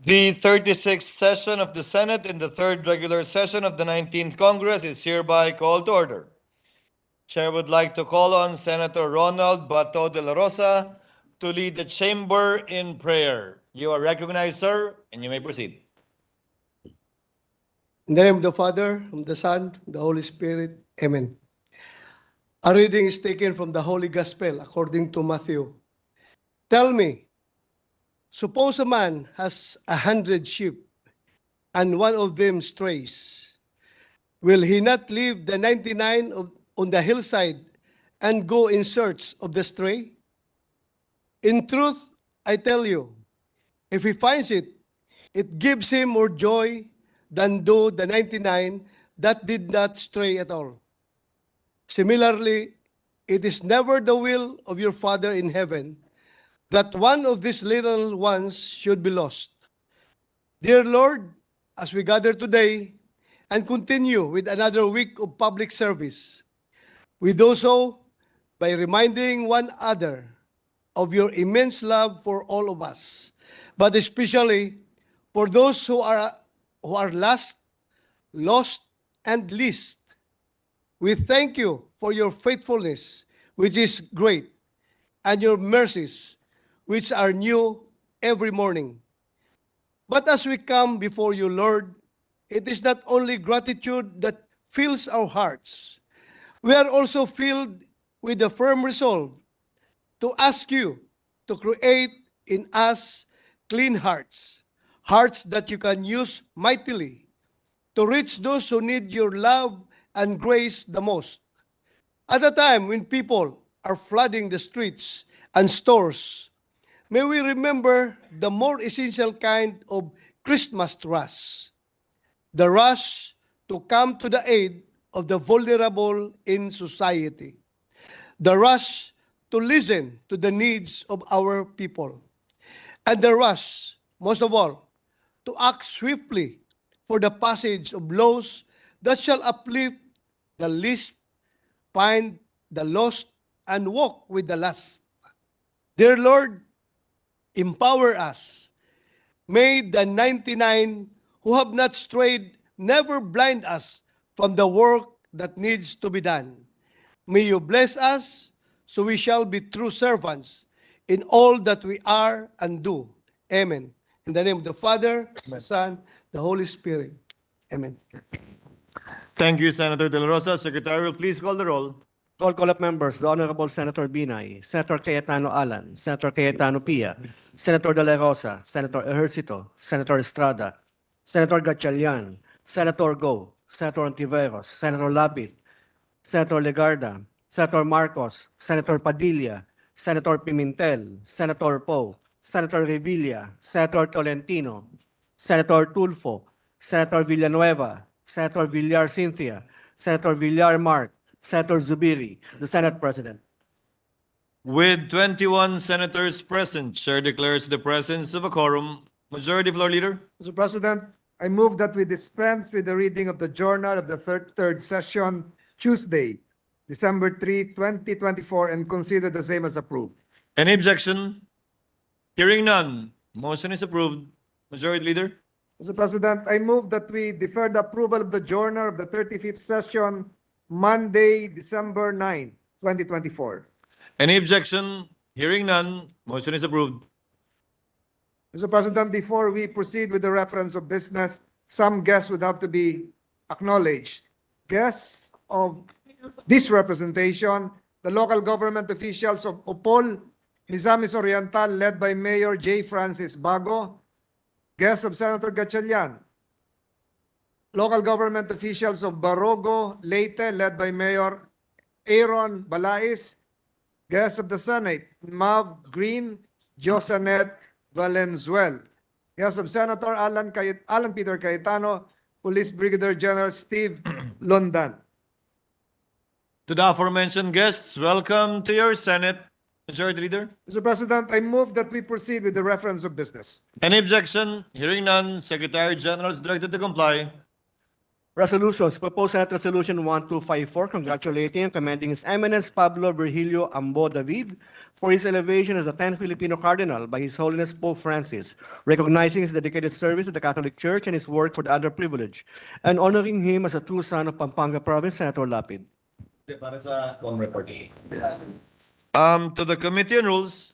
The 36th session of the Senate in the third regular session of the 19th Congress is hereby called to order. Chair would like to call on Senator Ronald Bato de la Rosa to lead the chamber in prayer. You are recognized, sir, and you may proceed. In the name of the Father, of the Son, the Holy Spirit. Amen. A reading is taken from the Holy Gospel according to Matthew. Tell me, suppose a man has 100 sheep and one of them strays. Will he not leave the 99 on the hillside and go in search of the stray? In truth, I tell you, if he finds it, it gives him more joy than though the 99 that did not stray at all. Similarly, it is never the will of your Father in heaven that one of these little ones should be lost. Dear Lord, as we gather today and continue with another week of public service, we do so by reminding one another of your immense love for all of us, but especially for those who are lost, and least. We thank you for your faithfulness, which is great, and your mercies, which are new every morning. But as we come before you, Lord, it is not only gratitude that fills our hearts. We are also filled with the firm resolve to ask you to create in us clean hearts, hearts that you can use mightily to reach those who need your love and grace the most. At a time when people are flooding the streets and stores, may we remember the more essential kind of Christmas rush, the rush to come to the aid of the vulnerable in society, the rush to listen to the needs of our people, and the rush, most of all, to act swiftly for the passage of laws that shall uplift the least, find the lost, and walk with the last. Dear Lord, empower us. May the 99 who have not strayed never blind us from the work that needs to be done. May you bless us so we shall be true servants in all that we are and do. Amen. In the name of the Father, the Son, the Holy Spirit. Amen. Thank you, Senator De La Rosa. Secretary, will please call the roll. Call of members, the Honorable Senator Binay, Senator Cayetano Alan, Senator Cayetano Pia, Senator De La Rosa, Senator Ejercito, Senator Estrada, Senator Gatchalian, Senator Go, Senator Ontiveros, Senator Lapid, Senator Legarda, Senator Marcos, Senator Padilla, Senator Pimentel, Senator Poe, Senator Revilla, Senator Tolentino, Senator Tulfo, Senator Villanueva, Senator Villar Cynthia, Senator Villar Mark, Senator Zubiri, the Senate President. With 21 senators present, Chair declares the presence of a quorum. Majority Floor Leader. Mr. President, I move that we dispense with the reading of the journal of the third session, Tuesday, December 3, 2024, and consider the same as approved. Any objection? Hearing none, motion is approved. Majority Leader. Mr. President, I move that we defer the approval of the journal of the 35th session, Monday, December 9, 2024. Any objection? Hearing none, motion is approved. Mr. President, before we proceed with the reference of business, some guests would have to be acknowledged. Guests of this representation, the local government officials of Opol, Misamis Oriental, led by Mayor J. Francis Bago, guests of Senator Gatchalian, local government officials of Barogo, Leyte, led by Mayor Aaron Balais, guests of the Senate, Mav Green, Josanet Valenzuela, guests of Senator Alan Peter Cayetano, Police Brigadier General Steve Londan. To the aforementioned guests, welcome to your Senate. Majority Leader. Mr. President, I move that we proceed with the reference of business. Any objection? Hearing none, Secretary General is directed to comply. Resolutions. Proposed Senate Resolution 1254, congratulating and commending His Eminence Pablo Virgilio Ambo David for his elevation as the 10th Filipino Cardinal by His Holiness Pope Francis, recognizing his dedicated service to the Catholic Church and his work for the underprivileged, and honoring him as a true son of Pampanga Province, Senator Lapid. To the Committee on Rules.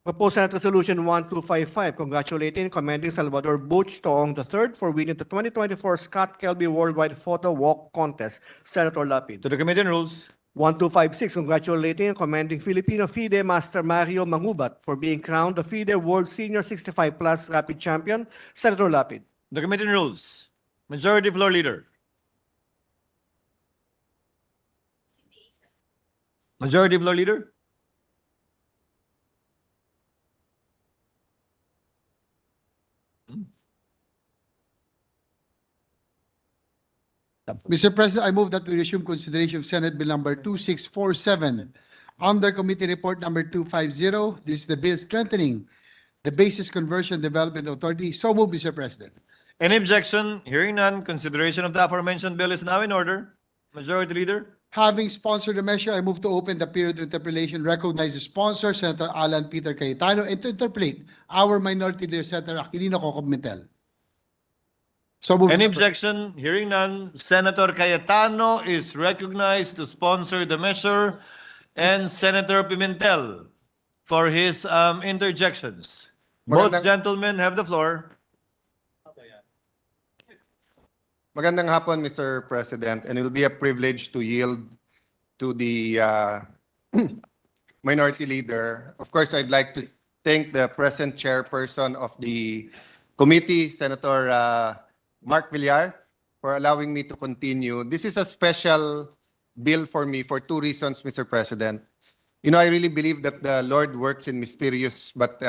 Proposed Senate Resolution 1255, congratulating and commending Salvador Butch Toong III for winning the 2024 Scott Kelby Worldwide Photo Walk Contest, Senator Lapid. To the Committee on Rules. 1256, congratulating and commending Filipino FIDE Master Mario Mangubat for being crowned the FIDE World Senior 65 Plus Rapid Champion, Senator Lapid. The Committee on Rules. Majority Floor Leader. Majority Floor Leader. Mr. President, I move that we resume consideration of Senate Bill number 2647. Under Committee Report number 250, this is the bill strengthening the Basis Conversion Development Authority. So move, Mr. President. Any objection? Hearing none, consideration of the aforementioned bill is now in order. Majority Leader. Having sponsored the measure, I move to open the period of interpellation, recognize the sponsor, Senator Alan Peter Cayetano, and to interpolate our Minority Leader, Senator Aquilino Cocopimentel. So move, Any Mr. President. objection? Hearing none, Senator Cayetano is recognized to sponsor the measure and Senator Pimentel for his interjections. Both Magandang- gentlemen have the floor. Magandang hapon, Mr. President, and it will be a privilege to yield to the Minority Leader. Of course, I'd like to thank the present chairperson of the committee, Senator Mark Villar, for allowing me to continue. This is a special bill for me for two reasons, Mr. President. You know, I really believe that the Lord works in mysterious but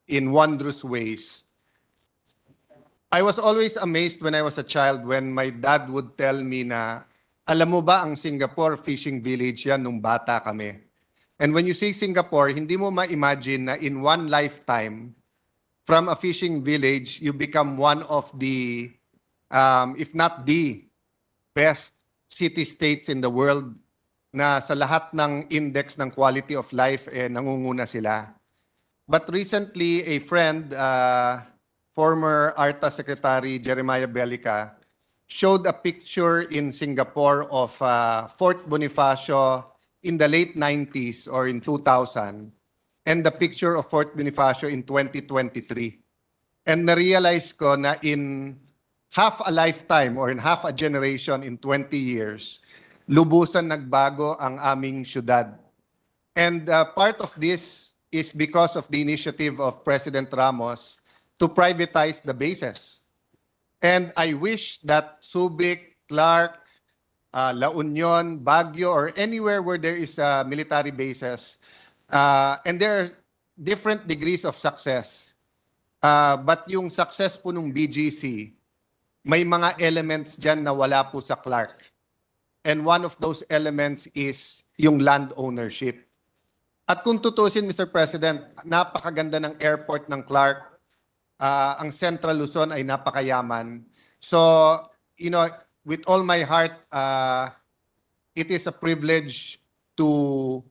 in wondrous ways. I was always amazed when I was a child when my dad would tell me na, alam mo ba ang Singapore fishing village yan nung bata kami. And when you say Singapore, hindi mo ma-imagine na in one lifetime, from a fishing village, you become one of the, if not the best city-states in the world na sa lahat ng index ng quality of life, nangunguna sila. But recently, a friend, former ARTA Secretary Jeremiah Bellica, showed a picture in Singapore of Fort Bonifacio in the late 90s or in 2000, and the picture of Fort Bonifacio in 2023. And na-realize ko na in half a lifetime or in half a generation in 20 years, lubusan nagbago ang aming syudad. And part of this is because of the initiative of President Ramos to privatize the bases. And I wish that Subic, Clark, La Union, Baguio, or anywhere where there is military bases, and there are different degrees of success. But yung success po nung BGC, may mga elements dyan na wala po sa Clark. And one of those elements is yung land ownership. At kung tutusin, Mr. President, napakaganda ng airport ng Clark. Ang Central Luzon ay napakayaman. So, you know, with all my heart, it is a privilege to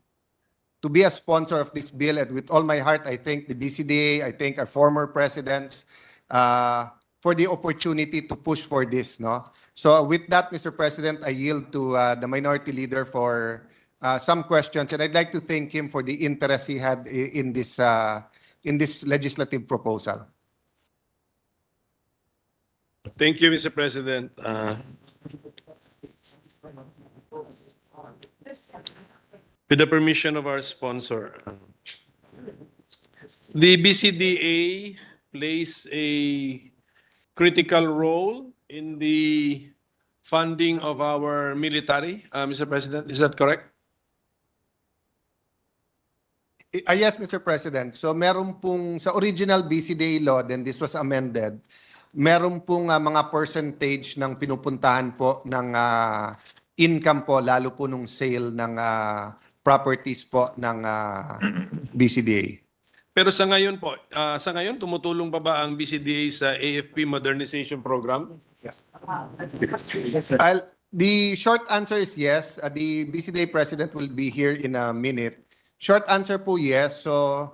be a sponsor of this bill. And with all my heart, I thank the BCDA, I thank our former presidents for the opportunity to push for this. No? So with that, Mr. President, I yield to the Minority Leader for some questions. And I'd like to thank him for the interest he had in this legislative proposal. Thank you, Mr. President. With the permission of our sponsor, the BCDA plays a critical role in the funding of our military, Mr. President. Is that correct? Yes, Mr. President. So meron pong sa original BCDA law, then this was amended, meron pong mga percentage ng pinupuntahan po ng income po, lalo po nung sale ng properties po ng BCDA. Pero sa ngayon po, tumutulong pa ba ang BCDA sa AFP modernization program? The short answer is yes. The BCDA president will be here in a minute. Short answer po yes. So,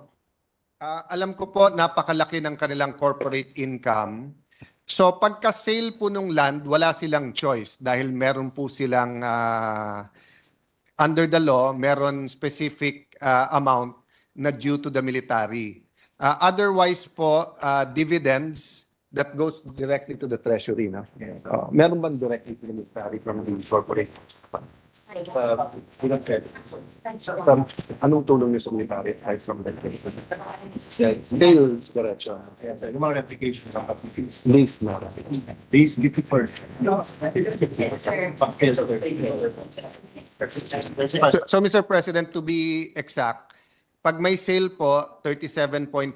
alam ko po napakalaki ng kanilang corporate income. So, pagka-sale po nung land, wala silang choice dahil meron po silang under the law, meron specific amount na due to the military. Otherwise po, dividends that goes directly to the treasury. No? Meron bang directly to the military from the corporate? Anong tulong niyo sa military aside from the sale direction? Yung mga applications sa lease na. Lease, give it first. So, Mr. President, to be exact, pag may sale po, 37.5%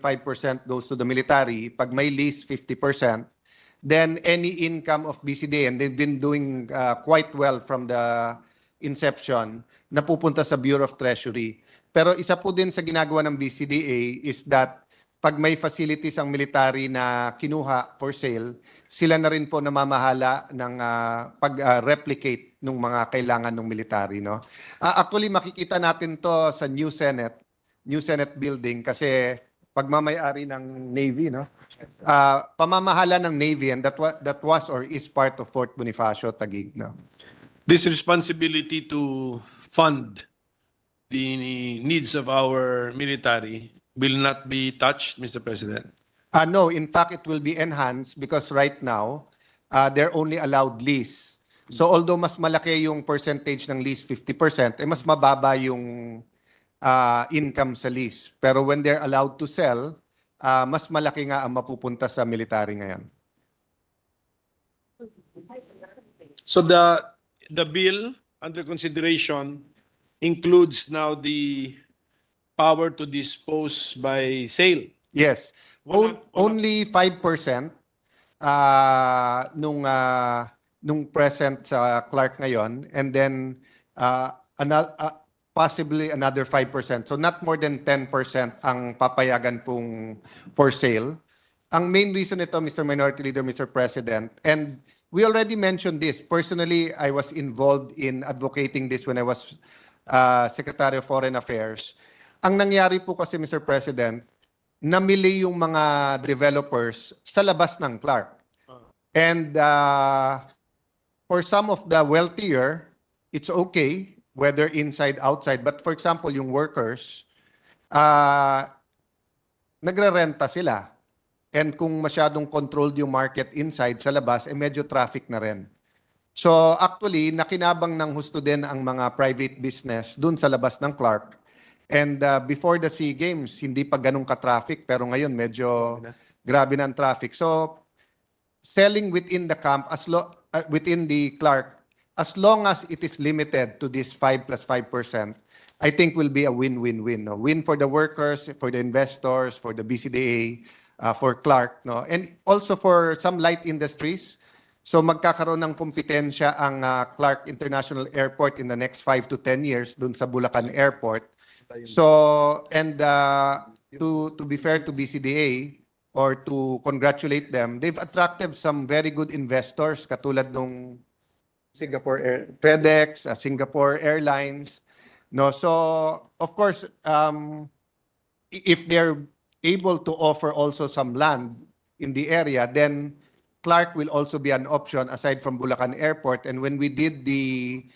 goes to the military. Pag may lease, 50%. Then any income of BCDA, and they've been doing quite well from the inception, napupunta sa Bureau of Treasury. Pero isa po din sa ginagawa ng BCDA is that pag may facilities ang military na kinuha for sale, sila na rin po namamahala ng pag-replicate ng mga kailangan ng military. No? Actually, makikita natin to sa New Senate building kasi pagmamayari ng Navy, no? Pamamahala ng Navy, and that was or is part of Fort Bonifacio, Taguig. No? This responsibility to fund the needs of our military will not be touched, Mr. President. No, in fact, it will be enhanced because right now, they're only allowed lease. So although mas malaki yung percentage ng lease, 50%, mas mababa yung income sa lease. Pero when they're allowed to sell, mas malaki nga ang mapupunta sa military ngayon. So the bill under consideration includes now the power to dispose by sale. Yes. Only 5% nung present sa Clark ngayon, and then possibly another 5%. So not more than 10% ang papayagan pong for sale. Ang main reason ito, Mr. Minority Leader, Mr. President, and we already mentioned this. Personally, I was involved in advocating this when I was Secretary of Foreign Affairs. Ang nangyari po kasi, Mr. President, namili yung mga developers sa labas ng Clark. And for some of the wealthier, it's okay, whether inside, outside. But for example, yung workers, nagrerenta sila. And kung masyadong controlled yung market inside, sa labas, medyo traffic na rin. So actually, nakinabang ng husto din ang mga private business dun sa labas ng Clark. And before the SEA Games, hindi pa ganun ka-traffic, pero ngayon medyo grabe na ang traffic. So selling within the camp, within the Clark, as long as it is limited to this 5 plus 5%, I think will be a win-win-win. No? Win for the workers, for the investors, for the BCDA, for Clark, no? And also for some light industries. So magkakaroon ng kompetensya ang Clark International Airport in the next 5 to 10 years dun sa Bulacan Airport. So, and to be fair to BCDA or to congratulate them, they've attracted some very good investors katulad nung Singapore FedEx, Singapore Airlines. No, so of course, if they're able to offer also some land in the area, then Clark will also be an option aside from Bulacan Airport. And when we did the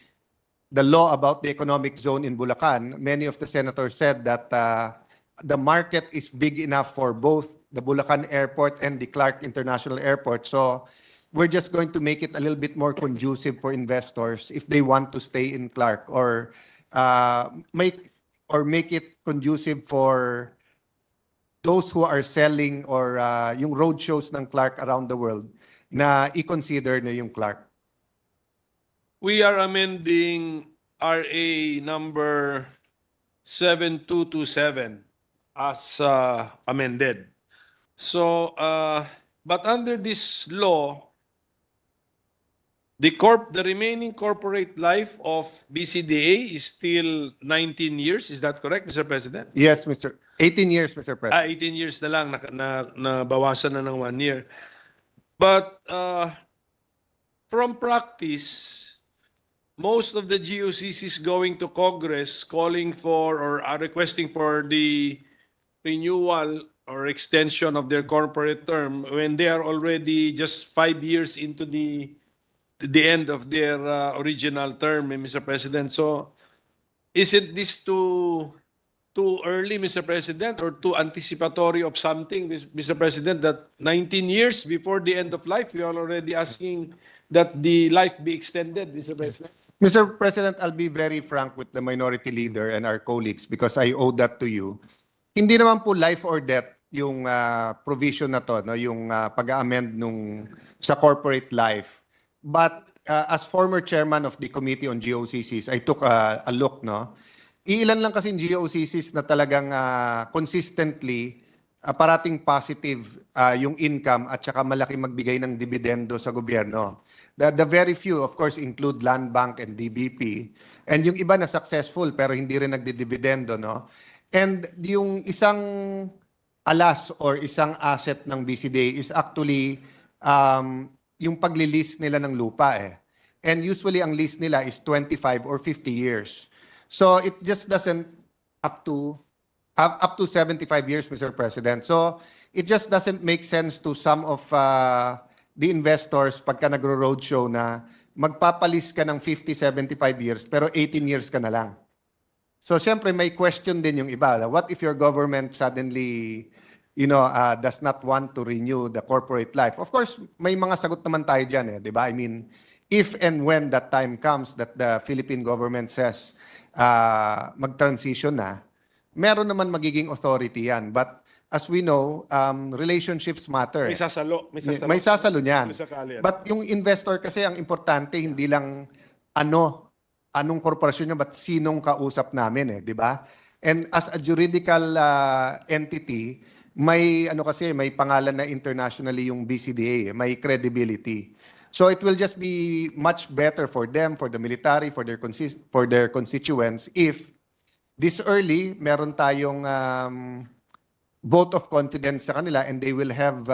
law about the economic zone in Bulacan, many of the senators said that the market is big enough for both the Bulacan Airport and the Clark International Airport. So we're just going to make it a little bit more conducive for investors if they want to stay in Clark, or make it conducive for those who are selling or yung road shows ng Clark around the world na i-consider na yung Clark. We are amending RA number 7227 as amended. So, but under this law, The remaining corporate life of BCDA is still 19 years. Is that correct, Mr. President? Yes, Mr. 18 years, Mr. President. 18 years na lang, nabawasan na ng 1 year. But from practice, most of the GOCCs going to Congress calling for or are requesting for the renewal or extension of their corporate term when they are already just 5 years into the end of their original term, Mr. President. So, isn't this too early, Mr. President, or too anticipatory of something, Mr. President, that 19 years before the end of life, we are already asking that the life be extended, Mr. President? Mr. President, I'll be very frank with the minority leader and our colleagues because I owe that to you. Hindi naman po life or death yung provision na to, no? Yung pag-amend nung sa corporate life. But as former chairman of the Committee on GOCCs, I took a look, no? Iilan lang kasi GOCCs na talagang consistently parating positive yung income at saka malaki magbigay ng dividendo sa gobyerno. The very few, of course, include Land Bank and DBP. And yung iba na successful pero hindi rin nagdidividendo, no? And yung isang alas or isang asset ng BCDA is actually yung pagli-lease nila ng lupa eh. And usually ang lease nila is 25 or 50 years. So it just doesn't up to 75 years, Mr. President. So it just doesn't make sense to some of the investors pagka nagro-roadshow na magpapalis ka ng 50, 75 years pero 18 years ka na lang. So syempre may question din yung iba. What if your government suddenly does not want to renew the corporate life? Of course, may mga sagot naman tayo dyan, di ba? I mean, if and when that time comes that the Philippine government says mag-transition na, meron naman magiging authority yan. But as we know, relationships matter. May sasalo. May sasalo niyan. May sakali yan. But yung investor kasi ang importante, hindi lang anong korporasyon niya, but sinong kausap namin di ba? And as a juridical entity, may may pangalan na internationally yung BCDA, may credibility. So it will just be much better for them, for the military, for their constituents if this early meron tayong vote of confidence sa kanila and they will have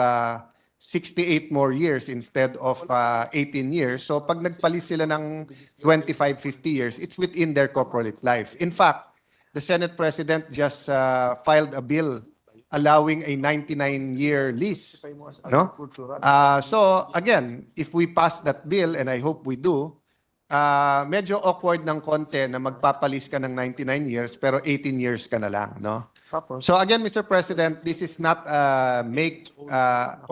68 more years instead of 18 years. So pag nagpalis sila ng 25, 50 years, it's within their corporate life. In fact, the Senate President just filed a bill allowing a 99-year lease. No? So again, if we pass that bill, and I hope we do, medyo awkward ng konti na magpapalis ka ng 99 years pero 18 years ka na lang. No? So again, Mr. President, this is not a make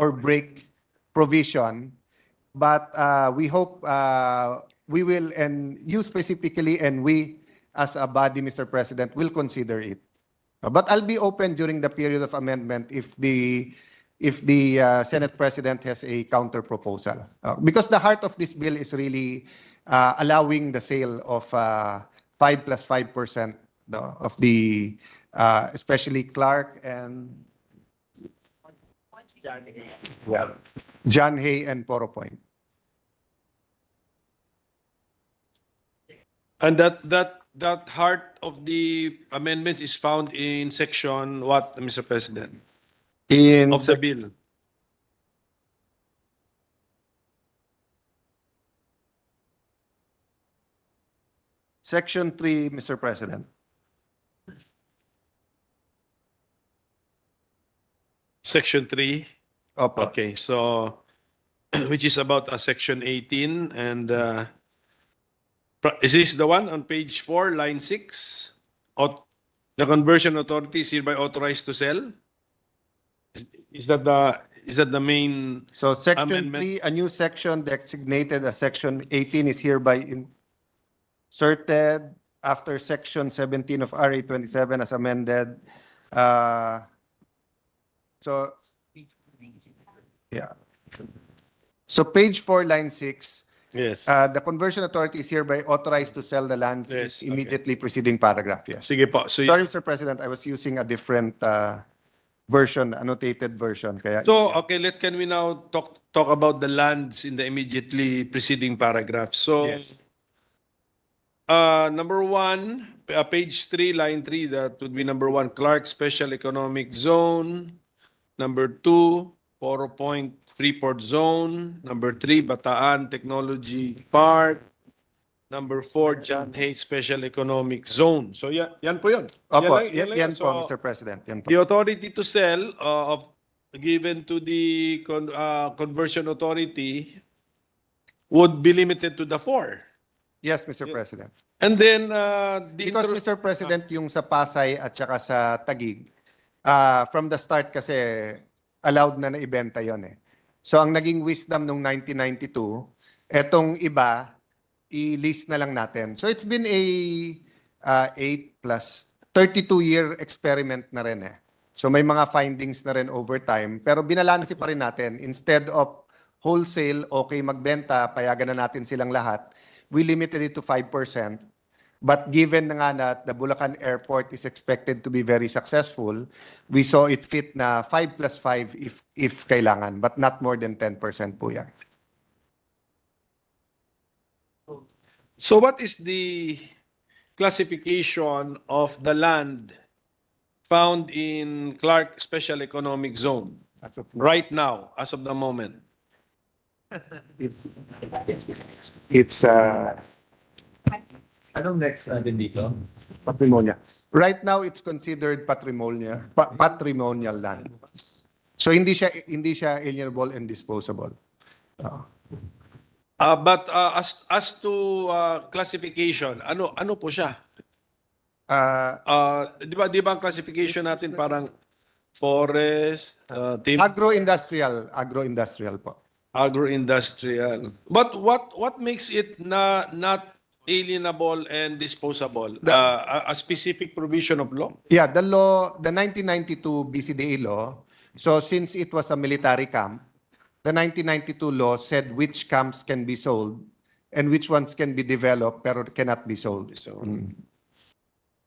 or break provision, but we hope we will, and you specifically, and we as a body, Mr. President, will consider it. But I'll be open during the period of amendment if the Senate President has a counter proposal. Because the heart of this bill is really allowing the sale of 5 plus 5% of the especially Clark and John Hay and Poro Point. And that heart of the amendments is found in section what, Mr. President? Of the bill. Section 3, Mr. President. Section 3. Opo. Okay, so which is about section 18 and is this the one on page 4, line 6? The conversion authority is hereby authorized to sell? Is that the main So section amendment? 3, a new section designated as section 18 is hereby inserted after section 17 of RA 27 as amended. So yeah. So page 4, line 6. Yes. The conversion authority is hereby authorized to sell the lands Yes, immediately preceding paragraph. Yes. Sige po. So Sorry, Mr. President, I was using a different version, annotated version. Kaya So, okay, can we now talk about the lands in the immediately preceding paragraph? So, Yes. number one, page 3, line 3, that would be number 1, Clark Special Economic Zone. Number 2, 4-Point Freeport Zone. Number 3, Bataan Technology Park. Number 4, John Hay Special Economic Zone. So, yan po yun. Opo, Yan lang yan yun. po, So, Mr. President. Yan po. the authority to sell given to the conversion authority would be limited to the 4. Yes, Mr. President. And then Because, Mr. President, yung sa Pasay at saka sa Taguig, from the start kasi allowed na ibenta yon eh. So ang naging wisdom nung 1992, etong iba, i-lease na lang natin. So it's been a 8 plus 32-year experiment na rin eh. So may mga findings na rin over time, pero binalansi pa rin natin. Instead of wholesale, okay magbenta, payagan na natin silang lahat, we limited it to 5%. But given na nga na the Bulacan Airport is expected to be very successful, we saw it fit na 5 plus 5 if kailangan, but not more than 10% po yan. so what is the classification of the land found in Clark Special Economic Zone right now, as of the moment? It's anong next din dito? Patrimonial. Right now it's considered patrimonial land. So hindi siya alienable and disposable. But as to classification, ano po siya? Di ba ang classification natin parang forest, Agro-industrial po. agro-industrial. But what makes it not alienable and disposable? A specific provision of law? Yeah, the law, the 1992 BCDA law, so since it was a military camp, the 1992 law said which camps can be sold and which ones can be developed pero cannot be sold.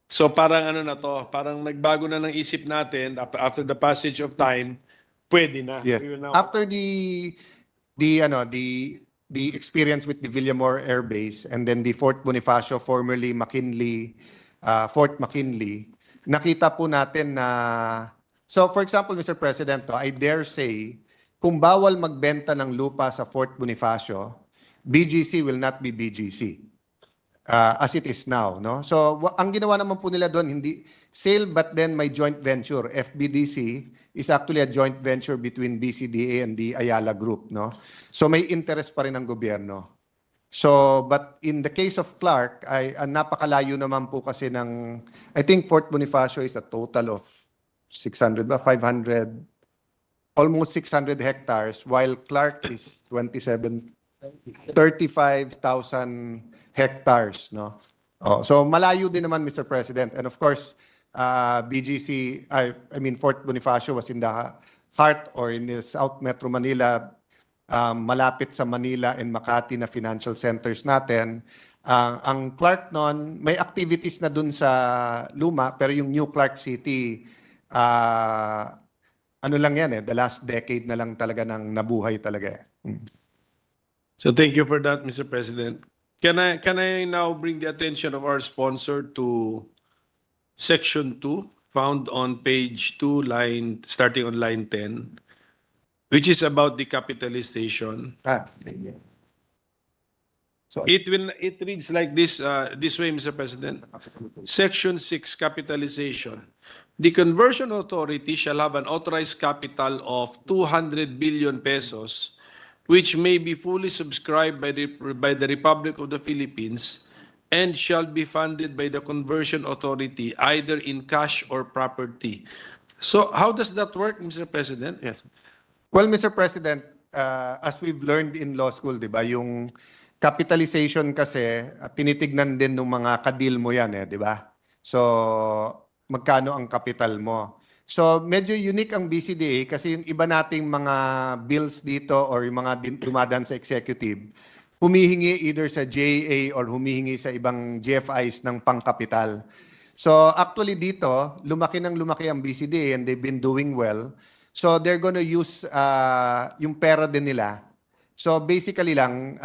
So parang ano na to, parang nagbago na ng isip natin after the passage of time, pwede na. Yes. We will now- After the experience with the Villamor Air Base and then the Fort Bonifacio, formerly McKinley, Fort McKinley, nakita po natin na, so for example, Mr. President, I dare say, kung bawal magbenta ng lupa sa Fort Bonifacio, BGC will not be BGC. As it is now, no? So ang ginawa naman po nila doon, hindi sale but then may joint venture. FBDC is actually a joint venture between BCDA and the Ayala Group, no? So may interest pa rin ng gobyerno. So but in the case of Clark, napakalayo naman po kasi ng, I think Fort Bonifacio is a total of 500, almost 600 hectares, while Clark is 35,000 hectares, no? So malayo din naman, Mr. President. And of course, BGC, I mean Fort Bonifacio was in the heart or in the South Metro Manila, malapit sa Manila and Makati na financial centers natin. Ang Clark noon, may activities na dun sa luma, pero yung New Clark City, ano lang yan the last decade na lang talaga ng nabuhay talaga So thank you for that, Mr. President. Can I now bring the attention of our sponsor to Section 2, found on page 2, starting on line 10, which is about the capitalization. So It reads like this way, Mr. President. Section 6, capitalization. The conversion authority shall have an authorized capital of 200 billion pesos, which may be fully subscribed by the Republic of the Philippines and shall be funded by the conversion authority either in cash or property. So how does that work, Mr. President? Yes. Well, Mr. President, as we've learned in law school, di ba, yung capitalization kasi, tinitignan din ng mga kadil mo yan, di ba? So, magkano ang capital mo? So, medyo unique ang BCDA kasi yung iba nating mga bills dito or yung mga dumadaan sa executive, humihingi either sa JA or humihingi sa ibang GFIs ng pangkapital. So actually dito, lumaki ang BCDA and they've been doing well. So they're going to use yung pera din nila. So basically lang,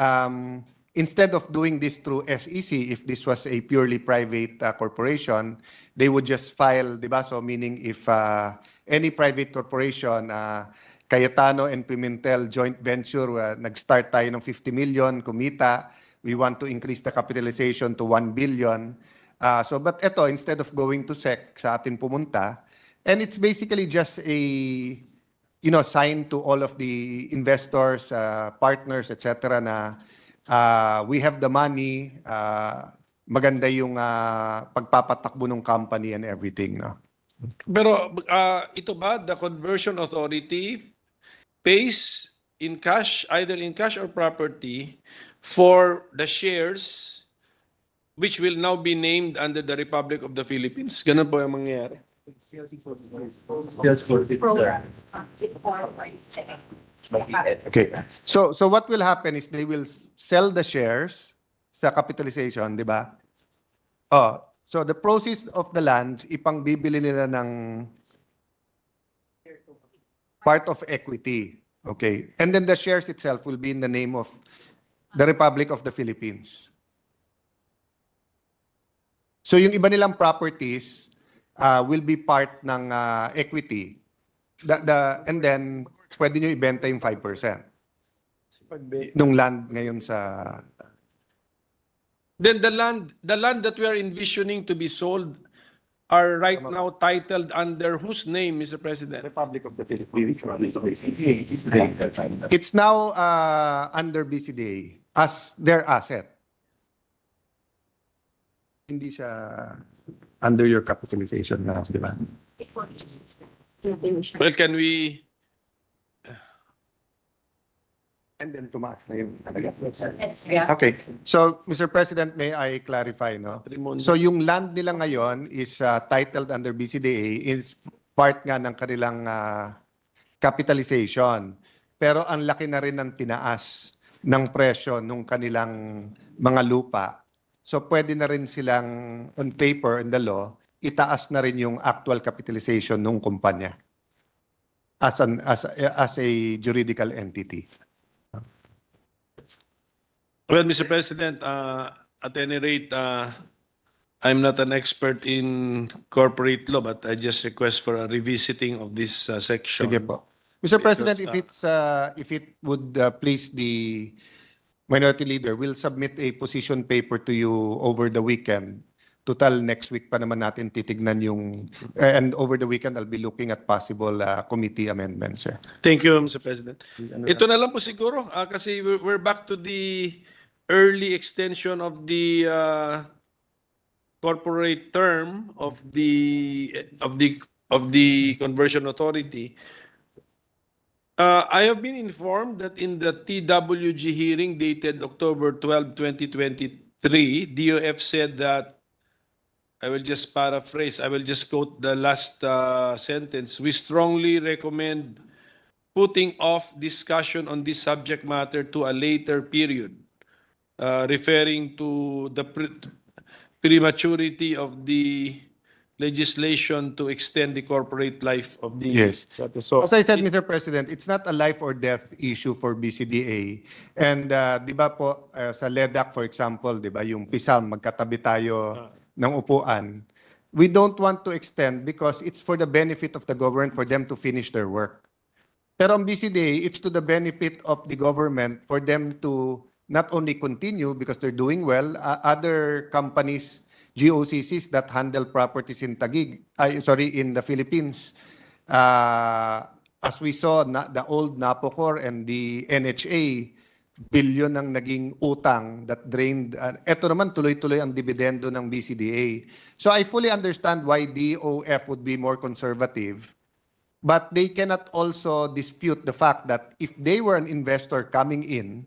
instead of doing this through SEC, if this was a purely private corporation, they would just file, di ba? So meaning if any private corporation, Cayetano and Pimentel joint venture, nag-start tayo ng 50 million, kumita, we want to increase the capitalization to 1 billion. But ito, instead of going to SEC, sa atin pumunta, and it's basically just a, sign to all of the investors, partners, etc. na we have the money, maganda yung pagpapatakbo ng company and everything. No? Pero ito ba, the conversion authority pays in cash, either in cash or property, for the shares which will now be named under the Republic of the Philippines? Ganun po yung mangyayari. Okay. So what will happen is they will sell the shares sa capitalization, di ba? So the proceeds of the lands, ipangbibili nila ng part of equity. Okay. And then the shares itself will be in the name of the Republic of the Philippines. So yung iba nilang properties will be part ng equity. And then, pwede nyo ibenta yung 5%. Nung land ngayon sa... Then the land that we are envisioning to be sold are right now titled under whose name, Mr. President? Republic of the Philippines. It's now under BCDA as their asset. Hindi siya under your capitalization na, di ba? Well, can we... And then tumaas na yung talaga. Okay. So, Mr. President, may I clarify, no? So, yung land nila ngayon is titled under BCDA, is part nga ng kanilang capitalization. Pero ang laki na rin ng tinaas ng presyo ng kanilang mga lupa. So, pwede na rin silang, on paper, in the law, itaas na rin yung actual capitalization ng kumpanya as a juridical entity. Well, Mr. President, at any rate, I'm not an expert in corporate law, but I just request for a revisiting of this section. Sige po. Mr. President, Because, if it would please the Minority Leader, we'll submit a position paper to you over the weekend. Total, next week pa naman natin titignan yung... and over the weekend, I'll be looking at possible committee amendments. Thank you, Mr. President. Ito na lang po siguro, kasi we're back to the early extension of the corporate term of the conversion authority. I have been informed that in the TWG hearing dated October 12, 2023, DOF said that, I will just paraphrase, I will just quote the last sentence. We strongly recommend putting off discussion on this subject matter to a later period, referring to the prematurity of the legislation to extend the corporate life of the... Yes. So, As I said, Mr. President, it's not a life or death issue for BCDA. And di ba po, sa LEDAC, for example, di ba, yung PISAM, magkatabi tayo ng upuan. We don't want to extend because it's for the benefit of the government for them to finish their work. Pero ang BCDA, it's to the benefit of the government for them to not only continue because they're doing well, other companies, GOCCs that handle properties in in the Philippines. As we saw, the old Napocor and the NHA, billion ang naging utang that drained. Ito naman, tuloy-tuloy ang dividendo ng BCDA. So I fully understand why DOF would be more conservative, but they cannot also dispute the fact that if they were an investor coming in,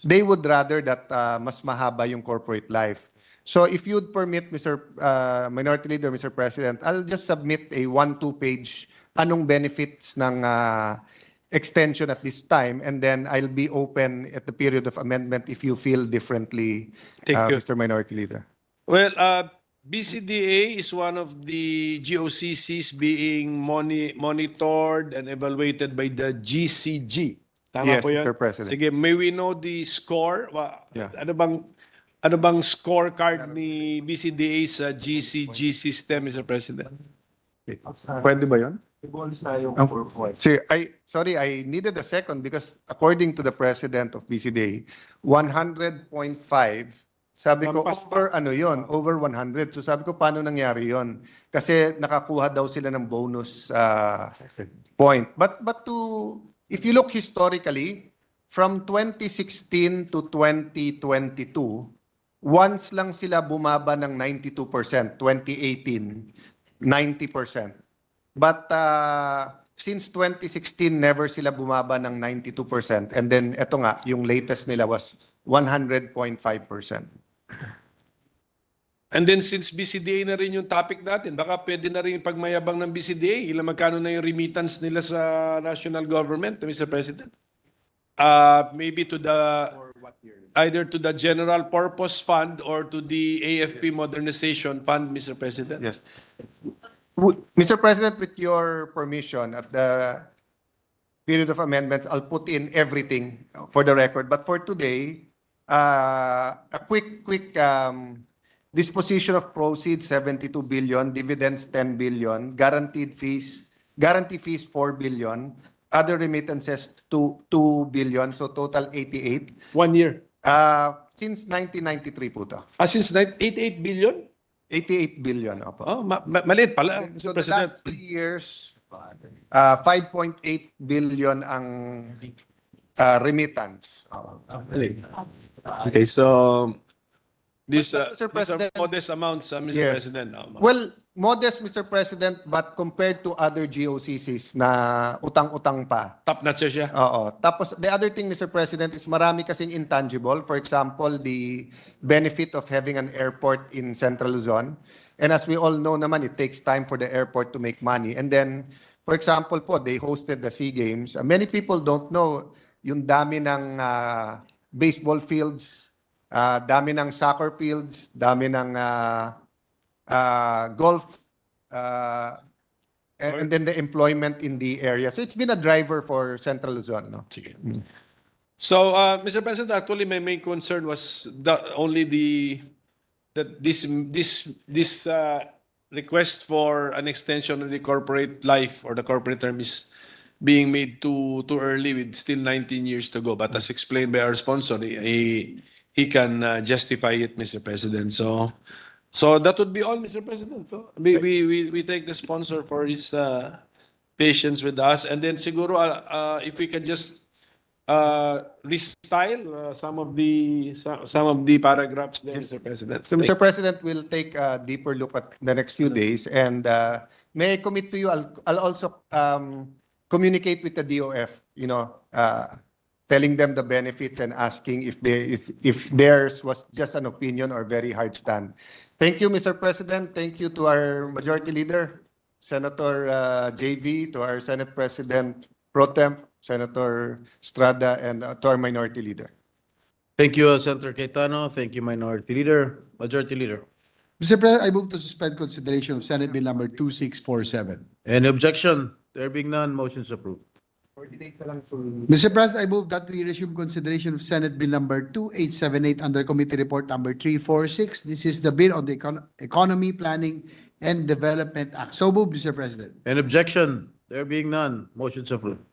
they would rather that mas mahaba yung corporate life. So if you'd permit, Mr. Minority Leader, Mr. President, I'll just submit a 1-2 page anong benefits ng extension at this time, and then I'll be open at the period of amendment if you feel differently, Thank you. Mr. Minority Leader. well, BCDA is one of the GOCCs being monitored and evaluated by the GCG. Tama Yes, po yan? Mr. President. Sige, may we know the score? Yeah. Ano bang scorecard ni BCDA sa GCG system, Mr. President? Pwede ba yun? Sorry, I needed a second because according to the president of BCDA, 100.5, sabi ko, Lampas over ano yon, over 100. So sabi ko, paano nangyari yon? Kasi nakakuha daw sila ng bonus point. But if you look historically, from 2016 to 2022, once lang sila bumaba ng 92%, 2018, 90%. But since 2016, never sila bumaba ng 92%. And then, eto nga, yung latest nila was 100.5%. And then since BCDA na rin yung topic natin, baka pwede na rin pagmayabang ng BCDA, magkano na yung remittance nila sa national government, Mr. President? Maybe to the either to the General Purpose Fund or to the AFP Modernization Fund, Mr. President? Yes. Mr. President, with your permission, at the period of amendments, I'll put in everything for the record. But for today, a quick disposition of proceeds, 72 billion, dividends, 10 billion, guarantee fees, 4 billion, other remittances, 2 billion, so total 88. 1 year. Since 1993 po to. Since 88 billion? 88 billion, opo. Oh, maliit pala, So Mr. the President. last 3 years, 5.8 billion ang remittance. Okay, so these But, Mr. are President- modest amounts, Mr. Yes. President. Well, modest, Mr. President, but compared to other GOCCs na utang-utang pa. Top notch siya. Oo. Tapos, the other thing, Mr. President, is marami kasing intangible. For example, the benefit of having an airport in Central Luzon. And as we all know naman, it takes time for the airport to make money. And then, for example po, they hosted the SEA Games. Many people don't know yung dami ng baseball fields, dami ng soccer fields, dami ng golf, and then the employment in the area. So it's been a driver for Central Luzon. No? So, Mr. President, actually, my main concern was that this request for an extension of the corporate life or the corporate term is being made too early with still 19 years to go. But as explained by our sponsor, he can justify it, Mr. President. So that would be all, Mr. President. So we thank the sponsor for his patience with us, and then siguro if we can just restyle some of the paragraphs there, Mr. President. So, Mr. President, we'll take a deeper look at the next few days. And may I commit to you, I'll also communicate with the DOF, telling them the benefits and asking if theirs was just an opinion or very hard stand. Thank you, Mr. President. Thank you to our Majority Leader, Senator JV, to our Senate President Pro Temp, Senator Estrada, and to our Minority Leader. Thank you, Senator Cayetano. Thank you, Minority Leader. Majority Leader. Mr. President, I move to suspend consideration of Senate Bill number 2647. Any objection? There being none, motion's approved. Mr. President, I move that we resume consideration of Senate Bill number 2878 under Committee Report number 346. This is the bill on the Economy, Planning, and Development Act. So moved, Mr. President. Any objection? There being none, motion's approved.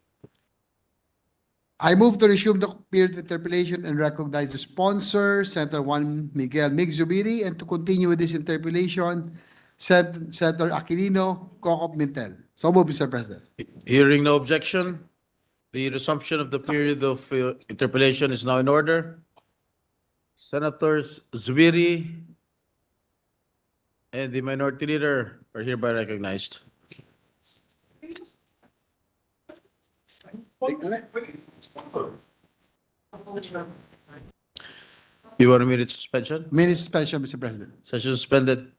I move to resume the period of interpellation and recognize the sponsor, Senator Juan Miguel Mig-Zubiri, and to continue with this interpellation, Senator Aquilino Cocop Mintel. So moved, Mr. President. Hearing no objection, the resumption of the period of interpellation is now in order. Senators Zubiri and the Minority Leader are hereby recognized. You want a minute suspension? Minute suspension, Mr. President. Session suspended.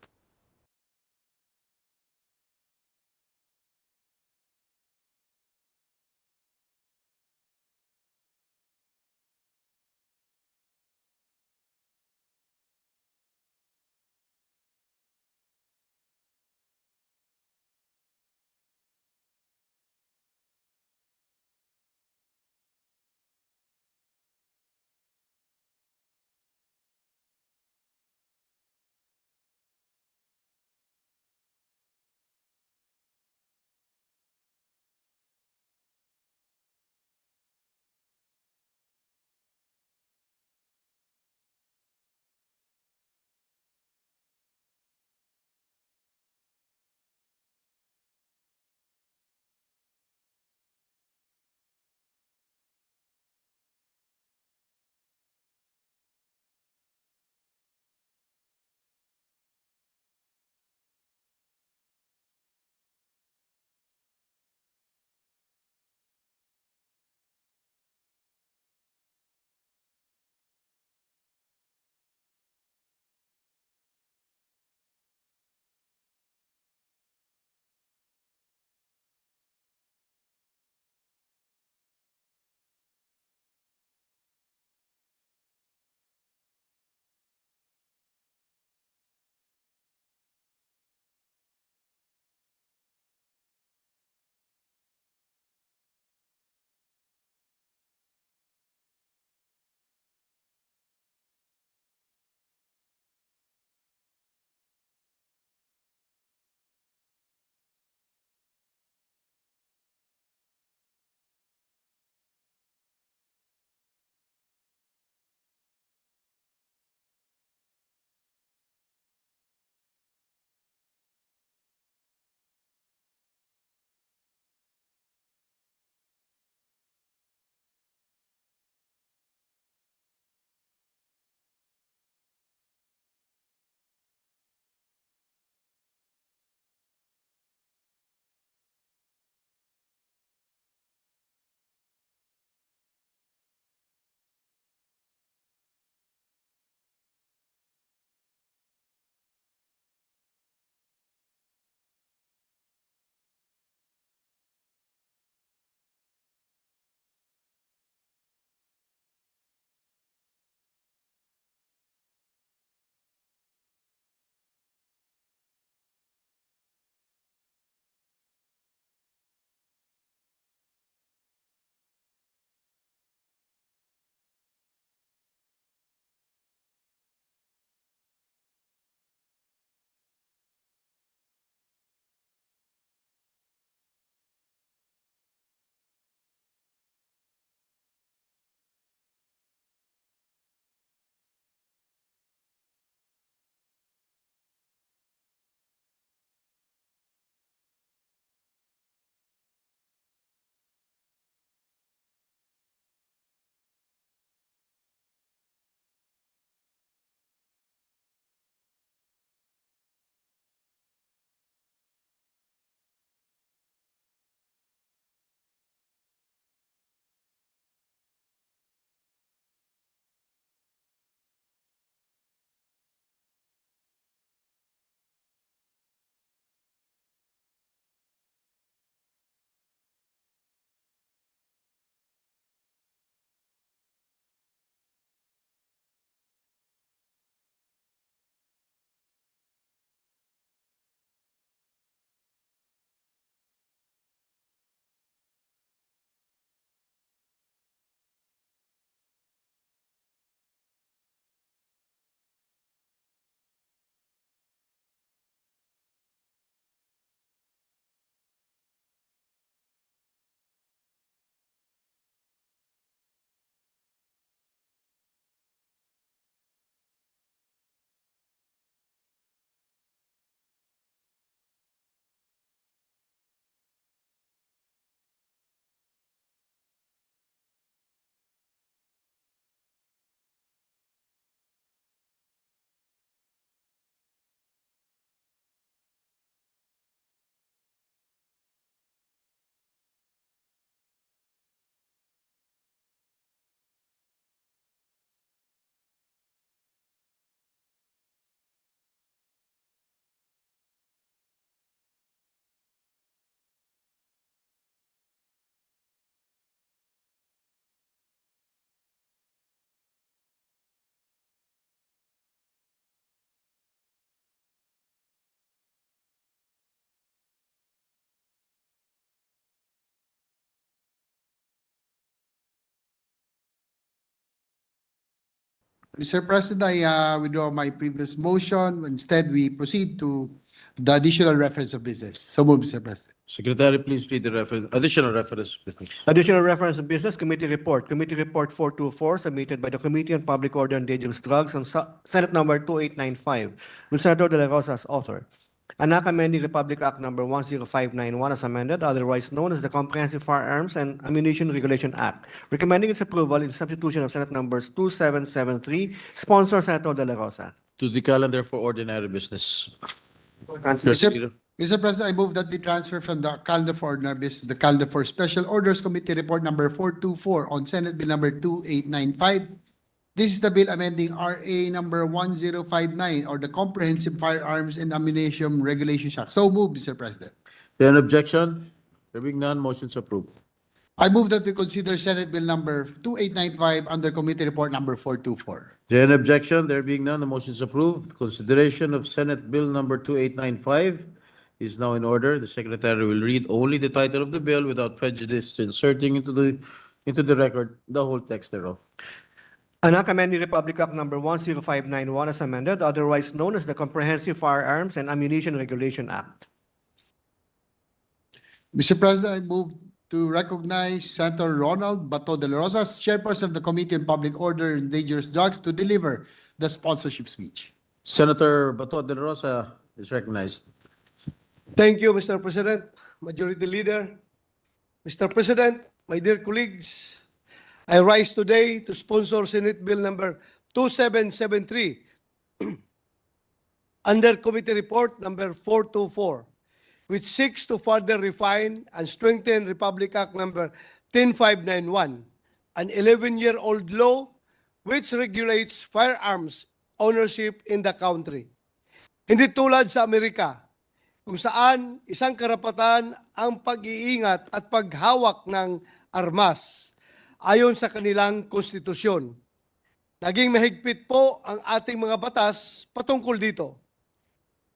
Mr. President, I withdraw my previous motion. Instead, we proceed to the additional reference of business. So move, Mr. President. Secretary, please read the reference, additional reference. Please. Additional reference of business committee report. Committee report 424 submitted by the Committee on Public Order and Dangerous Drugs on Senate number 2895 with Senator De La Rosa as author. An act amending Republic Act number 10591 as amended, otherwise known as the Comprehensive Firearms and Ammunition Regulation Act, recommending its approval in substitution of Senate numbers 2773, sponsor Senator De La Rosa. To the calendar for ordinary business. Mr. President, I move that we transfer from the calendar for ordinary business to the calendar for special orders committee report number 424 on Senate Bill number 2895. This is the bill amending RA number 1059 or the Comprehensive Firearms and Ammunition Regulation Act. So move, Mr. President. Any objection? There being none, motion's approved. I move that we consider Senate Bill number 2895 under committee report number 424. Any objection? There being none, the motion is approved. Consideration of Senate Bill number 2895 is now in order. The Secretary will read only the title of the bill without prejudice, inserting into the record the whole text thereof. An act amending Republic Act number 10591 as amended, otherwise known as the Comprehensive Firearms and Ammunition Regulation Act. Mr. President, I move to recognize Senator Ronald Bato de la Rosa as chairperson of the Committee on Public Order and Dangerous Drugs to deliver the sponsorship speech. Senator Bato de la Rosa is recognized. Thank you, Mr. President, Majority Leader. Mr. President, my dear colleagues, I rise today to sponsor Senate Bill number 2773 under Committee Report number 424, which seeks to further refine and strengthen Republic Act number 10591, an 11-year-old law which regulates firearms ownership in the country. Hindi tulad sa Amerika, kung saan isang karapatan ang pag-iingat at paghawak ng armas ayon sa kanilang konstitusyon. Naging mahigpit po ang ating mga batas patungkol dito.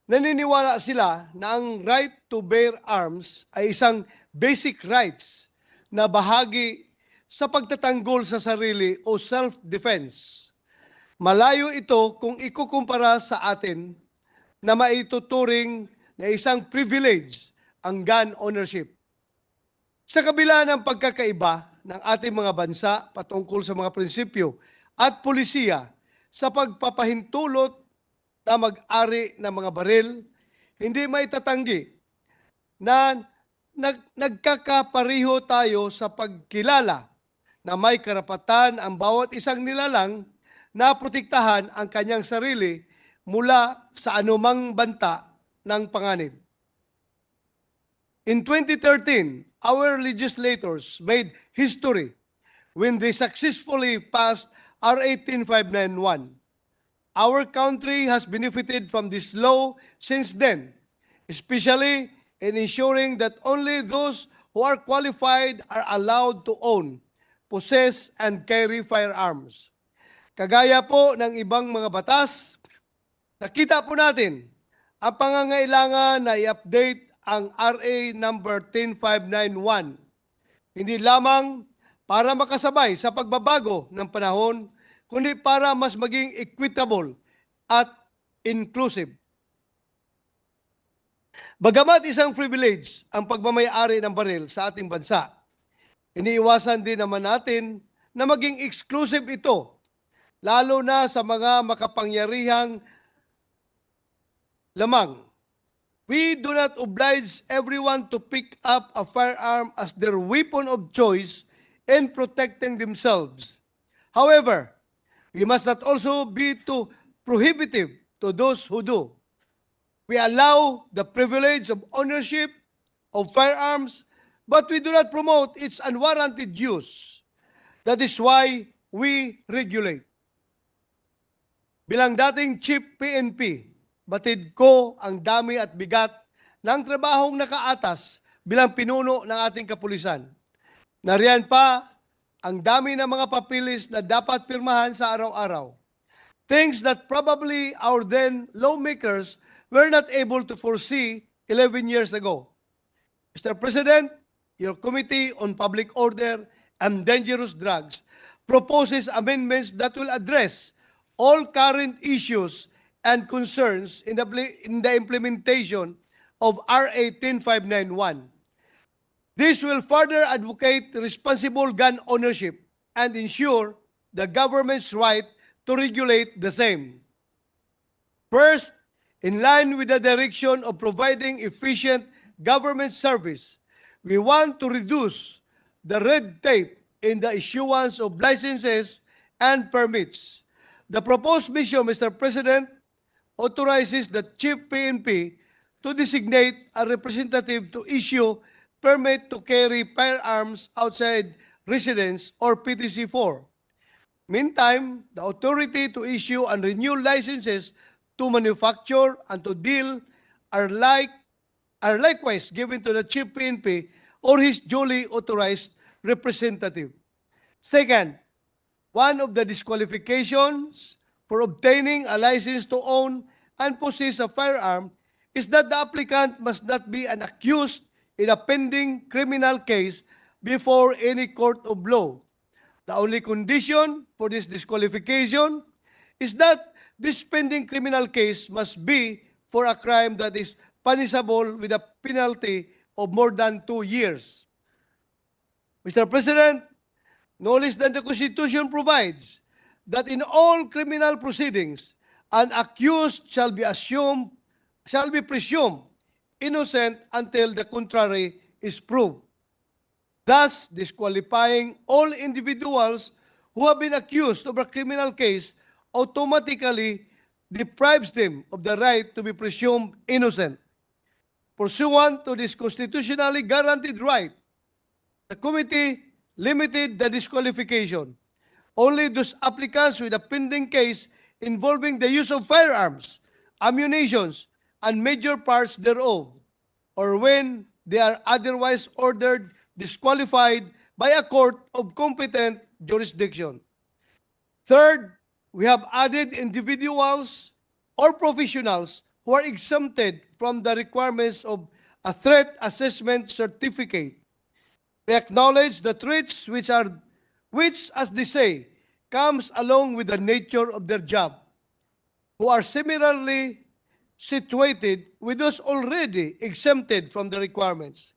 Naniniwala sila na ang right to bear arms ay isang basic rights na bahagi sa pagtatanggol sa sarili o self-defense. Malayo ito kung ikukumpara sa atin na maituturing na isang privilege ang gun ownership. Sa kabila ng pagkakaiba ng ating mga bansa patungkol sa mga prinsipyo at polisiya sa pagpapahintulot na mag-ari ng mga baril, hindi maitatanggi na nagkakapareho tayo sa pagkilala na may karapatan ang bawat isang nilalang na protektahan ang kanyang sarili mula sa anumang banta ng panganib. In 2013, our legislators made history when they successfully passed RA 10591. Our country has benefited from this law since then, especially in ensuring that only those who are qualified are allowed to own, possess, and carry firearms. Kagaya po ng ibang mga batas, nakita po natin ang pangangailangan na i-update ang RA number 10591. Hindi lamang para makasabay sa pagbabago ng panahon, kundi para mas maging equitable at inclusive. Bagamat isang privilege ang pagmamayari ng baril sa ating bansa, iniiwasan din naman natin na maging exclusive ito, lalo na sa mga makapangyarihang lamang. We do not oblige everyone to pick up a firearm as their weapon of choice in protecting themselves. However, we must not also be too prohibitive to those who do. We allow the privilege of ownership of firearms, but we do not promote its unwarranted use. That is why we regulate. Bilang dating Chief PNP, batid ko ang dami at bigat ng trabahong nakaatas bilang pinuno ng ating kapulisan. Nariyan pa ang dami ng mga papilis na dapat pirmahan sa araw-araw. Things that probably our then lawmakers were not able to foresee 11 years ago. Mr. President, your Committee on Public Order and Dangerous Drugs proposes amendments that will address all current issues and concerns in the implementation of RA 10591. This will further advocate responsible gun ownership and ensure the government's right to regulate the same. First, in line with the direction of providing efficient government service, we want to reduce the red tape in the issuance of licenses and permits. The proposed mission, Mr. President, authorizes the Chief PNP to designate a representative to issue permit to carry firearms outside residence or PTC-4. Meantime, the authority to issue and renew licenses to manufacture and to deal are likewise given to the Chief PNP or his duly authorized representative. Second, one of the disqualifications for obtaining a license to own and possess a firearm is that the applicant must not be an accused in a pending criminal case before any court of law. The only condition for this disqualification is that this pending criminal case must be for a crime that is punishable with a penalty of more than 2 years. Mr. President, no less than the Constitution provides that in all criminal proceedings, an accused shall be presumed innocent until the contrary is proved, thus disqualifying all individuals who have been accused of a criminal case automatically deprives them of the right to be presumed innocent. Pursuant to this constitutionally guaranteed right, the committee limited the disqualification. Only those applicants with a pending case involving the use of firearms, ammunitions, and major parts thereof, or when they are otherwise ordered disqualified by a court of competent jurisdiction. Third, we have added individuals or professionals who are exempted from the requirements of a threat assessment certificate. We acknowledge the threats which, as they say, comes along with the nature of their job, who are similarly situated with those already exempted from the requirements.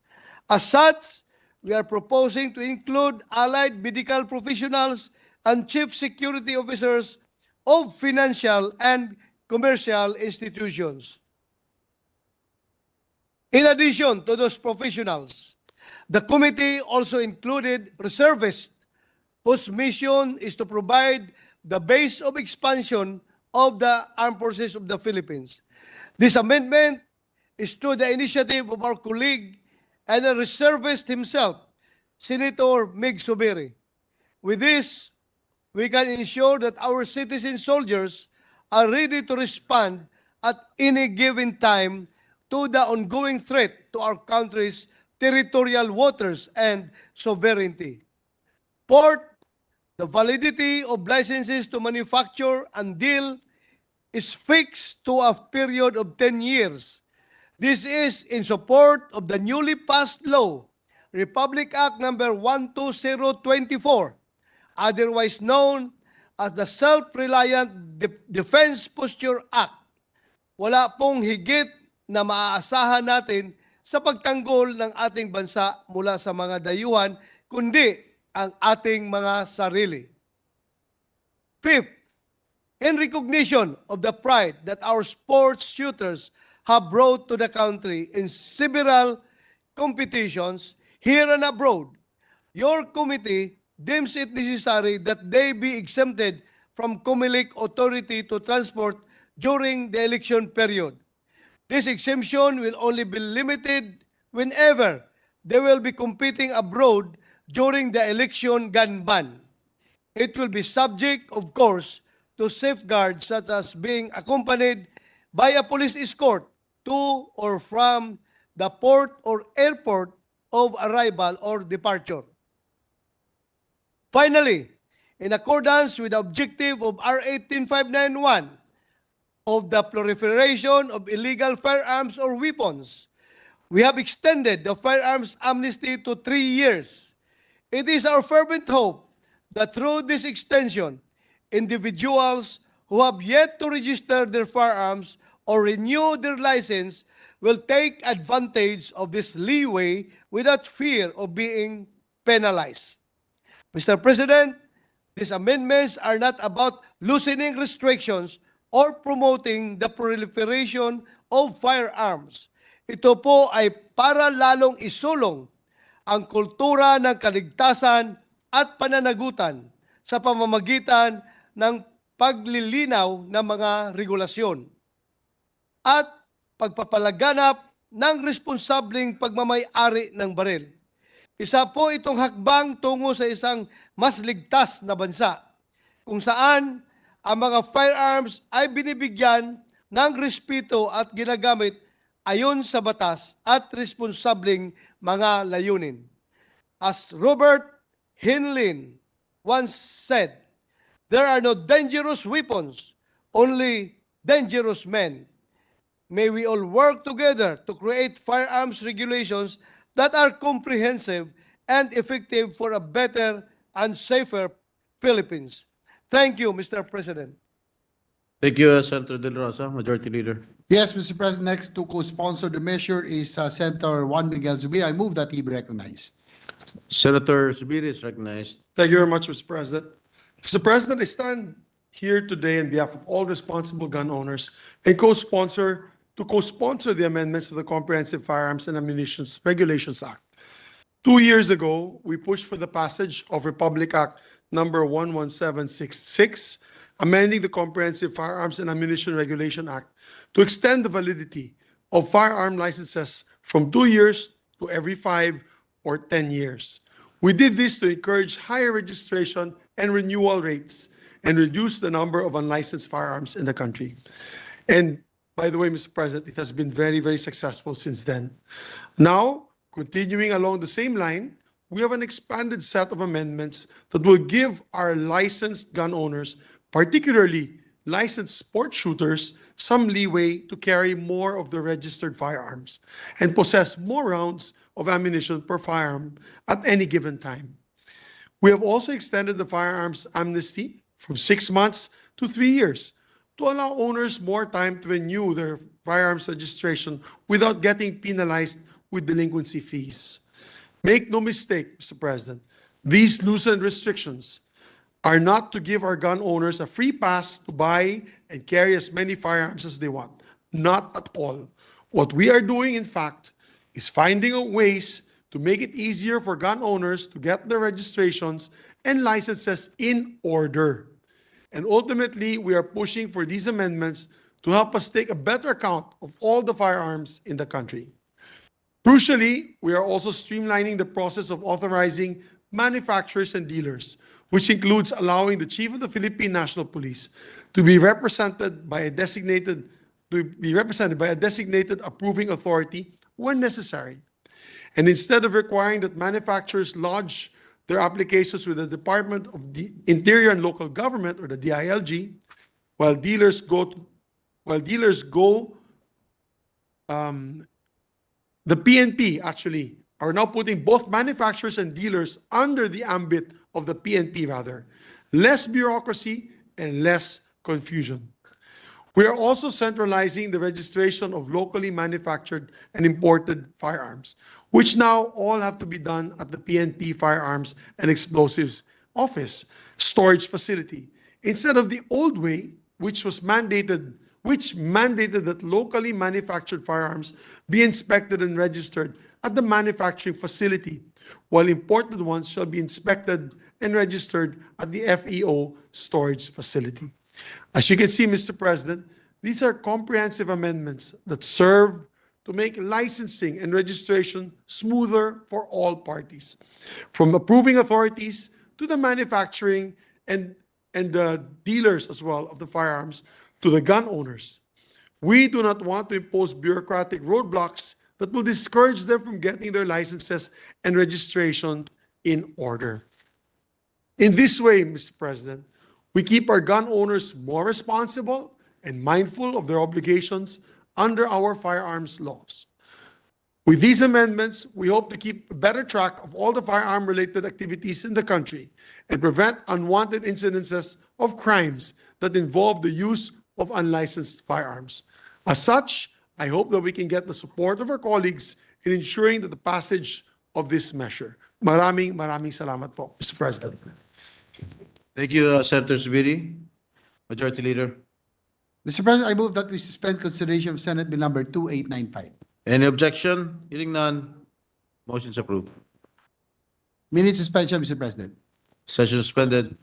As such, we are proposing to include allied medical professionals and chief security officers of financial and commercial institutions. In addition to those professionals, the committee also included reservists whose mission is to provide the base of expansion of the Armed Forces of the Philippines. This amendment is through the initiative of our colleague and a reservist himself, Senator Mig Subiri. With this, we can ensure that our citizen soldiers are ready to respond at any given time to the ongoing threat to our country's territorial waters and sovereignty. Fourth, the validity of licenses to manufacture and deal is fixed to a period of 10 years. This is in support of the newly passed law, Republic Act number 12024, otherwise known as the Self-Reliant Defense Posture Act. Wala pong higit na maaasahan natin sa pagtanggol ng ating bansa mula sa mga dayuhan, kundi ang ating mga sarili. Fifth, in recognition of the pride that our sports shooters have brought to the country in several competitions here and abroad, your committee deems it necessary that they be exempted from COMELEC authority to transport during the election period. This exemption will only be limited whenever they will be competing abroad during the election gun ban. It will be subject, of course, to safeguards such as being accompanied by a police escort to or from the port or airport of arrival or departure. Finally, in accordance with the objective of RA 10591 of the proliferation of illegal firearms or weapons, we have extended the firearms amnesty to 3 years. It is our fervent hope that through this extension, individuals who have yet to register their firearms or renew their license will take advantage of this leeway without fear of being penalized. Mr. President, these amendments are not about loosening restrictions or promoting the proliferation of firearms. Ito po ay para lalong isulong ang kultura ng kaligtasan at pananagutan sa pamamagitan ng paglilinaw ng mga regulasyon at pagpapalaganap ng responsableng pagmamay-ari ng baril. Isa po itong hakbang tungo sa isang mas ligtas na bansa kung saan ang mga firearms ay binibigyan ng respeto at ginagamit ayon sa batas at responsableng mga layunin. As Robert Heinlein once said, "There are no dangerous weapons, only dangerous men." May we all work together to create firearms regulations that are comprehensive and effective for a better and safer Philippines. Thank you, Mr. President. Thank you, Senator De La Rosa, Majority Leader. Yes, Mr. President, next to co-sponsor the measure is Senator Juan Miguel Zubir. I move that he be recognized. Senator Zubiri is recognized. Thank you very much, Mr. President. Mr. President, I stand here today on behalf of all responsible gun owners and co-sponsor the amendments to the Comprehensive Firearms and Ammunition Regulations Act. 2 years ago, we pushed for the passage of Republic Act number 11766, amending the Comprehensive Firearms and Ammunition Regulation Act to extend the validity of firearm licenses from 2 years to every 5 or 10 years. We did this to encourage higher registration and renewal rates and reduce the number of unlicensed firearms in the country. And by the way, Mr. President, it has been very, very successful since then. Now, continuing along the same line, we have an expanded set of amendments that will give our licensed gun owners, particularly licensed sport shooters, some leeway to carry more of the registered firearms and possess more rounds of ammunition per firearm at any given time. We have also extended the firearms amnesty from 6 months to 3 years to allow owners more time to renew their firearms registration without getting penalized with delinquency fees. Make no mistake, Mr. President, these loosened restrictions are not to give our gun owners a free pass to buy and carry as many firearms as they want. Not at all. What we are doing, in fact, is finding ways to make it easier for gun owners to get their registrations and licenses in order. And ultimately, we are pushing for these amendments to help us take a better account of all the firearms in the country. Crucially, we are also streamlining the process of authorizing manufacturers and dealers, which includes allowing the Chief of the Philippine National Police to be represented by a designated approving authority when necessary. And instead of requiring that manufacturers lodge their applications with the Department of the Interior and Local Government, or the DILG, while dealers go, the PNP actually are now putting both manufacturers and dealers under the ambit of the PNP rather. Less bureaucracy and less confusion. We are also centralizing the registration of locally manufactured and imported firearms, which now all have to be done at the PNP Firearms and Explosives Office storage facility, instead of the old way, which mandated that locally manufactured firearms be inspected and registered at the manufacturing facility, while imported ones shall be inspected and registered at the FEO storage facility. As you can see, Mr. President, these are comprehensive amendments that serve to make licensing and registration smoother for all parties, from approving authorities to the manufacturing and the dealers as well of the firearms, to the gun owners. We do not want to impose bureaucratic roadblocks that will discourage them from getting their licenses and registration in order. In this way, Mr. President, we keep our gun owners more responsible and mindful of their obligations under our firearms laws. With these amendments, we hope to keep a better track of all the firearm-related activities in the country and prevent unwanted incidences of crimes that involve the use of unlicensed firearms. As such, I hope that we can get the support of our colleagues in ensuring that the passage of this measure. Maraming salamat po, Mr. President. Thank you, Senator Zubiri. Majority Leader. Mr. President, I move that we suspend consideration of Senate Bill number 2895. Any objection? Hearing none, motion is approved. Minute suspension, Mr. President. Session suspended.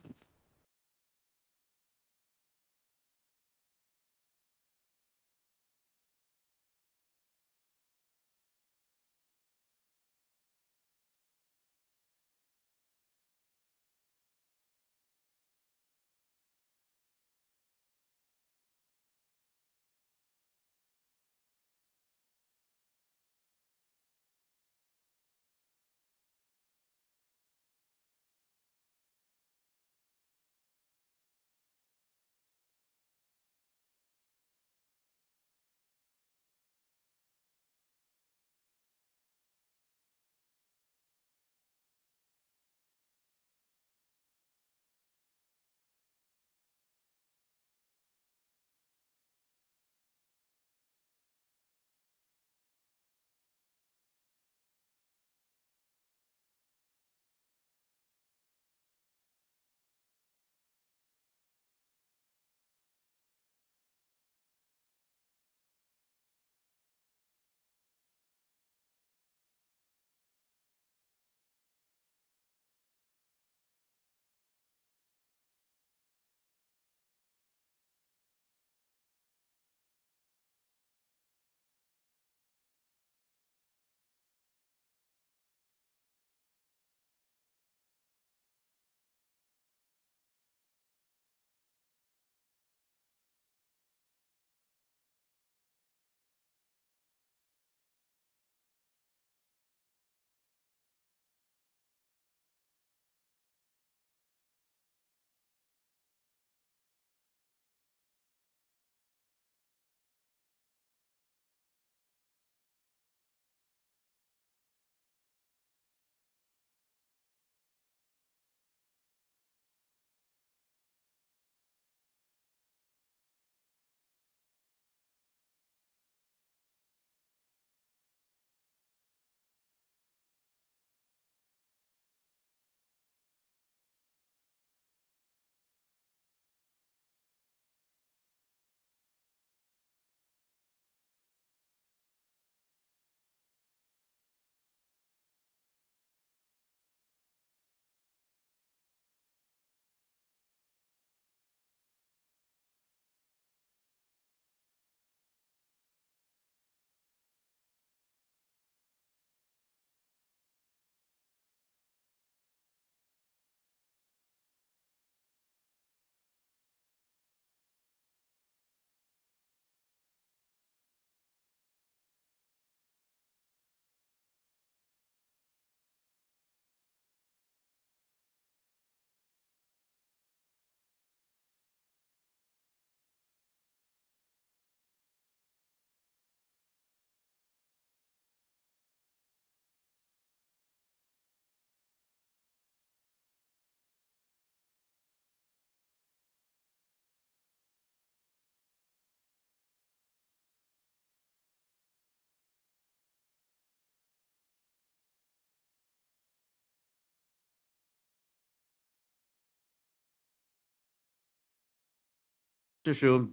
Resume.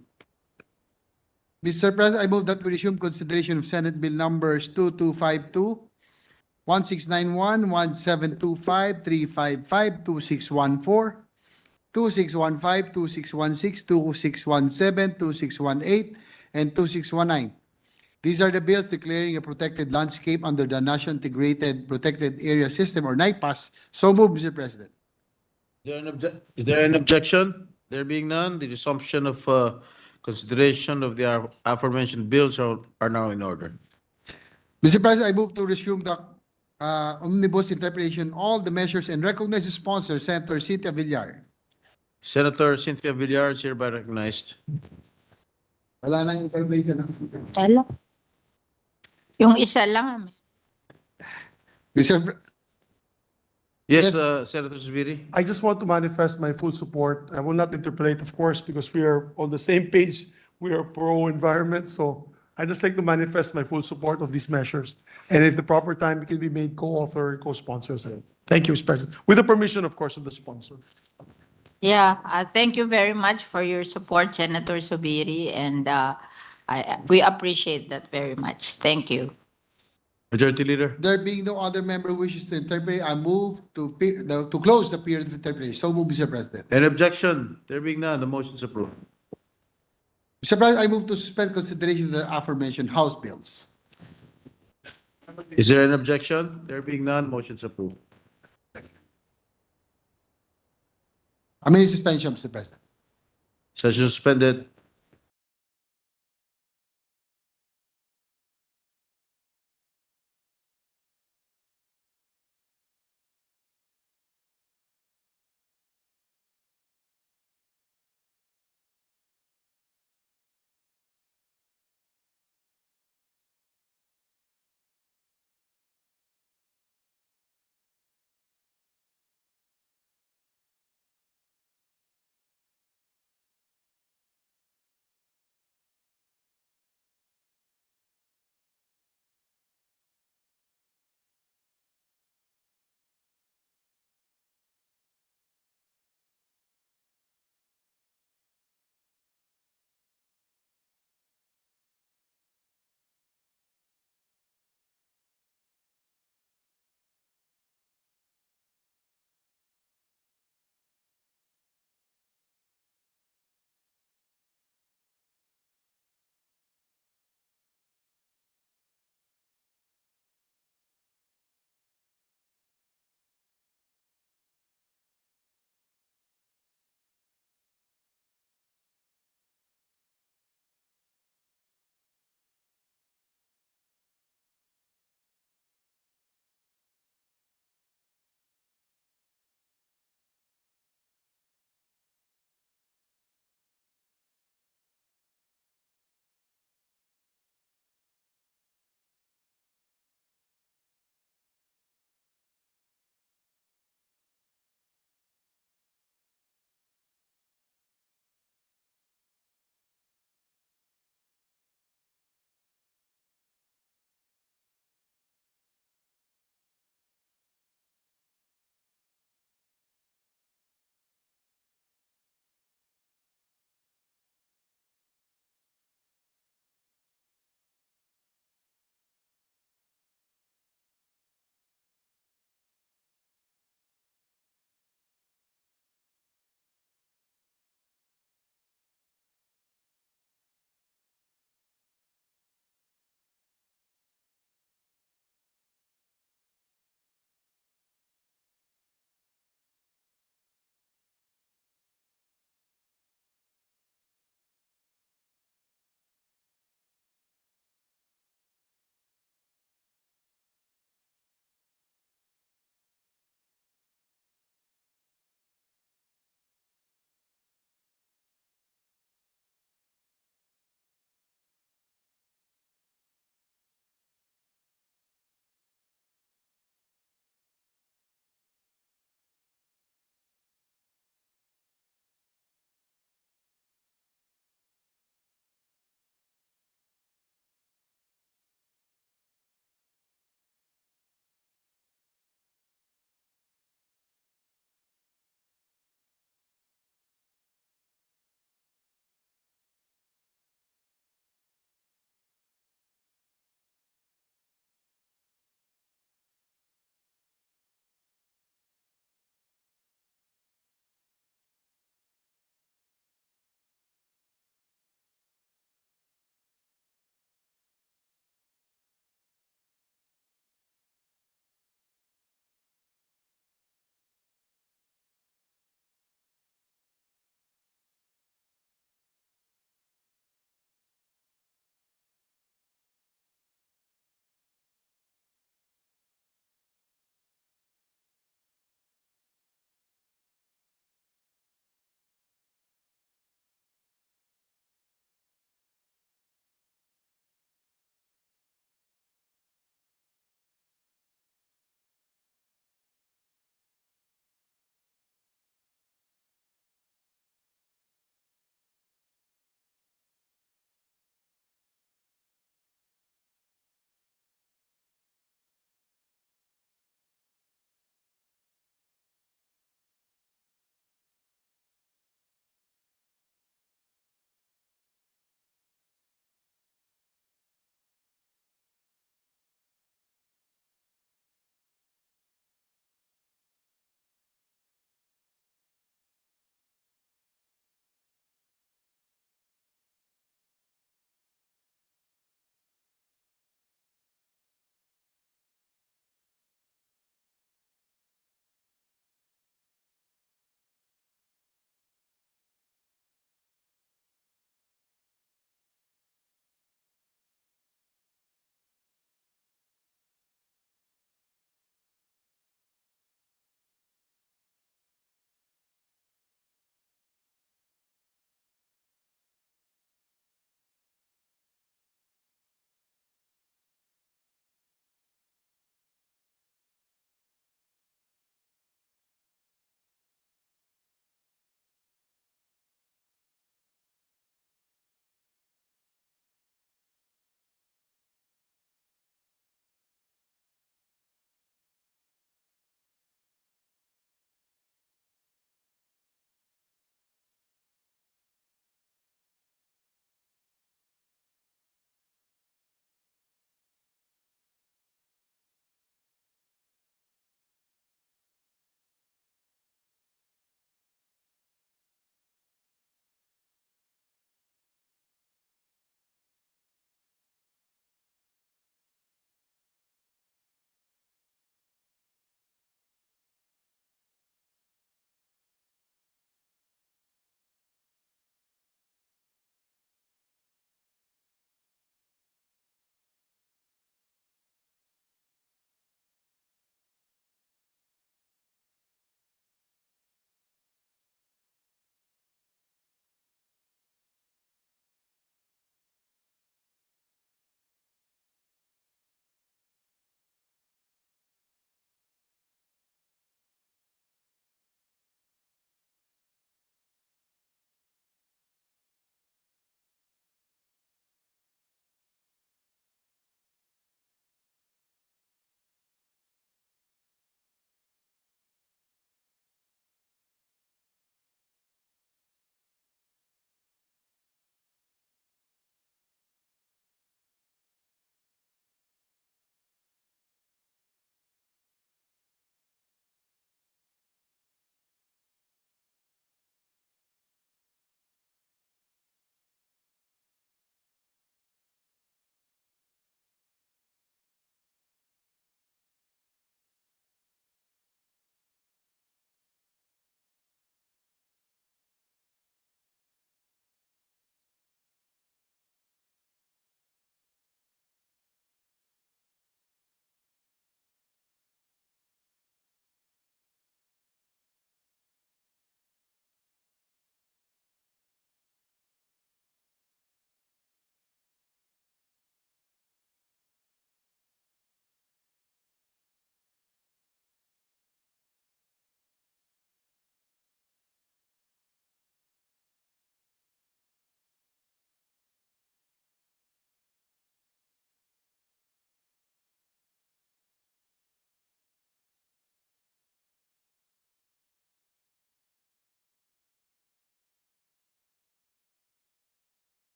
Mr. President, I move that we resume consideration of Senate Bill numbers 2252, 1691, 1725, 355, 2614, 2615, 2616, 2617, 2618, and 2619. These are the bills declaring a protected landscape under the National Integrated Protected Area System, or NIPAS. So moved, Mr. President. Is there an objection? There being none, the resumption of consideration of the aforementioned bills are now in order. Mr. President, I move to resume the omnibus interpretation, all the measures, and recognize the sponsor, Senator Cynthia Villar. Senator Cynthia Villar is hereby recognized. Wala na interpretation. Wala. Yung isa lang. Mr. Pre- Yes, Yes. Senator Zubiri. I just want to manifest my full support. I will not interpolate, of course, because we are on the same page. We are pro-environment, so I just like to manifest my full support of these measures. And if the proper time, it can be made co-author, co-sponsors. Thank you, Mr. President. With the permission, of course, of the sponsor. Yeah, thank you very much for your support, Senator Subiri, and we appreciate that very much. Thank you. Majority Leader. There being no other member who wishes to interpret, I move to close the period of interpretation. So move, Mr. President. Any objection? There being none, the motion is approved. Mr. President, I move to suspend consideration of the aforementioned House bills. Is there an objection? There being none, motion is approved. I mean, suspension, Mr. President. Session suspended.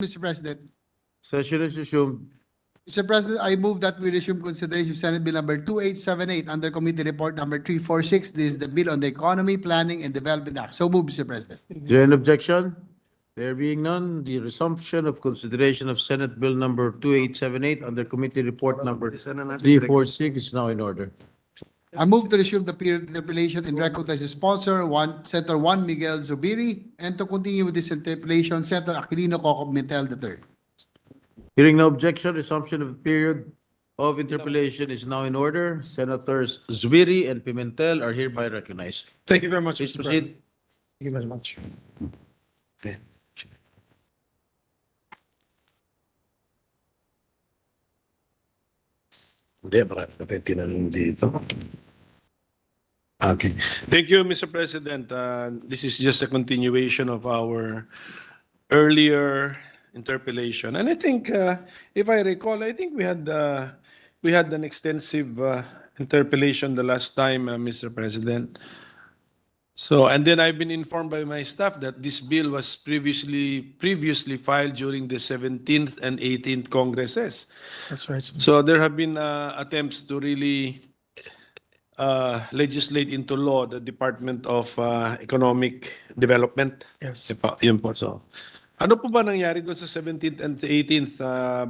Mr. President. Session is resumed. Mr. President, I move that we resume consideration of Senate Bill number 2878 under Committee Report number 346. This is the Bill on the Economy, Planning, and Development Act. So move, Mr. President. Is there an objection? There being none, the resumption of consideration of Senate Bill number 2878 under Committee Report number 346 is now in order. I move to resume the period of interpellation and recognize the sponsor, Senator Juan Miguel Zubiri, and to continue with this interpellation, Senator Aquilino Coco Pimentel III. Hearing no objection, resumption of the period of interpellation is now in order. Senators Zubiri and Pimentel are hereby recognized. Thank you very much, Please Mr. President. proceed. Thank you very much. Okay. Thank you, Mr. President. This is just a continuation of our earlier interpellation. And I think, if I recall, I think we had an extensive interpellation the last time, Mr. President. So, and then I've been informed by my staff that this bill was previously filed during the 17th and 18th Congresses. That's right. So there have been attempts to really legislate into law the Department of Economic Development. Yes. Yun po. So, ano po ba nangyari doon sa 17th and 18th?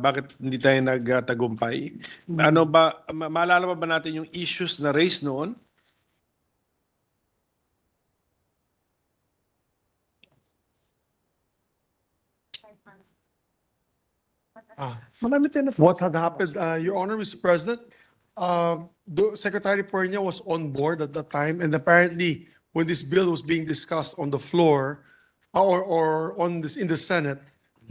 Bakit hindi tayo nagtagumpay? Ano ba, maalala pa ba natin yung issues na raised noon? What had happened, Your Honor, Mr. President, the Secretary Pernia was on board at that time, and apparently, when this bill was being discussed on the floor, or on this in the Senate,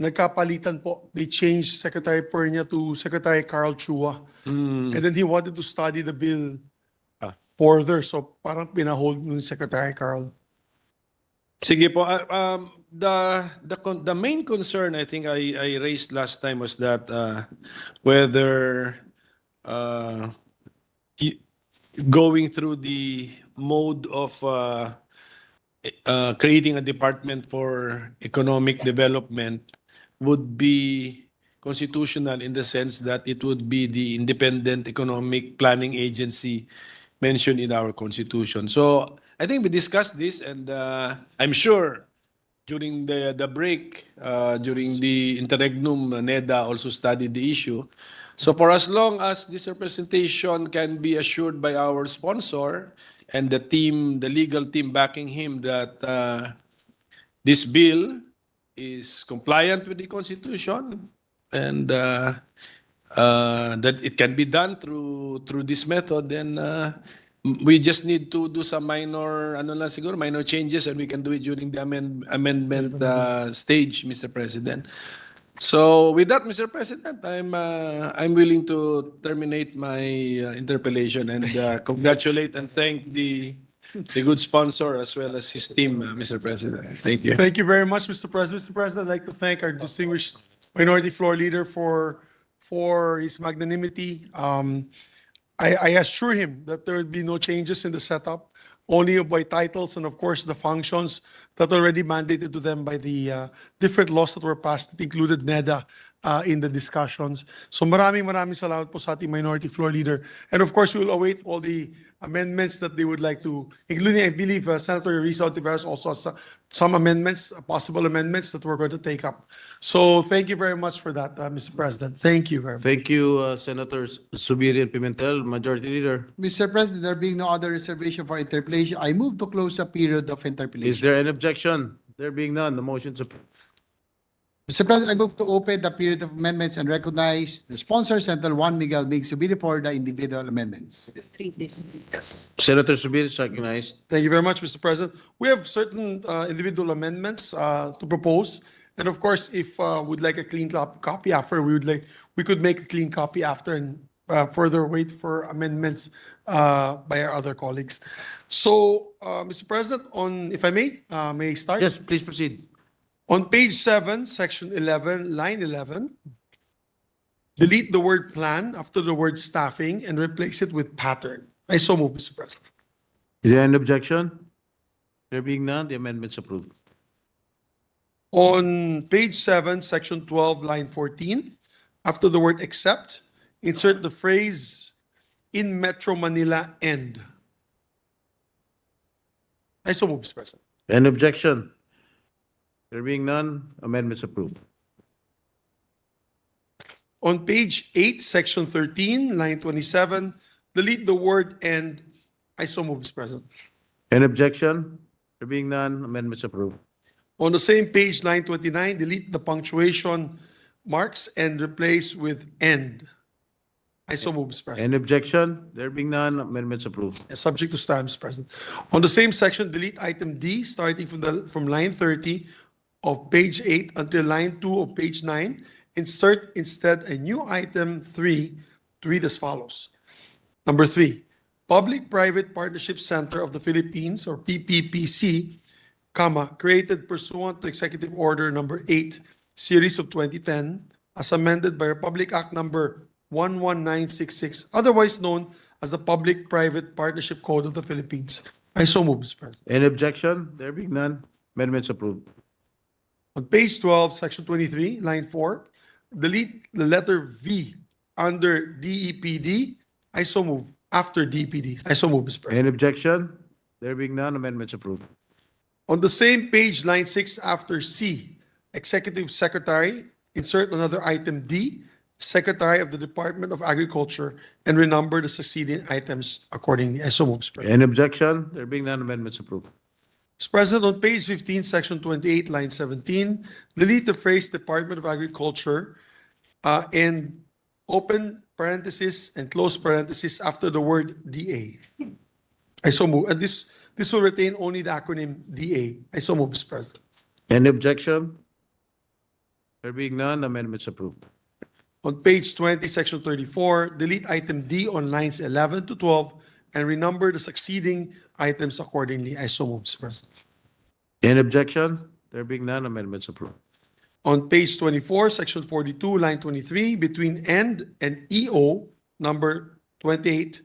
nagkapalitan po. They changed Secretary Pernia to Secretary Carl Chua. And then he wanted to study the bill further, so parang pinahold yung Secretary Carl. Sige po. The main concern I think I raised last time was that whether going through the mode of creating a department for economic development would be constitutional in the sense that it would be the independent economic planning agency mentioned in our constitution. So I think we discussed this, and I'm sure during the break, during the interregnum, NEDA also studied the issue. So for as long as this representation can be assured by our sponsor and the team, the legal team backing him, that this bill is compliant with the Constitution and that it can be done through this method, then we just need to do some minor, minor changes, and we can do it during the amendment stage, Mr. President. So with that, Mr. President, I'm willing to terminate my interpellation and congratulate and thank the good sponsor as well as his team, Mr. President. Thank you. Thank you very much, Mr. President. Mr. President, I'd like to thank our distinguished Minority Floor Leader for his magnanimity. I assure him that there would be no changes in the setup, only by titles and of course the functions that are already mandated to them by the different laws that were passed that included NEDA in the discussions. So maraming salamat po sa ating Minority Floor Leader. And of course, we will await all the amendments that they would like to, including, I believe, Senator Risa Ontiveros also has some amendments, possible amendments that we're going to take up. So thank you very much for that, Mr. President. Thank you very much. Thank you, Senators Zubiri and Pimentel. Majority Leader. Mr. President, there being no other reservation for interpellation, I move to close the period of interpellation. Is there an objection? There being none, the motion is approved. Mr. President, I move to open the period of amendments and recognize the sponsor, Senator Juan Miguel Zubiri, for the individual amendments. Senator Zubiri is recognized. Thank you very much, Mr. President. We have certain individual amendments to propose. And of course, if we'd like a clean copy after, we could make a clean copy after and further wait for amendments by our other colleagues. So, Mr. President, if I may I start? Yes, please proceed. On page 7, section 11, line 11, delete the word plan after the word staffing and replace it with pattern. I so move, Mr. President. Is there an objection? There being none, the amendment is approved. On page 7, section 12, line 14, after the word except, insert the phrase in Metro Manila and. I so move, Mr. President. Any objection? There being none, amendments approved. On page 8, section 13, line 27, delete the word and. I so move, Mr. President. Any objection? There being none, amendments approved. On the same page, line 29, delete the punctuation marks and replace with end. I so move, Mr. President. Any objection? There being none, amendments approved. Subject to stamp, Mr. President. On the same section, delete item D, starting from line 30 of page 8 until line 2 of page 9. Insert instead a new item 3 to read as follows. Number 3, Public-Private Partnership Center of the Philippines, or PPPC, created pursuant to Executive Order Number 8, Series of 2010, as amended by Republic Act Number 11966, otherwise known as the Public-Private Partnership Code of the Philippines. I so move, Mr. President. Any objection? There being none, amendments approved. On page 12, section 23, line 4, delete the letter V under DEPD. I so move. After DEPD. I so move, Mr. President. Any objection? There being none, amendments approved. On the same page, line 6, after C, Executive Secretary, insert another item D, Secretary of the Department of Agriculture, and renumber the succeeding items accordingly. I so move, Mr. President. Any objection? There being none, amendments approved. Mr. President, on page 15, section 28, line 17, delete the phrase Department of Agriculture and open parenthesis and close parenthesis after the word DA. I so move. And this will retain only the acronym DA. I so move, Mr. President. Any objection? There being none, amendments approved. On page 20, section 34, delete item D on lines 11 to 12 and renumber the succeeding items accordingly. I so move, Mr. President. Any objection? There being none, amendments approved. On page 24, section 42, line 23, between end and EO, number 28,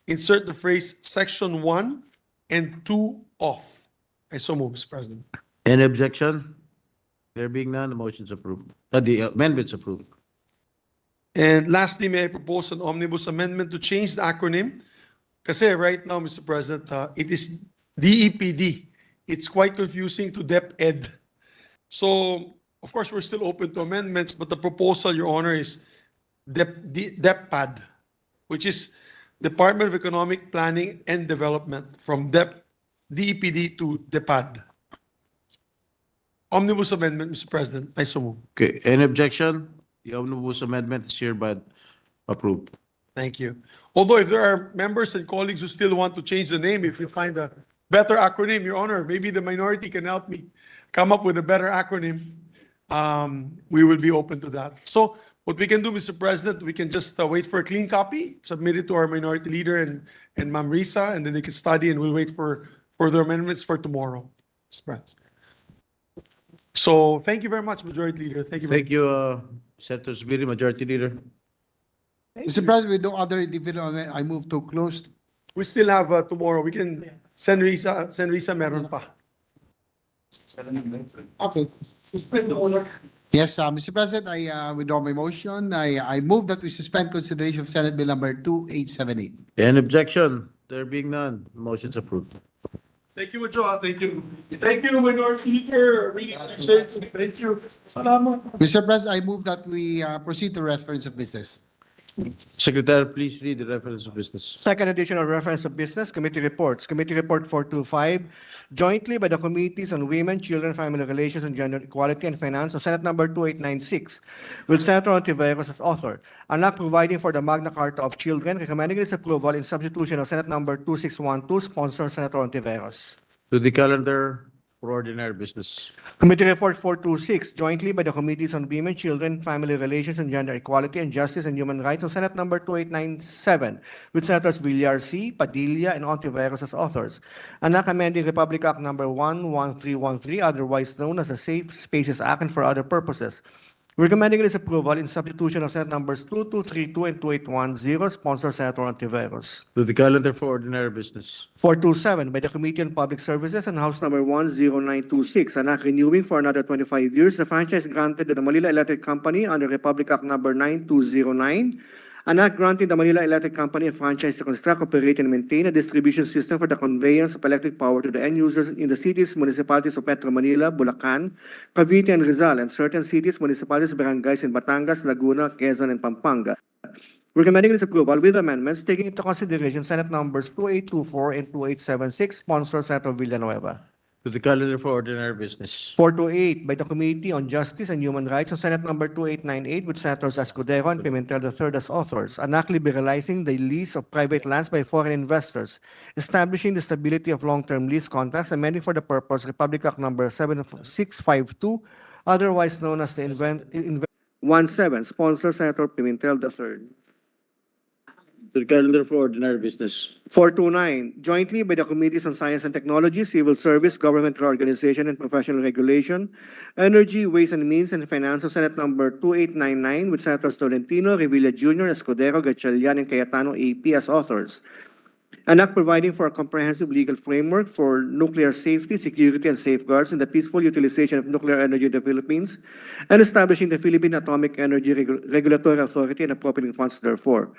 insert the phrase section 1 and 2 off. I so move, Mr. President. Any objection? There being none, the motion's approved. The amendment's approved. And lastly, may I propose an omnibus amendment to change the acronym? Kasi right now, Mr. President, it is DEPD. It's quite confusing to DepEd. So, of course, we're still open to amendments, but the proposal, Your Honor, is DepPad, which is Department of Economic Planning and Development, from DEPD to DepPad. Omnibus amendment, Mr. President. I so move. Okay, any objection? The omnibus amendment is hereby approved. Thank you. Although if there are members and colleagues who still want to change the name, if you find a better acronym, Your Honor, maybe the minority can help me come up with a better acronym. We will be open to that. So what we can do, Mr. President, we can just wait for a clean copy, submit it to our minority leader and Ma'am Risa, and then they can study, and we'll wait for further amendments for tomorrow, Mr. President. So thank you very much, Majority Leader. Thank you. Thank you, Senator Zubiri, Majority Leader. Mr. President, with no other individual, I move to close. We still have tomorrow. We can send Risa meron pa. Okay. Yes, Mr. President, I withdraw my motion. I move that we suspend consideration of Senate Bill number 2878. Any objection? There being none, the motion's approved. Thank you, Joa. Thank you. Thank you, Minority Leader. Really appreciate it. Thank you. Salamat. Mr. President, I move that we proceed to reference of business. Secretary, please read the reference of business. Second edition of Reference of Business Committee Reports. Committee Report 425, jointly by the Committees on Women, Children, Family Relations, and Gender Equality and Finance, of Senate Number 2896, with Senator Ontiveros as author. An act providing for the Magna Carta of Children, recommending its approval in substitution of Senate Number 2612, sponsor Senator Ontiveros. To the calendar for ordinary business. Committee Report 426, jointly by the Committees on Women, Children, Family Relations, and Gender Equality and Justice and Human Rights of Senate Number 2897, with Senators Villar C., Padilla, and Ontiveros as authors. An act amending Republic Act Number 11313, otherwise known as the Safe Spaces Act and for other purposes. Recommending its approval in substitution of Senate numbers 2232 and 2810, sponsor Senator Ontiveros. To the calendar for ordinary business. 427 by the Committee on Public Services and House number 10926, an act renewing for another 25 years the franchise granted to the Manila Electric Company under Republic Act number 9209, an act granting the Manila Electric Company a franchise to construct, operate, and maintain a distribution system for the conveyance of electric power to the end users in the cities, municipalities of Metro Manila, Bulacan, Cavite, and Rizal, and certain cities, municipalities, barangays in Batangas, Laguna, Quezon, and Pampanga. Recommending its approval with amendments taking into consideration Senate numbers 2824 and 2876, sponsor Senator Villanueva. To the calendar for ordinary business. 428 by the Committee on Justice and Human Rights on Senate number 2898 with Senators Escudero and Pimentel III as authors, an act liberalizing the lease of private lands by foreign investors, establishing the stability of long-term lease contracts, amending for the purpose Republic Act number 7652, otherwise known as the 17, sponsor Senator Pimentel III. To the calendar for ordinary business. 429, jointly by the Committees on Science and Technology, Civil Service, Government Reorganization and Professional Regulation, Energy, Ways and Means, and Finance, Senate number 2899 with Senators Tolentino, Revilla Jr., Escudero, Gatchalian, and Cayetano AP as authors. An act providing for a comprehensive legal framework for nuclear safety, security, and safeguards in the peaceful utilization of nuclear energy in the Philippines, and establishing the Philippine Atomic Energy Regulatory Authority and appropriating funds therefore.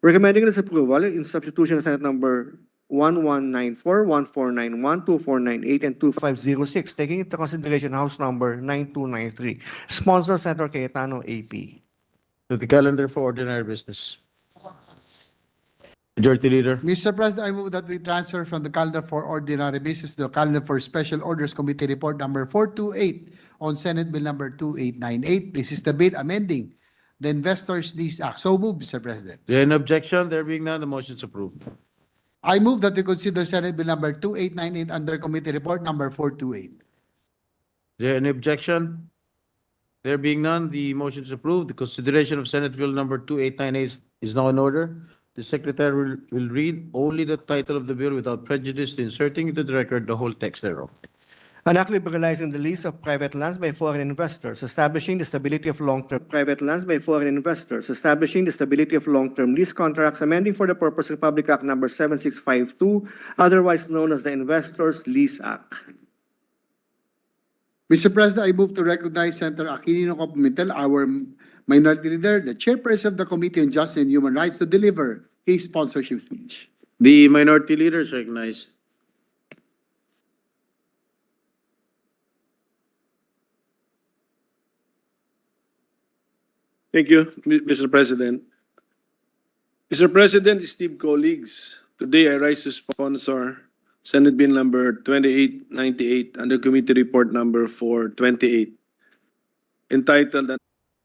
Recommending its approval in substitution of Senate number 1194, 1491, 2498, and 2506, taking into consideration House number 9293. Sponsor Senator Cayetano AP. To the calendar for ordinary business. Majority Leader. Mr. President, I move that we transfer from the calendar for ordinary business to the calendar for Special Orders Committee Report number 428 on Senate Bill number 2898. This is the bill amending the Investors Lease Act. So moved, Mr. President. There any objection? There being none, the motion is approved. I move that we consider Senate Bill number 2898 under Committee Report number 428. There any objection? There being none, the motion is approved. The consideration of Senate Bill number 2898 is now in order. The Secretary will read only the title of the bill without prejudice to inserting into the record the whole text thereof. An act liberalizing the lease of private lands by foreign investors, establishing the stability of long-term lease contracts, amending for the purpose Republic Act number 7652, otherwise known as the Investors Lease Act. Mr. President, I move to recognize Senator Aquilino Pimentel, our Minority Leader, the Chairperson of the Committee on Justice and Human Rights, to deliver his sponsorship speech. The Minority Leader is recognized. Thank you, Mr. President. Mr. President, esteemed colleagues, today I rise to sponsor Senate Bill number 2898 under Committee Report number 428, entitled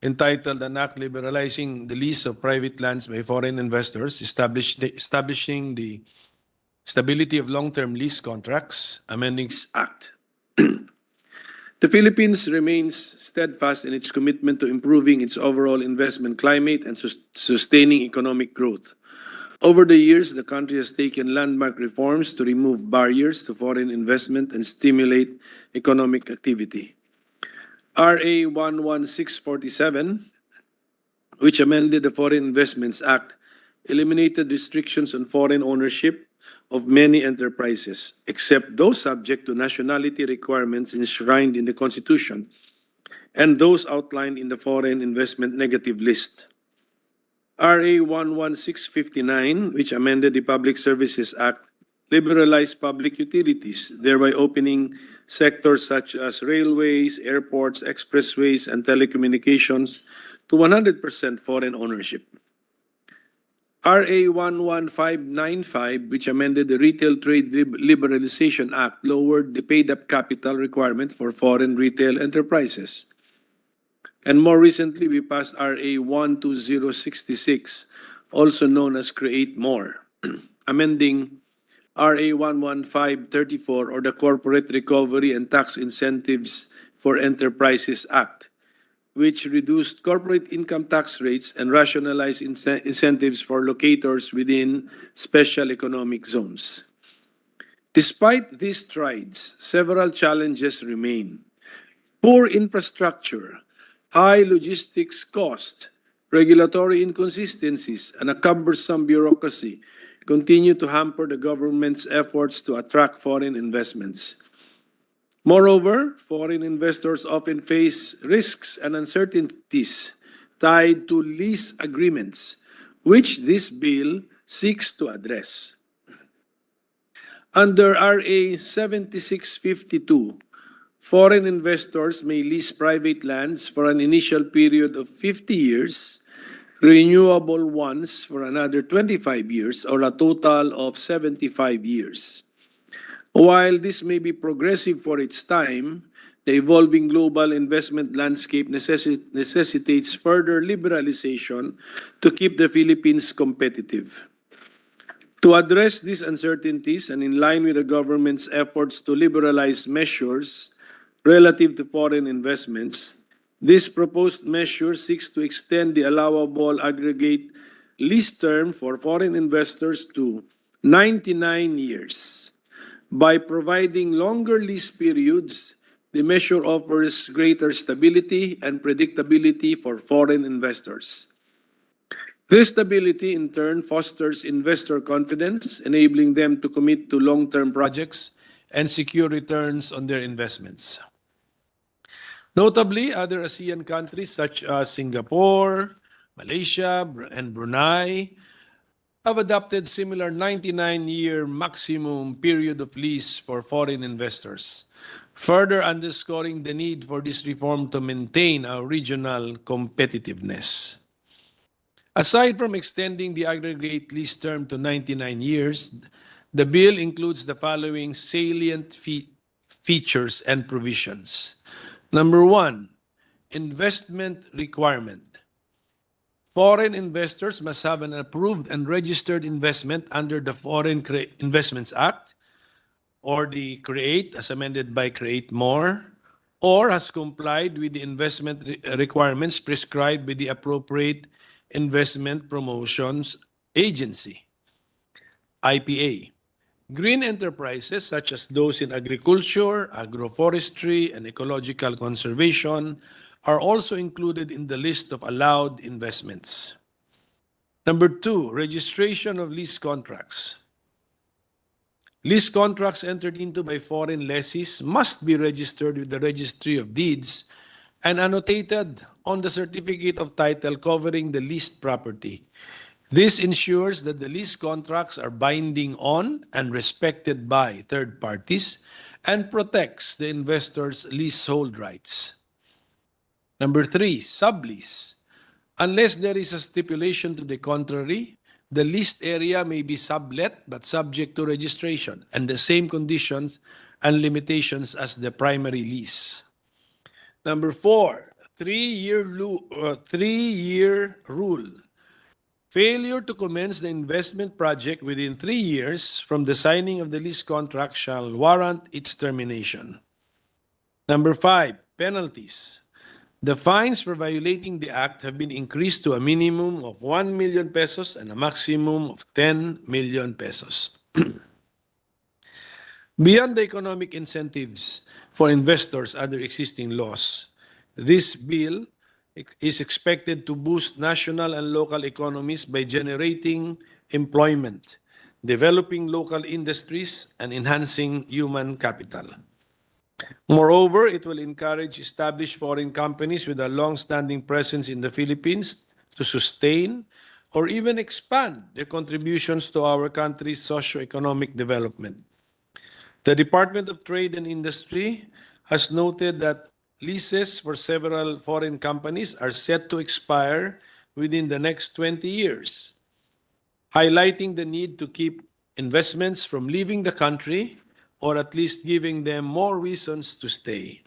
An Act Liberalizing the Lease of Private Lands by Foreign Investors, establishing the Stability of Long-Term Lease Contracts, amending Act. The Philippines remains steadfast in its commitment to improving its overall investment climate and sustaining economic growth. Over the years, the country has taken landmark reforms to remove barriers to foreign investment and stimulate economic activity. RA 11647, which amended the Foreign Investments Act, eliminated restrictions on foreign ownership of many enterprises, except those subject to nationality requirements enshrined in the Constitution and those outlined in the Foreign Investment Negative List. RA 11659, which amended the Public Services Act, liberalized public utilities, thereby opening sectors such as railways, airports, expressways, and telecommunications to 100% foreign ownership. RA 11595, which amended the Retail Trade Liberalization Act, lowered the paid-up capital requirement for foreign retail enterprises. And more recently, we passed RA 12066, also known as Create More, amending RA 11534, or the Corporate Recovery and Tax Incentives for Enterprises Act, which reduced corporate income tax rates and rationalized incentives for locators within special economic zones. Despite these strides, several challenges remain. Poor infrastructure, high logistics cost, regulatory inconsistencies, and a cumbersome bureaucracy continue to hamper the government's efforts to attract foreign investments. Moreover, foreign investors often face risks and uncertainties tied to lease agreements, which this bill seeks to address. Under RA 7652, foreign investors may lease private lands for an initial period of 50 years, renewable once for another 25 years, or a total of 75 years. While this may be progressive for its time, the evolving global investment landscape necessitates further liberalization to keep the Philippines competitive. To address these uncertainties and in line with the government's efforts to liberalize measures relative to foreign investments, this proposed measure seeks to extend the allowable aggregate lease term for foreign investors to 99 years. By providing longer lease periods, the measure offers greater stability and predictability for foreign investors. This stability, in turn, fosters investor confidence, enabling them to commit to long-term projects and secure returns on their investments. Notably, other ASEAN countries such as Singapore, Malaysia, and Brunei have adopted similar 99-year maximum period of lease for foreign investors, further underscoring the need for this reform to maintain our regional competitiveness. Aside from extending the aggregate lease term to 99 years, the bill includes the following salient features and provisions. Number one, investment requirement. Foreign investors must have an approved and registered investment under the Foreign Investments Act, or the CREATE, as amended by CREATE More, or has complied with the investment requirements prescribed by the appropriate Investment Promotions Agency, IPA. Green enterprises such as those in agriculture, agroforestry, and ecological conservation are also included in the list of allowed investments. Number two, registration of lease contracts. Lease contracts entered into by foreign lessees must be registered with the Registry of Deeds and annotated on the certificate of title covering the leased property. This ensures that the lease contracts are binding on and respected by third parties and protects the investor's leasehold rights. Number three, sublease. Unless there is a stipulation to the contrary, the leased area may be sublet but subject to registration and the same conditions and limitations as the primary lease. Number four, three-year rule. Failure to commence the investment project within 3 years from the signing of the lease contract shall warrant its termination. Number five, penalties. The fines for violating the act have been increased to a minimum of 1 million pesos and a maximum of 10 million pesos. Beyond the economic incentives for investors under existing laws, this bill is expected to boost national and local economies by generating employment, developing local industries, and enhancing human capital. Moreover, it will encourage established foreign companies with a long-standing presence in the Philippines to sustain or even expand their contributions to our country's socio-economic development. The Department of Trade and Industry has noted that leases for several foreign companies are set to expire within the next 20 years, highlighting the need to keep investments from leaving the country or at least giving them more reasons to stay.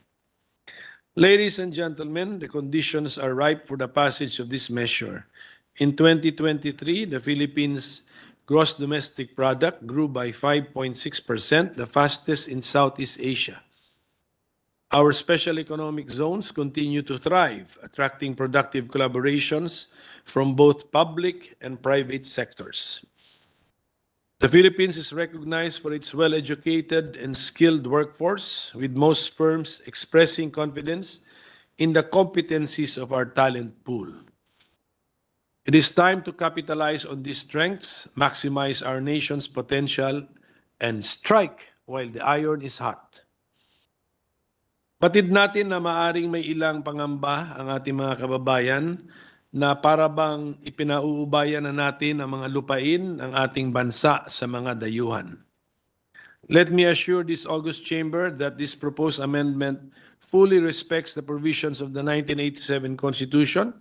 Ladies and gentlemen, the conditions are ripe for the passage of this measure. In 2023, the Philippines' gross domestic product grew by 5.6%, the fastest in Southeast Asia. Our special economic zones continue to thrive, attracting productive collaborations from both public and private sectors. The Philippines is recognized for its well-educated and skilled workforce, with most firms expressing confidence in the competencies of our talent pool. It is time to capitalize on these strengths, maximize our nation's potential, and strike while the iron is hot. Batid natin na maaring may ilang pangamba ang ating mga kababayan na para bang ipinauubayan na natin ang mga lupain ng ating bansa sa mga dayuhan. Let me assure this august chamber that this proposed amendment fully respects the provisions of the 1987 Constitution,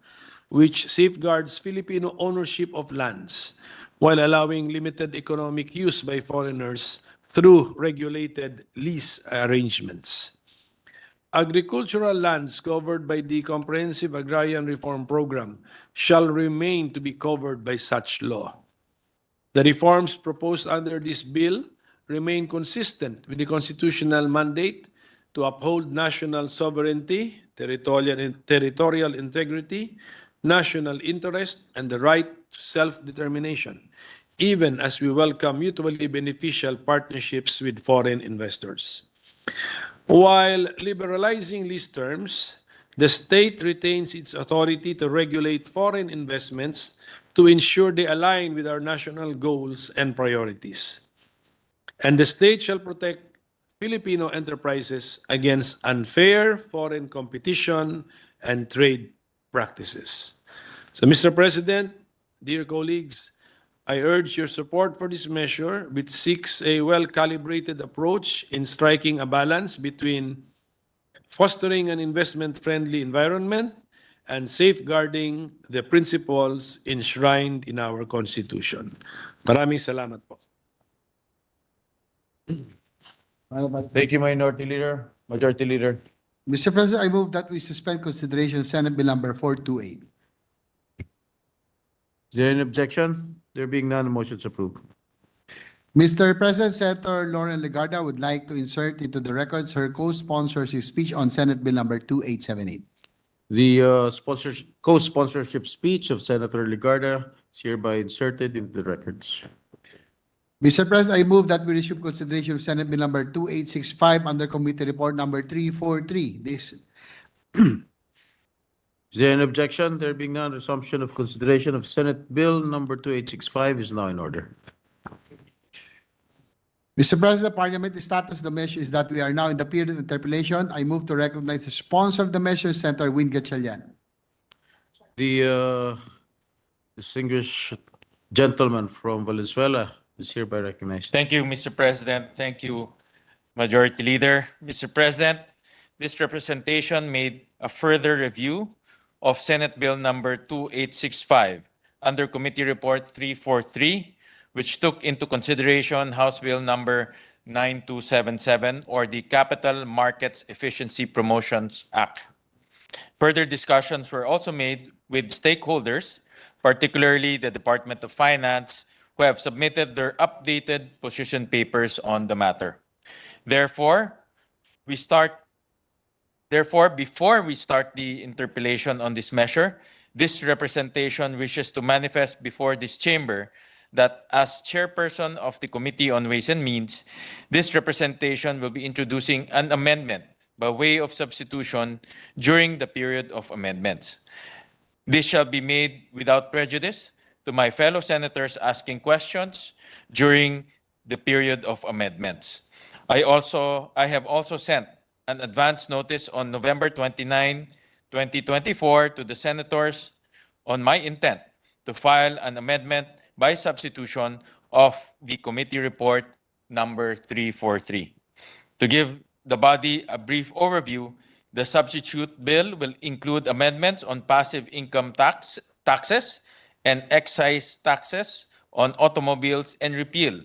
which safeguards Filipino ownership of lands while allowing limited economic use by foreigners through regulated lease arrangements. Agricultural lands covered by the Comprehensive Agrarian Reform Program shall remain to be covered by such law. The reforms proposed under this bill remain consistent with the constitutional mandate to uphold national sovereignty, territorial integrity, national interest, and the right to self-determination, even as we welcome mutually beneficial partnerships with foreign investors. While liberalizing lease terms, the state retains its authority to regulate foreign investments to ensure they align with our national goals and priorities. And the state shall protect Filipino enterprises against unfair foreign competition and trade practices. So, Mr. President, dear colleagues, I urge your support for this measure, which seeks a well-calibrated approach in striking a balance between fostering an investment-friendly environment and safeguarding the principles enshrined in our Constitution. Maraming salamat po. Thank you, Minority Leader. Majority Leader. Mr. President, I move that we suspend consideration of Senate Bill number 428. Is there any objection? There being none, the motion is approved. Mr. President, Senator Lauren Legarda would like to insert into the records her co-sponsorship speech on Senate Bill number 2878. The co-sponsorship speech of Senator Legarda is hereby inserted into the records. Mr. President, I move that we resume consideration of Senate Bill number 2865 under Committee Report number 343. Is there an objection? There being none, resumption of consideration of Senate Bill number 2865 is now in order. Mr. President, Parliamentary status of the measure is that we are now in the period of interpellation. I move to recognize the sponsor of the measure, Senator Win Gatchalian. The distinguished gentleman from Valenzuela is hereby recognized. Thank you, Mr. President. Thank you, Majority Leader. Mr. President, this representation made a further review of Senate Bill number 2865 under Committee Report 343, which took into consideration House Bill number 9277 or the Capital Markets Efficiency Promotions Act. Further discussions were also made with stakeholders, particularly the Department of Finance, who have submitted their updated position papers on the matter. Therefore, before we start the interpellation on this measure, this representation wishes to manifest before this chamber that as chairperson of the Committee on Ways and Means, this representation will be introducing an amendment by way of substitution during the period of amendments. This shall be made without prejudice to my fellow senators asking questions during the period of amendments. I have also sent an advance notice on November 29, 2024 to the senators on my intent to file an amendment by substitution of the committee report number 343. To give the body a brief overview, the substitute bill will include amendments on passive income taxes and excise taxes on automobiles and repeal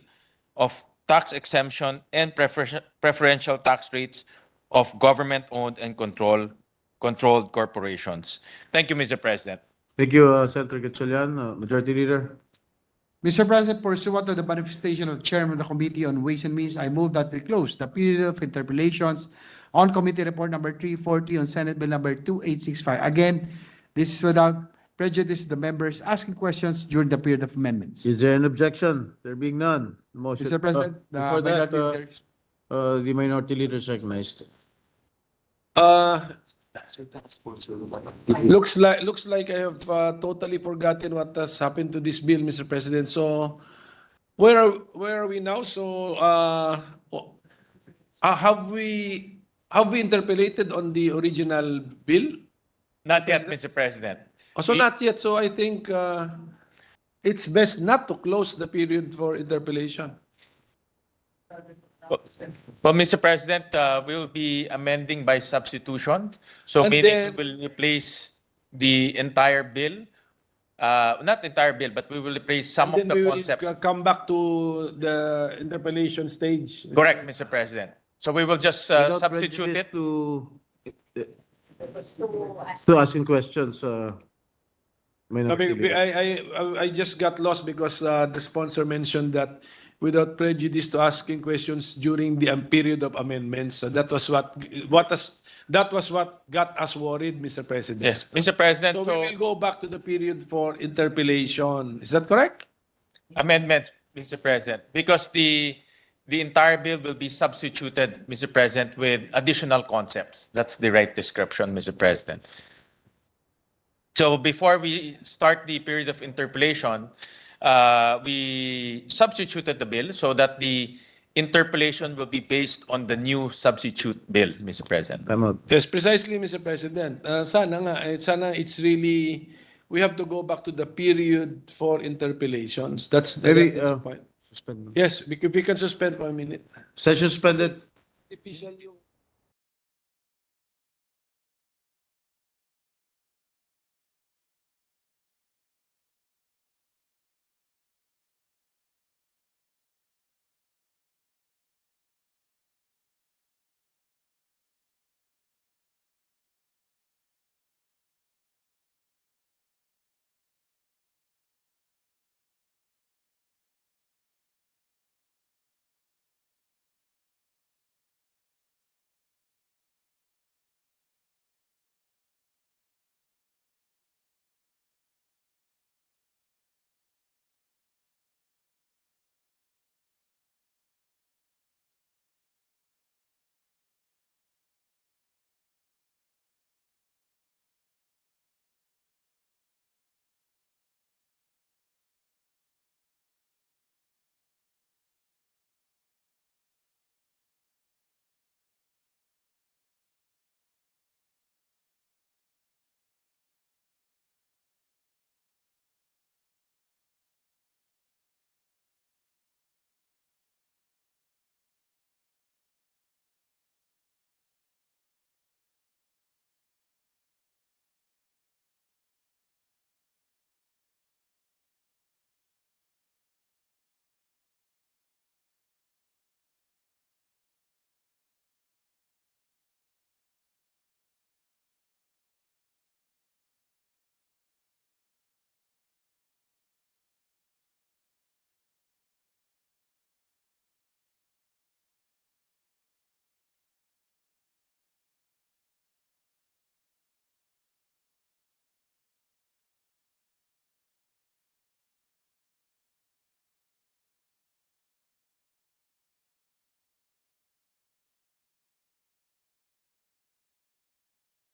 of tax exemption and preferential tax rates of government-owned and controlled corporations. Thank you, Mr. President. Thank you, Senator Gatchalian. Majority Leader. Mr. President, pursuant to the manifestation of the Chairman of the Committee on Ways and Means, I move that we close the period of interpellations on Committee Report number 340 on Senate Bill number 2865. Again, this is without prejudice to the members asking questions during the period of amendments. Is there an objection? There being none, motion. Mr. President, before that, the Minority Leader is recognized. Looks like I have totally forgotten what has happened to this bill, Mr. President. So where are we now? So have we interpolated on the original bill? Not yet, Mr. President. So not yet. So I think it's best not to close the period for interpellation. Well, Mr. President, we will be amending by substitution. So And meaning then- we will replace the entire bill, not entire bill, but we will replace some of Then the we will concepts. come back to the interpellation stage. Correct, Mr. President. So we will just Without substitute prejudice it. To asking questions, may not I, be- I just got lost because the sponsor mentioned that without prejudice to asking questions during the period of amendments. So that was what got us worried, Mr. President. Yes, Mr. President. So we will go back to the period for interpellation. Is that correct? Amendments, Mr. President, because the entire bill will be substituted, Mr. President, with additional concepts. That's the right description, Mr. President. So before we start the period of interpellation, we substituted the bill so that the interpellation will be based on the new substitute bill, Mr. President. Come out. Yes, precisely, Mr. President. Sana it's really, we have to go back to the period for interpellations. That's Maybe, the point. suspend. Yes, we can suspend for a minute. Session suspended.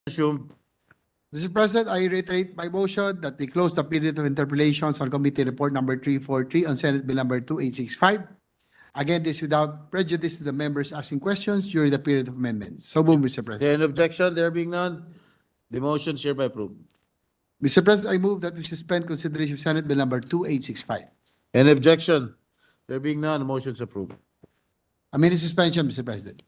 Assume. Mr. President, I reiterate my motion that we close the period of interpellations on committee report number 343 on Senate Bill number 2865. Again, this without prejudice to the members asking questions during the period of amendments. So move, Mr. President. There any objection? There being none, the motion is hereby approved. Mr. President, I move that we suspend consideration of Senate Bill number 2865. Any objection? There being none, the motion is approved. I mean, suspension, Mr. President.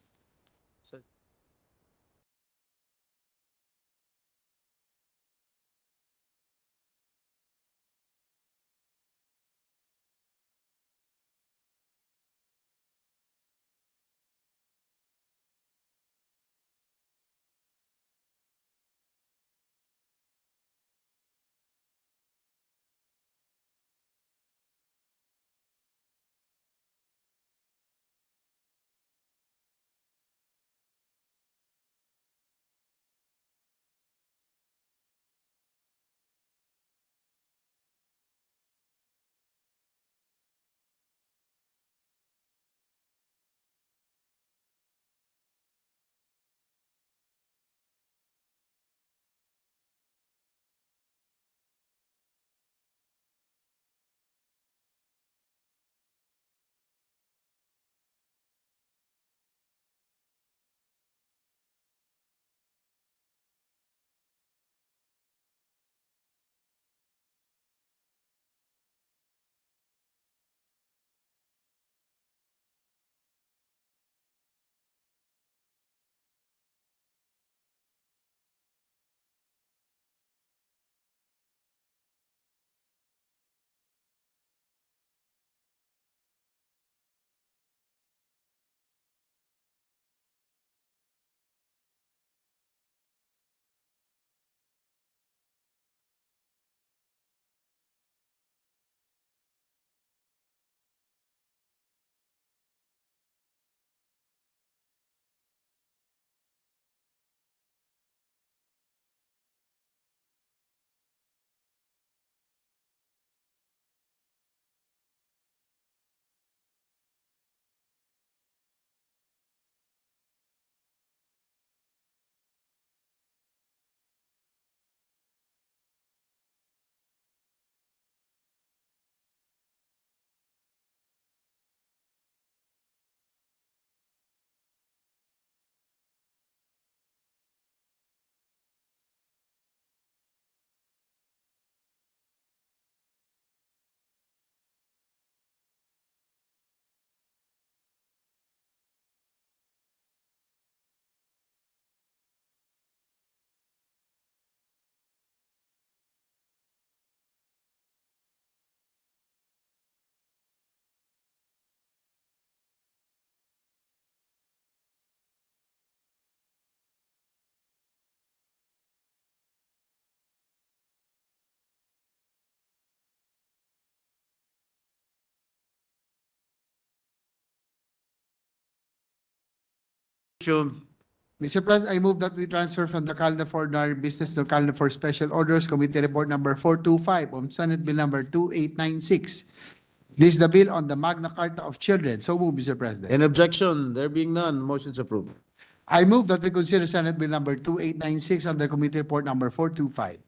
Mr. President, I move that we transfer from the calendar for ordinary business to calendar for special orders, Committee Report number 425 on Senate Bill number 2896. This is the bill on the Magna Carta of Children. So move, Mr. President. Any objection? There being none, motion is approved. I move that we consider Senate Bill number 2896 under Committee Report number 425.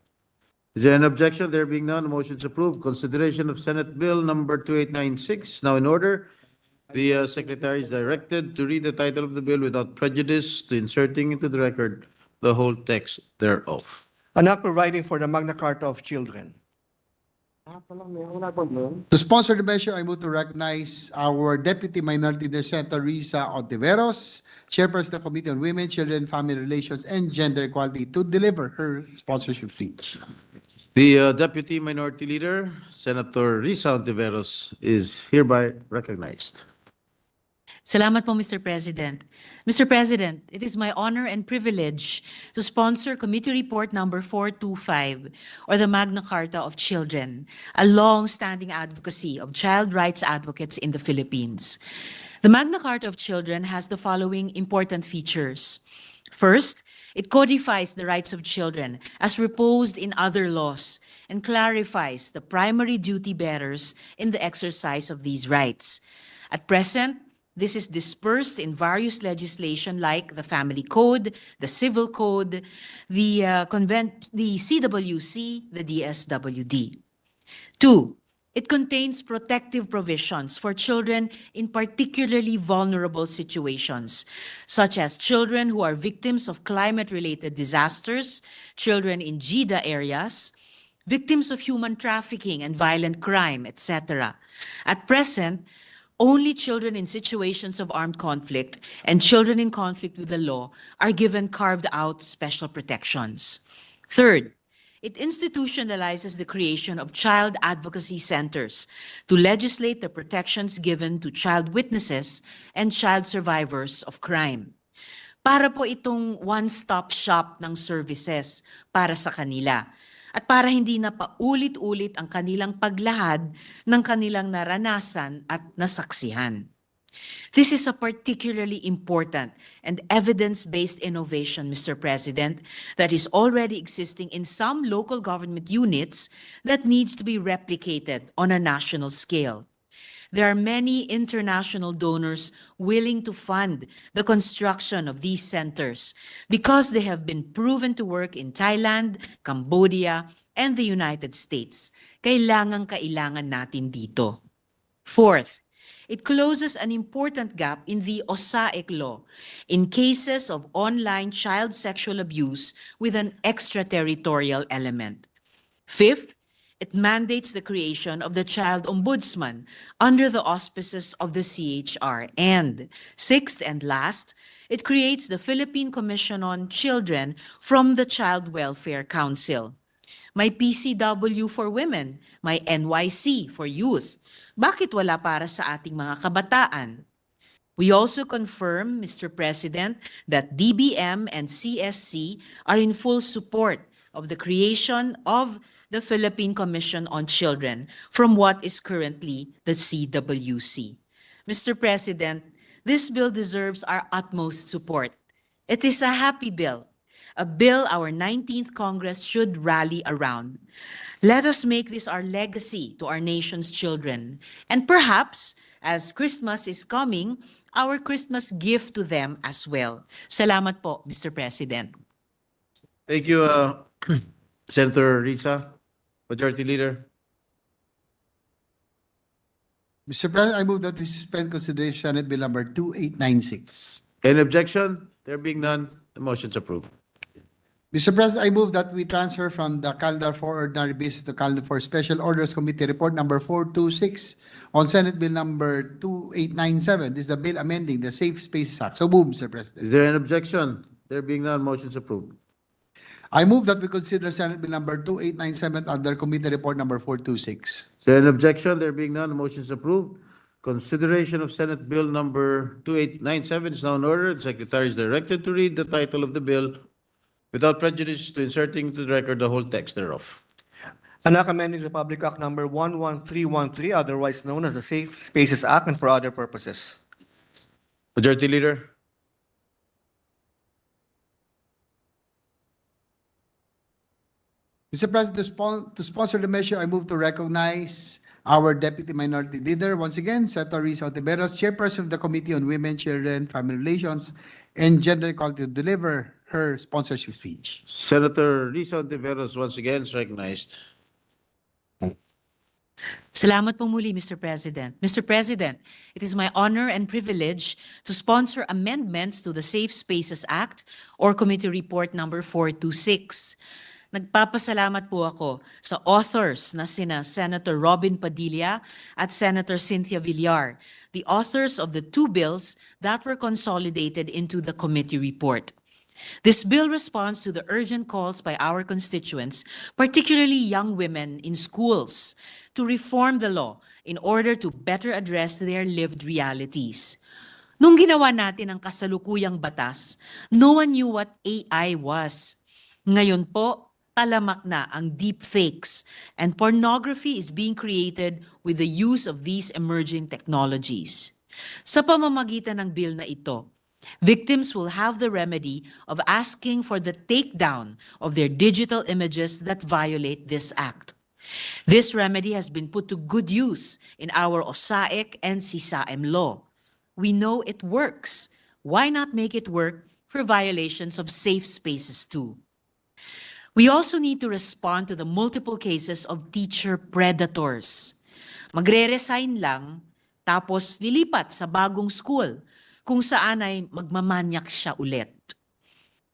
Is there an objection? There being none, motion is approved. Consideration of Senate Bill number 2896 now in order. The Secretary is directed to read the title of the bill without prejudice to inserting into the record the whole text thereof. An act providing for the Magna Carta of Children. To sponsor the measure, I move to recognize our Deputy Minority Leader, Senator Risa Ontiveros, Chairperson of the Committee on Women, Children, Family Relations, and Gender Equality, to deliver her sponsorship speech. The Deputy Minority Leader, Senator Risa Ontiveros, is hereby recognized. Salamat po, Mr. President. Mr. President, it is my honor and privilege to sponsor Committee Report number 425, or the Magna Carta of Children, a long-standing advocacy of child rights advocates in the Philippines. The Magna Carta of Children has the following important features. First, it codifies the rights of children as reposed in other laws and clarifies the primary duty bearers in the exercise of these rights. At present, this is dispersed in various legislation like the Family Code, the Civil Code, the CWC, the DSWD. Two, it contains protective provisions for children in particularly vulnerable situations, such as children who are victims of climate-related disasters, children in GIDA areas, victims of human trafficking and violent crime, etc. At present, only children in situations of armed conflict and children in conflict with the law are given carved-out special protections. Third, it institutionalizes the creation of child advocacy centers to legislate the protections given to child witnesses and child survivors of crime. Para po itong one-stop shop ng services para sa kanila. At para hindi na paulit-ulit ang kanilang paglahad ng kanilang naranasan at nasaksihan. This is a particularly important and evidence-based innovation, Mr. President, that is already existing in some local government units that needs to be replicated on a national scale. There are many international donors willing to fund the construction of these centers because they have been proven to work in Thailand, Cambodia, and the United States. Kailangan natin dito. Fourth, it closes an important gap in the OSAIC law in cases of online child sexual abuse with an extraterritorial element. Fifth, it mandates the creation of the Child Ombudsman under the auspices of the CHR. And sixth and last, it creates the Philippine Commission on Children from the Child Welfare Council. May PCW for women, may NYC for youth. Bakit wala para sa ating mga kabataan? We also confirm, Mr. President, that DBM and CSC are in full support of the creation of the Philippine Commission on Children from what is currently the CWC. Mr. President, this bill deserves our utmost support. It is a happy bill, a bill our 19th Congress should rally around. Let us make this our legacy to our nation's children, and perhaps, as Christmas is coming, our Christmas gift to them as well. Salamat po, Mr. President. Thank you, Senator Risa. Majority Leader. Mr. President, I move that we suspend consideration Senate Bill number 2896. Any objection? There being none, the motion is approved. Mr. President, I move that we transfer from the calendar for ordinary business to calendar for special orders committee report number 426 on Senate Bill number 2897. This is the bill amending the Safe Spaces Act. So move, Mr. President. Is there an objection? There being none, motion is approved. I move that we consider Senate Bill number 2897 under committee report number 426. Is there an objection? There being none, the motion is approved. Consideration of Senate Bill number 2897 is now in order. The Secretary is directed to read the title of the bill without prejudice to inserting into the record the whole text thereof. An act amending Republic Act number 11313, otherwise known as the Safe Spaces Act, and for other purposes. Majority Leader. Mr. President, to sponsor the measure, I move to recognize our Deputy Minority Leader, once again, Senator Risa Ontiveros, Chairperson of the Committee on Women, Children, Family Relations, and Gender Equality, to deliver her sponsorship speech. Senator Risa Ontiveros once again is recognized. Salamat po muli, Mr. President. Mr. President, it is my honor and privilege to sponsor amendments to the Safe Spaces Act or Committee Report number 426. Nagpapasalamat po ako sa authors na sina Senator Robin Padilla at Senator Cynthia Villar, the authors of the two bills that were consolidated into the committee report. This bill responds to the urgent calls by our constituents, particularly young women in schools, to reform the law in order to better address their lived realities. Nung ginawa natin ang kasalukuyang batas, no one knew what AI was. Ngayon po, talamak na ang deepfakes, and pornography is being created with the use of these emerging technologies. Sa pamamagitan ng bill na ito, victims will have the remedy of asking for the takedown of their digital images that violate this act. This remedy has been put to good use in our OSAIC and CSAM law. We know it works. Why not make it work for violations of safe spaces too? We also need to respond to the multiple cases of teacher predators. Magre-resign lang, tapos lilipat sa bagong school, kung saan ay magmamanyak siya ulit.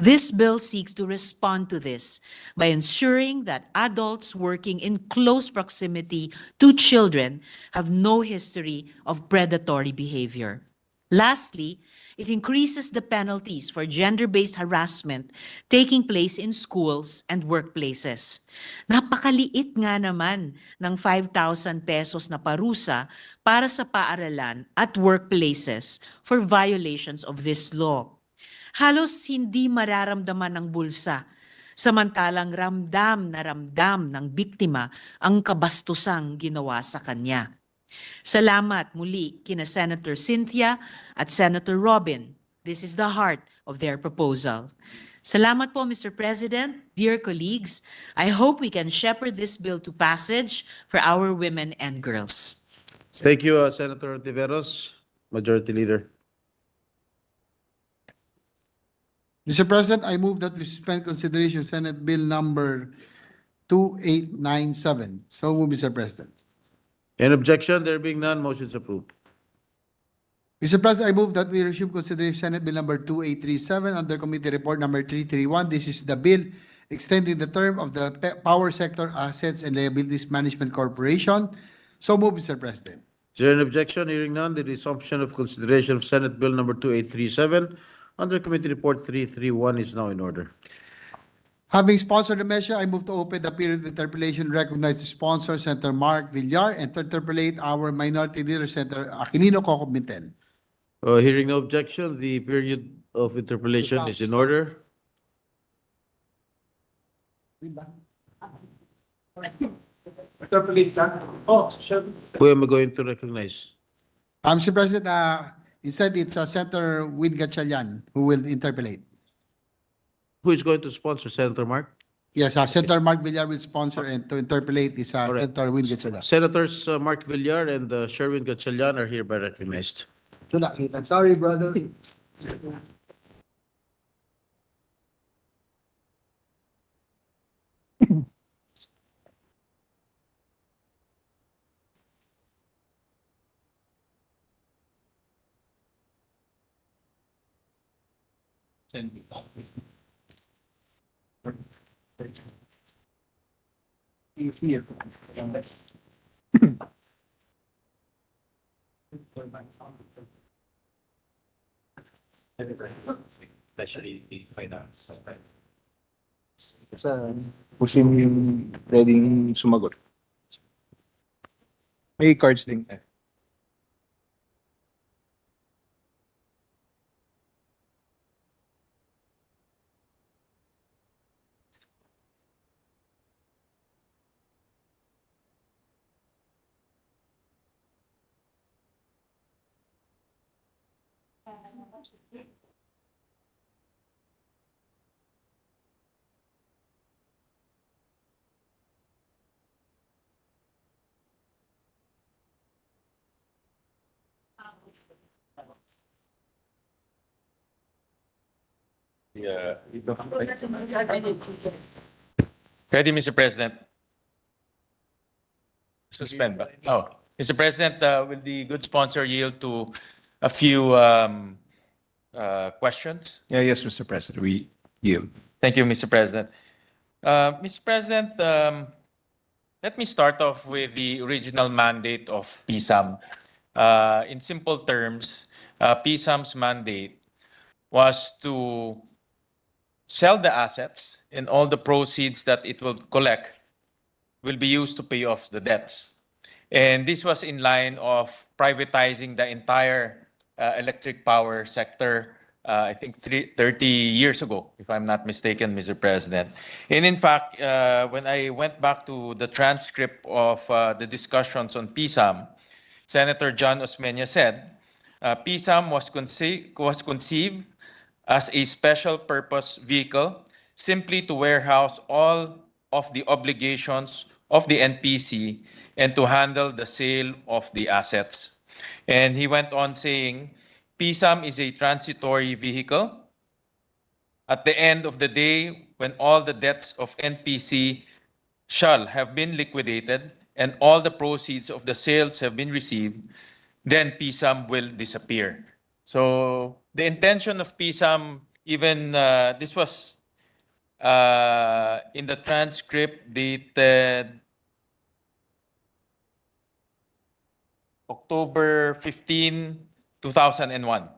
This bill seeks to respond to this by ensuring that adults working in close proximity to children have no history of predatory behavior. Lastly, it increases the penalties for gender-based harassment taking place in schools and workplaces. Napakaliit nga naman ng 5,000 pesos na parusa para sa paaralan at workplaces for violations of this law. Halos hindi mararamdaman ng bulsa, samantalang ramdam ng biktima ang kabastusang ginawa sa kanya. Salamat muli kina Senator Cynthia at Senator Robin. This is the heart of their proposal. Salamat po, Mr. President, dear colleagues. I hope we can shepherd this bill to passage for our women and girls. Thank you, Senator Ontiveros, Majority Leader. Mr. President, I move that we suspend consideration of Senate Bill number 2897. So move, Mr. President. Any objection? There being none, motion is approved. Mr. President, I move that we resume consideration of Senate Bill number 2837 under Committee Report number 331. This is the bill extending the term of the Power Sector Assets and Liabilities Management Corporation. So move, Mr. President. Is there an objection? Hearing none, the resumption of consideration of Senate Bill number 2837 under Committee Report 331 is now in order. Having sponsored the measure, I move to open the period of interpellation, recognize the sponsor, Senator Mark Villar, and to interpellate our Minority Leader, Senator Aquilino Cocominten. Hearing no objection, the period of interpellation is in order. Who am I going to recognize? Mr. President, instead it's Senator Win Gatchalian who will interpellate. Who is going to sponsor, Senator Mark? Yes, Senator Mark Villar will sponsor, and to interpellate is right. Senator Win Gatchalian. Senators Mark Villar and Sherwin Gatchalian are hereby recognized. Sorry, brother. Especially in finance. Sa pusin mo yung pwedeng sumagot. May cards din. Yeah. Ready, Mr. President? Suspend ba? Oh, Mr. President, will the good sponsor yield to a few questions? Yeah, yes, Mr. President, we yield. Thank you, Mr. President. Mr. President, let me start off with the original mandate of PSAM. In simple terms, PSAM's mandate was to sell the assets, and all the proceeds that it will collect will be used to pay off the debts. And this was in line of privatizing the entire electric power sector, I think 30 years ago, if I'm not mistaken, Mr. President. And in fact, when I went back to the transcript of the discussions on PSAM, Senator John Osmeña said, PSAM was conceived as a special purpose vehicle simply to warehouse all of the obligations of the NPC and to handle the sale of the assets. And he went on saying, PSAM is a transitory vehicle. At the end of the day, when all the debts of NPC shall have been liquidated and all the proceeds of the sales have been received, then PSAM will disappear. So the intention of PSAM, even this was in the transcript dated October 15, 2001,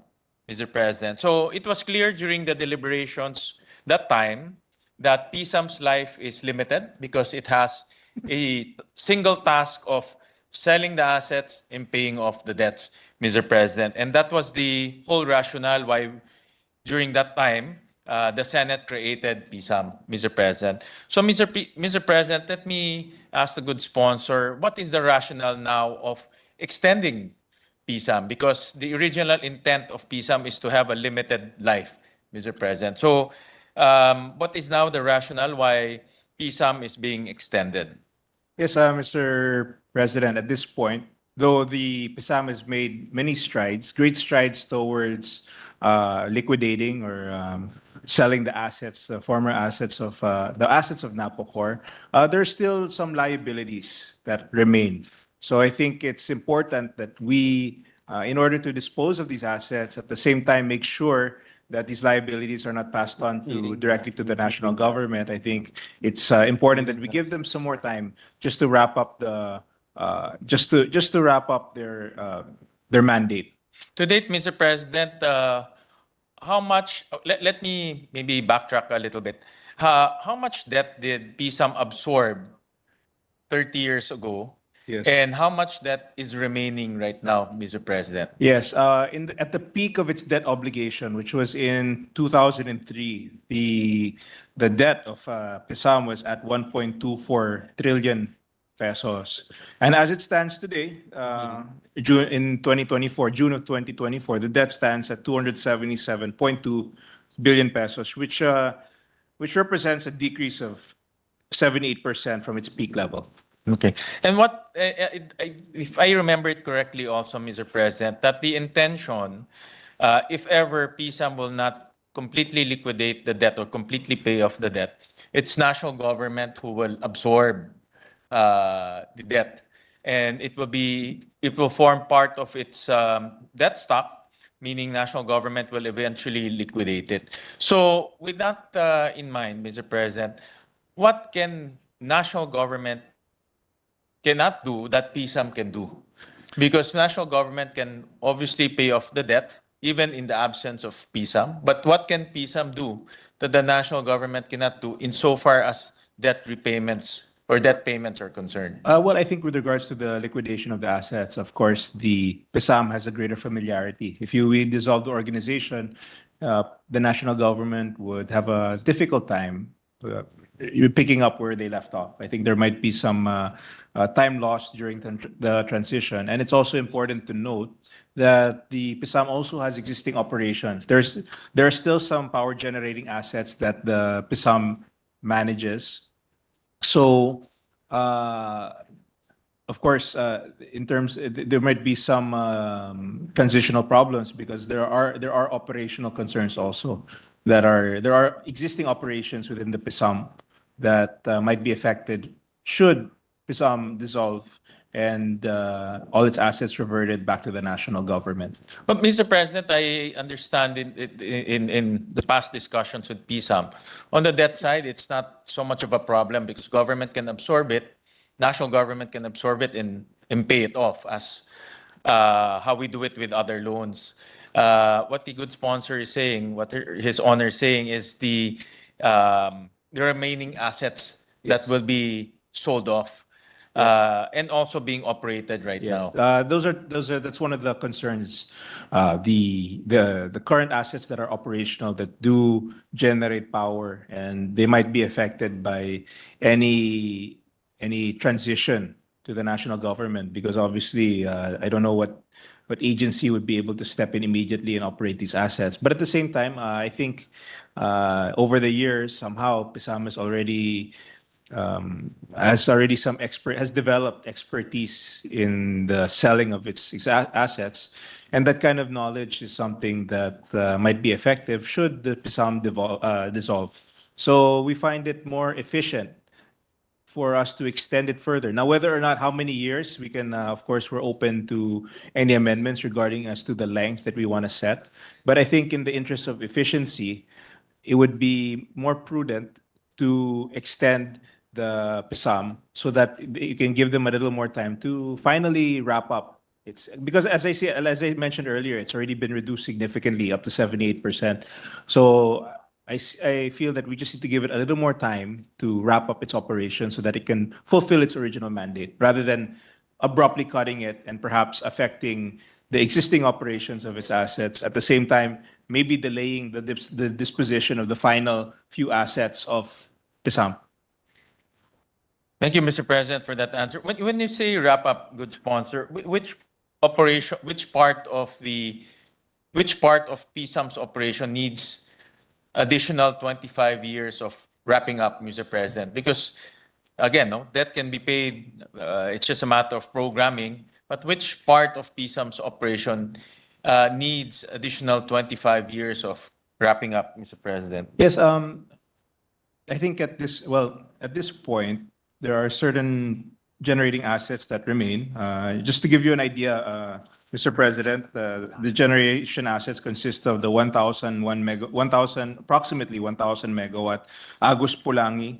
Mr. President. So it was clear during the deliberations that time that PSAM's life is limited because it has a single task of selling the assets and paying off the debts, Mr. President. And that was the whole rationale why during that time, the Senate created PSAM, Mr. President. So, Mr. President, let me ask the good sponsor, what is the rationale now of extending PSAM? Because the original intent of PSAM is to have a limited life, Mr. President. So, what is now the rationale why PSAM is being extended? Yes, Mr. President, at this point, though the PSAM has made many strides, great strides towards liquidating or selling the assets, the former assets of the assets of Napocor, there's still some liabilities that remain. So I think it's important that we, in order to dispose of these assets, at the same time make sure that these liabilities are not passed on directly to the national government. I think it's important that we give them some more time just to wrap up the just to wrap up their mandate. To date, Mr. President, how much, let me maybe backtrack a little bit. How much debt did PSAM absorb 30 years ago? Yes. And how much debt is remaining right now, Mr. President? Yes, at the peak of its debt obligation, which was in 2003, the debt of PSAM was at 1.24 trillion pesos. And as it stands today, June of 2024, the debt stands at 277.2 billion pesos, which represents a decrease of 78% from its peak level. Okay. And what, if I remember it correctly also, Mr. President, that the intention, if ever PSAM will not completely liquidate the debt or completely pay off the debt, it's national government who will absorb the debt. And it will form part of its debt stock, meaning national government will eventually liquidate it. So with that in mind, Mr. President, what can national government cannot do that PSAM can do? Because national government can obviously pay off the debt, even in the absence of PSAM. But what can PSAM do that the national government cannot do insofar as debt repayments or debt payments are concerned? Well, I think with regards to the liquidation of the assets, of course, the PSAM has a greater familiarity. If we dissolve the organization, the national government would have a difficult time picking up where they left off. I think there might be some time lost during the transition. And it's also important to note that the PSAM also has existing operations. There are still some power generating assets that the PSAM manages. So of course, in terms, there might be some transitional problems because there are operational concerns also there are existing operations within the PISAM that might be affected should PISAM dissolve and all its assets reverted back to the national government. But Mr. President, I understand in the past discussions with PSAM, on the debt side, it's not so much of a problem because government can absorb it, national government can absorb it and pay it off as how we do it with other loans. What the good sponsor is saying, what his honor is saying is the remaining assets that will be sold off and also being operated right now. That's one of the concerns. The current assets that are operational that do generate power and they might be affected by any transition to the national government because obviously I don't know what agency would be able to step in immediately and operate these assets. But at the same time, I think over the years somehow PISAM has developed expertise in the selling of its assets, and that kind of knowledge is something that might be effective should the PISAM dissolve. So we find it more efficient for us to extend it further. Now, whether or not how many years, we can, of course, we're open to any amendments regarding as to the length that we want to set. But I think in the interest of efficiency, it would be more prudent to extend the PISAM so that you can give them a little more time to finally wrap up. It's because as I mentioned earlier, it's already been reduced significantly up to 78%. So I feel that we just need to give it a little more time to wrap up its operation so that it can fulfill its original mandate rather than abruptly cutting it and perhaps affecting the existing operations of its assets. At the same time, maybe delaying the disposition of the final few assets of PISAM. Thank you, Mr. President, for that answer. When you say wrap up, good sponsor, which part of PSAM's operation needs additional 25 years of wrapping up, Mr. President? Because again, no, debt can be paid. It's just a matter of programming. But which part of PSAM's operation needs additional 25 years of wrapping up, Mr. President? Yes, I think at this point, there are certain generating assets that remain. Just to give you an idea, Mr. President, the generation assets consist of the approximately 1,000 megawatt Agus Pulangi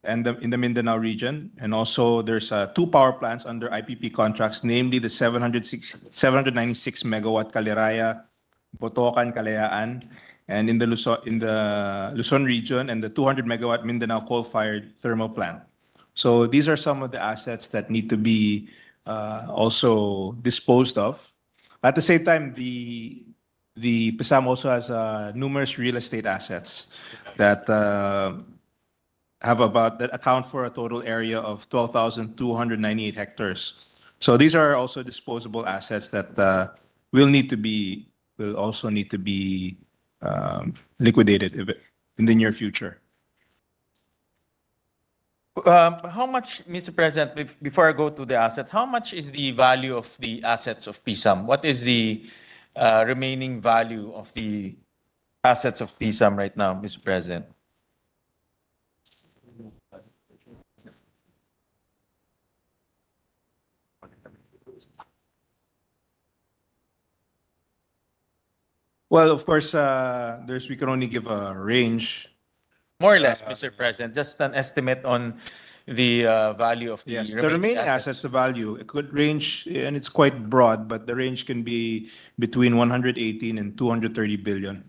and in the Mindanao region. And also there's two power plants under IPP contracts, namely the 796 megawatt Caliraya, Botocan, Kalayaan, and in the Luzon region, and the 200 megawatt Mindanao coal-fired thermal plant. So these are some of the assets that need to be also disposed of. At the same time, the PISAM also has numerous real estate assets that account for a total area of 12,298 hectares. So these are also disposable assets that will also need to be liquidated in the near future. How much, Mr. President, before I go to the assets, how much is the value of the assets of PSAM? What is the remaining value of the assets of PSAM right now, Mr. President? Well, of course, we can only give a range. More or less, Mr. President, just an estimate on the value of the remaining assets, the value, it could range, and it's quite broad, but the range can be between 118 and 230 billion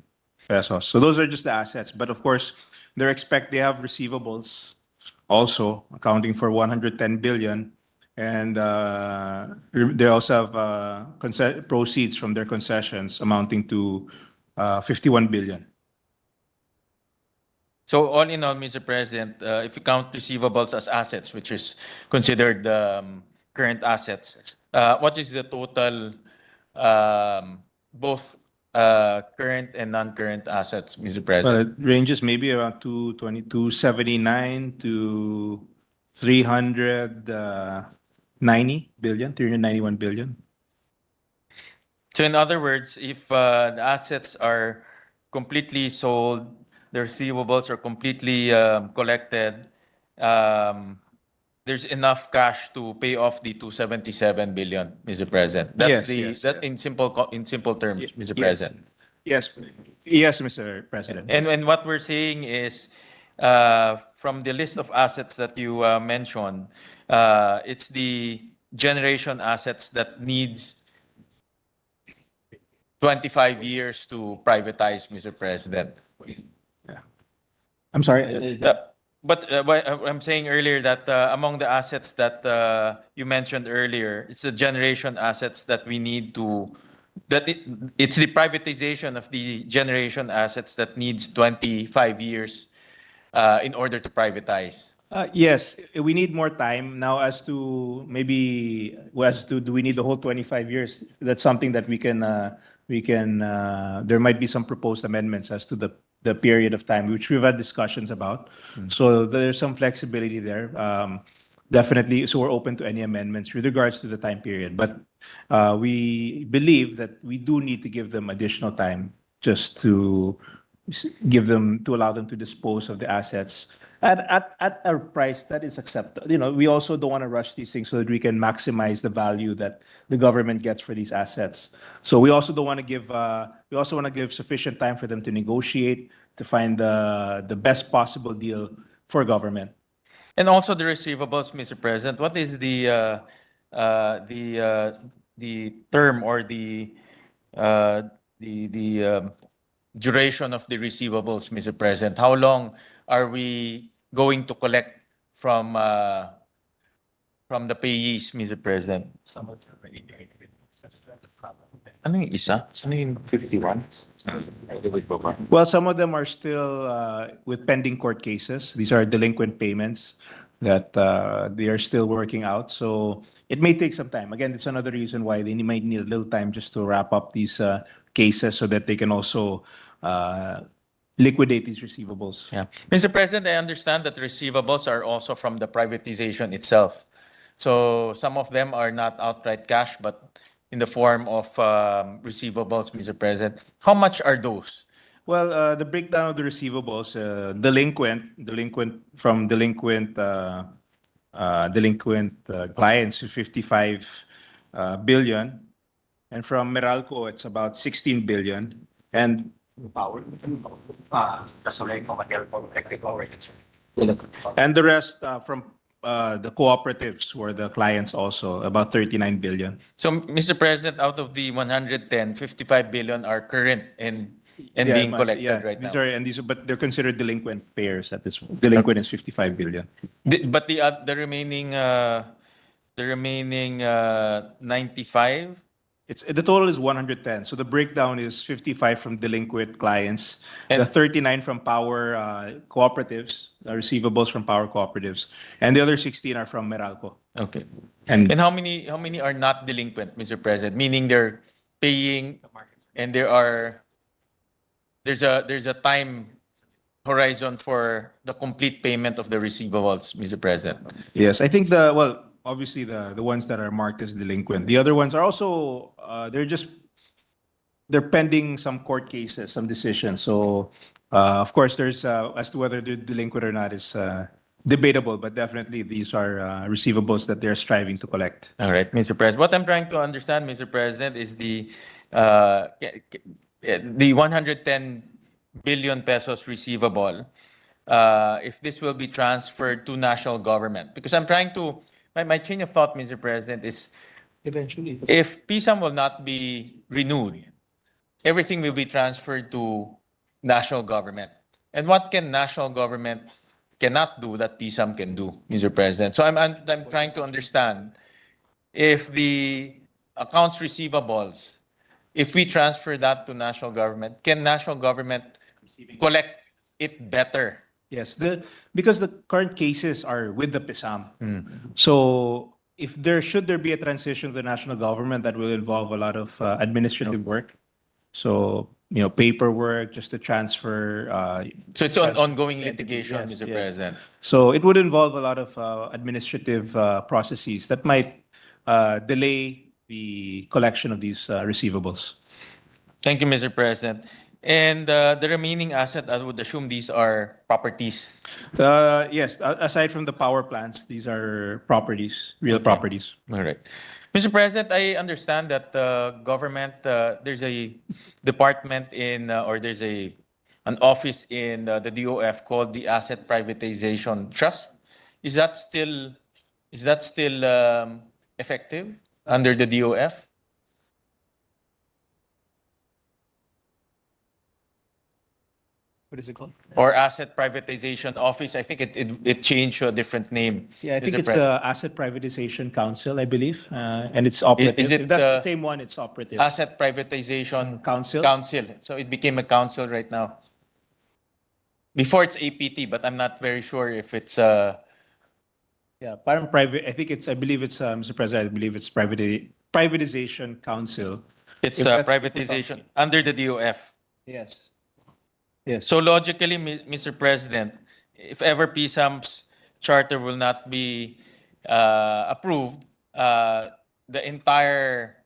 pesos. So those are just the assets. But of course, they have receivables also accounting for 110 billion. And they also have proceeds from their concessions amounting to 51 billion. So all in all, Mr. President, if you count receivables as assets, which is considered current assets, what is the total, both current and non-current assets, Mr. President? Well, it ranges maybe around 279 to 300 391 billion. So in other words, if the assets are completely sold, the receivables are completely collected, there's enough cash to pay off the 277 billion, Mr. President. That's in simple terms, Mr. President. Yes, yes, Mr. President. And what we're seeing is from the list of assets that you mentioned, it's the generation assets that needs 25 years to privatize, Mr. President. I'm sorry. But I'm saying earlier that among the assets that you mentioned earlier, it's the generation assets that we need to, it's the privatization of the generation assets that needs 25 years in order to privatize. Yes, we need more time now as to do we need the whole 25 years? That's something that we can there might be some proposed amendments as to the period of time, which we've had discussions about. So there's some flexibility there. Definitely, so we're open to any amendments with regards to the time period. But we believe that we do need to give them additional time just to allow them to dispose of the assets at a price that is acceptable. You know, we also don't want to rush these things so that we can maximize the value that the government gets for these assets. So we also don't want to give sufficient time for them to negotiate, to find the best possible deal for government. And also the receivables, Mr. President. What is the term or the duration of the receivables, Mr. President? How long are we going to collect from the payees, Mr. President? Ano yung isa? Ano yung 51? Well, some of them are still with pending court cases. These are delinquent payments that they are still working out. So it may take some time. Again, it's another reason why they might need a little time just to wrap up these cases so that they can also liquidate these receivables. Yeah. Mr. President, I understand that receivables are also from the privatization itself. So some of them are not outright cash, but in the form of receivables, Mr. President. How much are those? Well, the breakdown of the receivables, delinquent clients is 55 billion, and from Meralco it's about 16 billion, and the rest from the cooperatives were the clients also, about 39 billion. So, Mr. President, out of the 110, 55 billion are current and being collected right these now. but they're considered delinquent payers at this point. Delinquent is 55 billion. But the remaining 95. The total is 110. So the breakdown is 55 from delinquent clients, And- the 39 from power cooperatives, receivables from power cooperatives, and the other 16 are from Meralco. Okay. And And how many are not delinquent, Mr. President? Meaning they're paying, and there's a time horizon for the complete payment of the receivables, Mr. President. yes, I think obviously the ones that are marked as delinquent. The other ones are also they're pending some court cases, some decisions. So of course there's as to whether they're delinquent or not is debatable, but definitely these are receivables that they're striving to collect. All right, Mr. President. What I'm trying to understand, Mr. President, is the 110 billion pesos receivable, if this will be transferred to national government. Because I'm trying to, my chain of thought, Mr. President, is Eventually. if PSAM will not be renewed, everything will be transferred to national government. And what can national government cannot do that PSAM can do, Mr. President? So I'm trying to understand if the accounts receivables, if we transfer that to national government, can national government collect it better? Yes, because the current cases are with the PSAM. So if should there be a transition to the national government, that will involve a lot of administrative work. So paperwork just to transfer. So it's on ongoing litigation, Yes, Mr. yes. President. So it would involve a lot of administrative processes that might delay the collection of these receivables. Thank you, Mr. President. And the remaining asset, I would assume these are properties. Yes, aside from the power plants, these are properties, real properties. All right. Mr. President, I understand that the government, there's a department in, or there's an office in the DOF called the Asset Privatization Trust. Is that still effective under the DOF? What is it called? Or Asset Privatization Office? I think it changed to a different name. Yeah, I think Mr. it's President. the Asset Privatization Council, I believe, and it's operative. Is it If that's the the same one, it's operative. Asset Privatization Council? Council. So it became a council right now. Before it's APT, but I'm not very sure if it's Yeah, parang private. I believe it's Mr. President. I believe it's privatization council. it's If that's- privatization under the DOF. Yes. Yes. So logically, Mr. President, if ever PSAM's charter will not be approved, the entire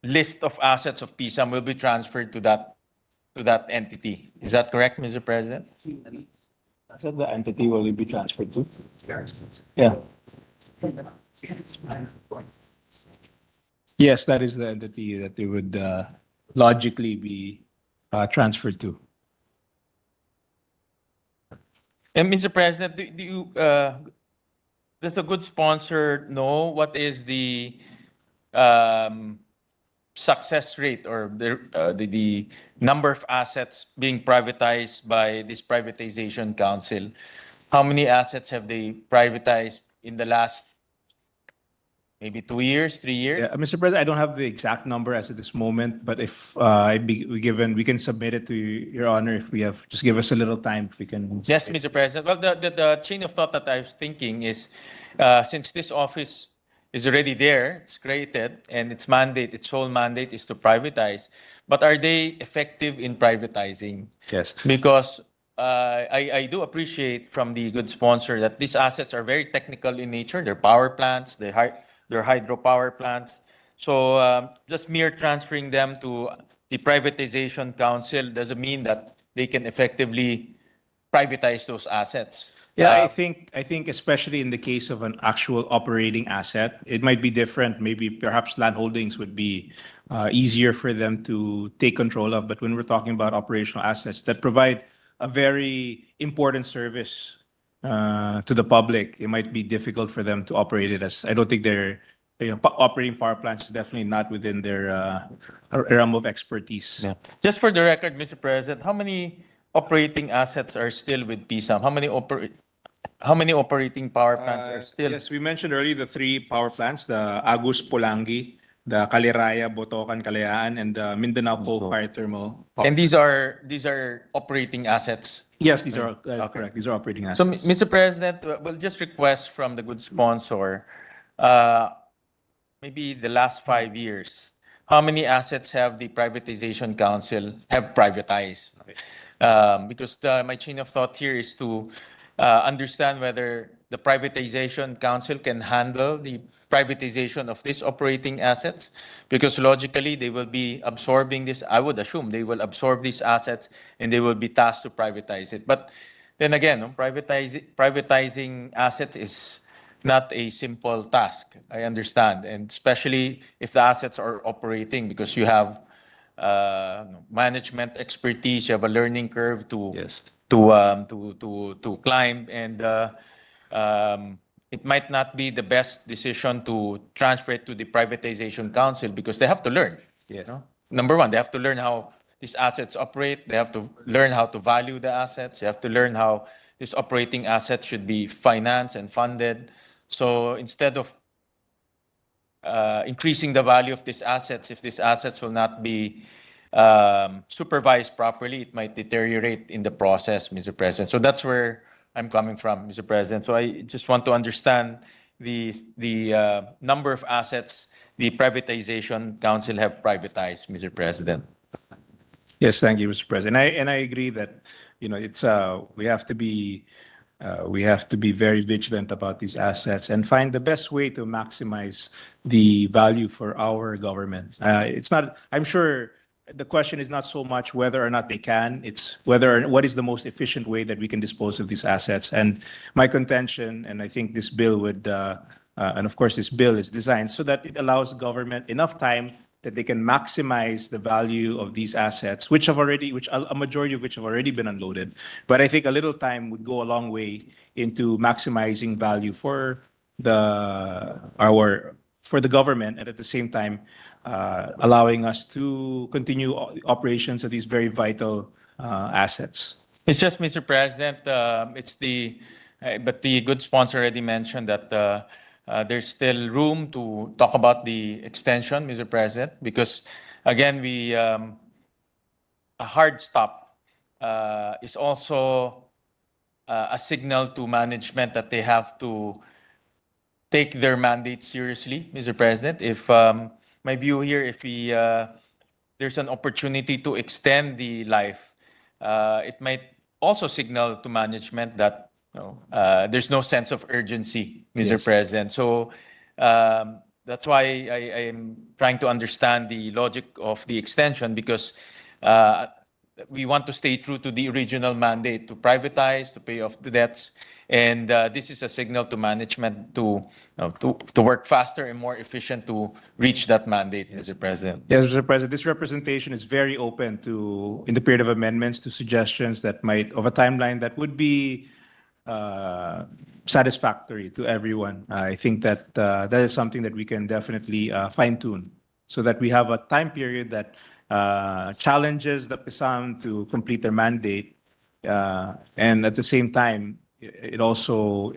list of assets of PSAM will be transferred to that entity. Is that correct, Mr. President? So the entity will be transferred to? Yeah. Yes, that is the entity that they would logically be transferred to. And Mr. President, does a good sponsor know what is the success rate or the number of assets being privatized by this privatization council? How many assets have they privatized in the last maybe 2 years, 3 years? Yeah, Mr. President, I don't have the exact number as of this moment, but if we can submit it to Your Honor if we have, just give us a little time if we can. Yes, Mr. President. Well, the chain of thought that I was thinking is, since this office is already there, it's created, and its sole mandate is to privatize, but are they effective in privatizing? Yes. Because I do appreciate from the good sponsor that these assets are very technical in nature. They're power plants, they're hydropower plants. So just mere transferring them to the privatization council doesn't mean that they can effectively privatize those assets. Yeah, I think especially in the case of an actual operating asset, it might be different. Maybe perhaps land holdings would be easier for them to take control of. But when we're talking about operational assets that provide a very important service to the public, it might be difficult for them to operate it as. I don't think they're operating power plants is definitely not within their realm of expertise. Yeah. Just for the record, Mr. President, how many operating assets are still with PSAM? How many operating power plants are still? Yes, we mentioned earlier the 3 power plants, the Agus Pulangi, the Caliraya, Botocan, Kalayaan, and the Mindanao Coal-Fired Thermal. And these are operating assets. Yes, these are correct. These are operating assets. So, Mr. President, we'll just request from the good sponsor, maybe the last 5 years, how many assets have the privatization council have privatized? Because my chain of thought here is to understand whether the privatization council can handle the privatization of these operating assets, because logically they will be absorbing this. I would assume they will absorb these assets and they will be tasked to privatize it. But then again, privatizing assets is not a simple task. I understand, and especially if the assets are operating, because you have management expertise, you have a learning curve to climb, and it might not be the best decision to transfer it to the privatization council because they have to learn. Yes. Number one, they have to learn how these assets operate. They have to learn how to value the assets. They have to learn how this operating asset should be financed and funded. So instead of increasing the value of these assets, if these assets will not be supervised properly, it might deteriorate in the process, Mr. President. So that's where I'm coming from, Mr. President. So I just want to understand the number of assets the Privatization Council have privatized, Mr. President. Yes, thank you, Mr. President. I agree that, it's, we have to be very vigilant about these assets and find the best way to maximize the value for our government. It's not, I'm sure the question is not so much whether or not they can, it's what is the most efficient way that we can dispose of these assets. And my contention, and I think this bill would, and of course this bill is designed so that it allows government enough time that they can maximize the value of these assets, which a majority of which have already been unloaded. But I think a little time would go a long way into maximizing value for the government, and at the same time, allowing us to continue operations of these very vital assets. It's just, Mr. President, but the good sponsor already mentioned that there's still room to talk about the extension, Mr. President, because again, a hard stop is also a signal to management that they have to take their mandate seriously, Mr. President. If my view here, if there's an opportunity to extend the life, it might also signal to management that there's no sense of urgency, Mr. Yes. President. So that's why I am trying to understand the logic of the extension, because we want to stay true to the original mandate to privatize, to pay off the debts. And this is a signal to management to work faster and more efficient to reach that mandate, Mr. President. Yes, Mr. President, this representation is very open to, in the period of amendments, to suggestions that might, of a timeline that would be satisfactory to everyone. I think that that is something that we can definitely fine tune so that we have a time period that challenges the PSAM to complete their mandate. And at the same time, it also,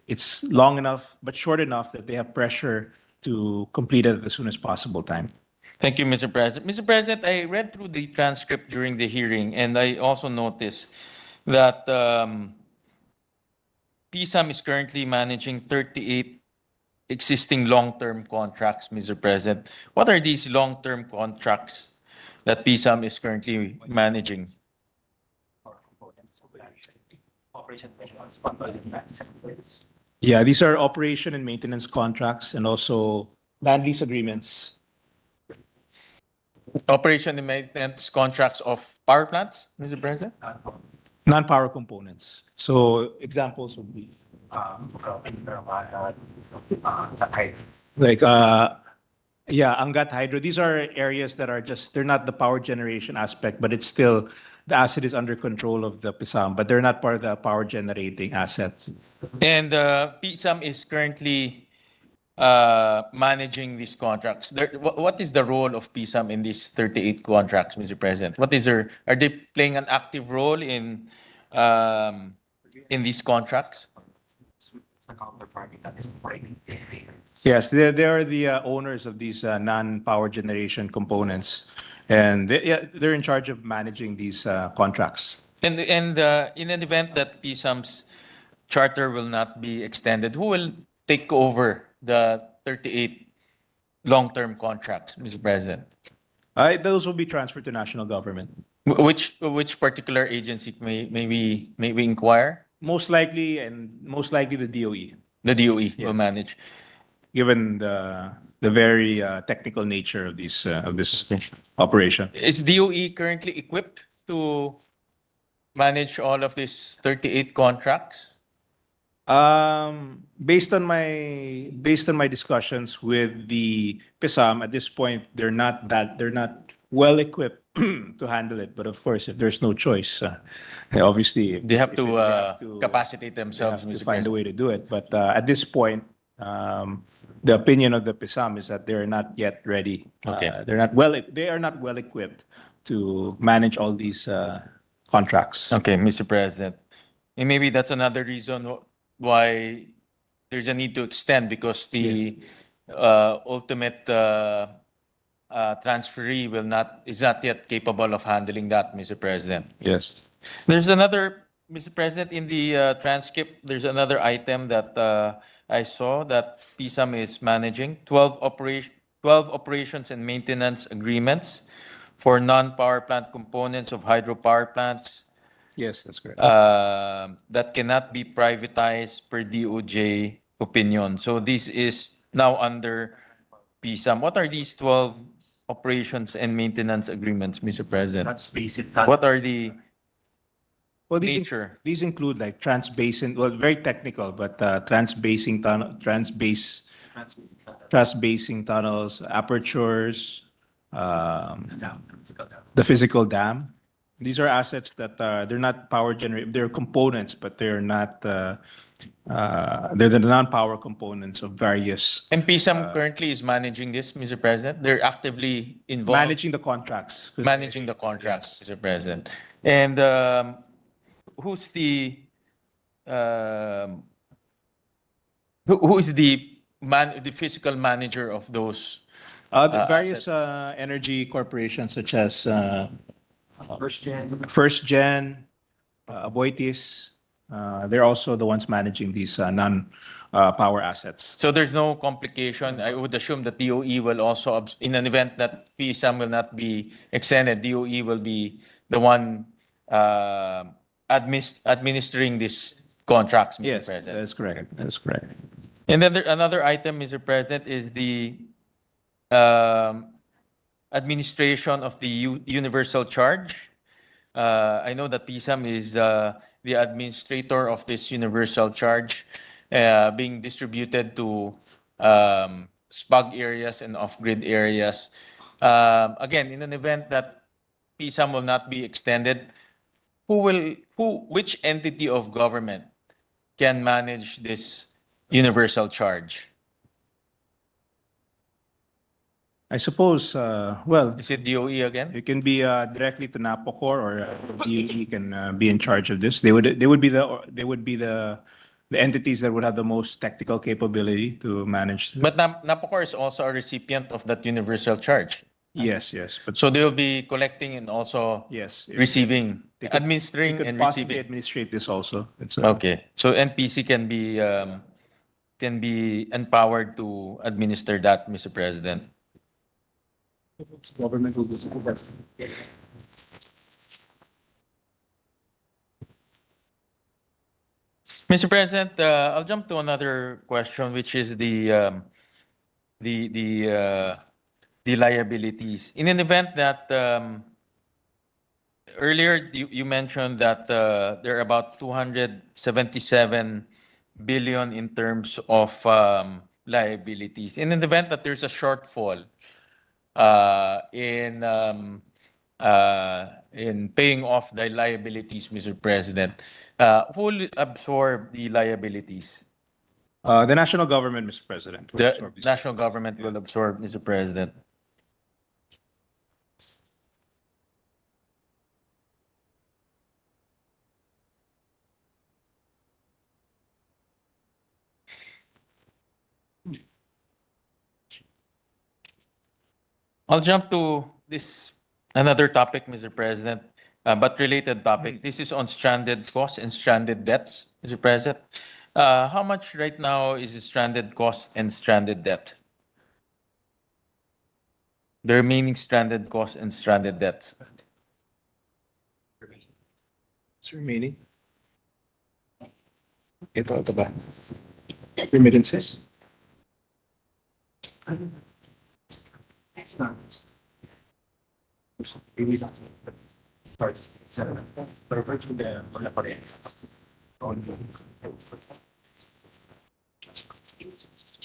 it's long enough but short enough that they have pressure to complete it at the soonest possible time. Thank you, Mr. President. Mr. President, I read through the transcript during the hearing, and I also noticed that PSAM is currently managing 38 existing long-term contracts, Mr. President. What are these long-term contracts that PSAM is currently managing? Yeah, these are operation and maintenance contracts and also land lease agreements. Operation and maintenance contracts of power plants, Mr. President? Non-power components. So examples would be like Angat Hydro. These are areas that are just, they're not the power generation aspect, but it's still, the asset is under control of the PSAM, but they're not part of the power generating assets. And PSAM is currently managing these contracts. What is the role of PSAM in these 38 contracts, Mr. President? Are they playing an active role in these contracts? Yes, they are the owners of these non-power generation components, and they're in charge of managing these contracts. And in an event that PSAM's charter will not be extended, who will take over the 38 long-term contracts, Mr. President? Those will be transferred to national government. Which particular agency may we inquire? Most likely the DOE. The DOE will manage. Given the very technical nature of this operation. Is DOE currently equipped to manage all of these 38 contracts? Based on my discussions with the PSAM, at this point they're not well equipped to handle it. But of course, if there's no choice, obviously they have to capacitate themselves. They have to find a way to do it. But at this point, the opinion of the PSAM is that they're not yet ready. Okay. They are not well equipped to manage all these contracts. Okay, Mr. President. And maybe that's another reason why there's a need to extend, because the ultimate transferee is not yet capable of handling that, Mr. President. Yes. There's another Mr. President, in the transcript, there's another item that I saw that PSAM is managing, 12 operations and maintenance agreements for non-power plant components of hydropower plants Yes, that's correct. that cannot be privatized per DOJ opinion. So this is now under PSAM. What are these 12 operations and maintenance agreements, Mr. President? What are the Well, nature? these include like trans-basin, well, very technical, but trans-basing tunnels, apertures, the physical dam. These are assets that they're not power generate. They're components, but they're not. They're the non-power components of various And PSAM currently is managing this, Mr. President. They're actively involved managing the contracts. managing the contracts, Mr. President. And who's the who is the physical manager of those? The various energy corporations such as First Gen, Aboitiz, they're also the ones managing these non-power assets. So there's no complication. I would assume that DOE will also, in an event that PSAM will not be extended, DOE will be the one administering these contracts, Mr. Yes, President. that's correct. That's correct. And then another item, Mr. President, is the administration of the universal charge. I know that PSAM is the administrator of this universal charge being distributed to SPUG areas and off-grid areas. Again, in an event that PSAM will not be extended, which entity of government can manage this universal charge? I suppose, well, Is it DOE again? it can be directly to NAPOCOR, or DOE can be in charge of this. They would be the entities that would have the most technical capability to manage. But NAPOCOR is also a recipient of that universal charge. Yes, but So they'll be collecting and also yes, receiving, they could- administering could and possibly receiving. administrate this also. It's Okay, so NPC can be empowered to administer that, Mr. President. Mr. President, I'll jump to another question, which is the liabilities. In an event that earlier you mentioned that there are about 277 billion in terms of liabilities. In an event that there's a shortfall in paying off the liabilities, Mr. President, who will absorb the liabilities? the national government, Mr. President. will The absorb these. national government will absorb, Mr. President. I'll jump to this another topic, Mr. President, but related topic. This is on stranded costs and stranded debts, Mr. President. How much right now is stranded cost and stranded debt? The remaining stranded costs and stranded debts. It's remaining. Ito ba? Remittances?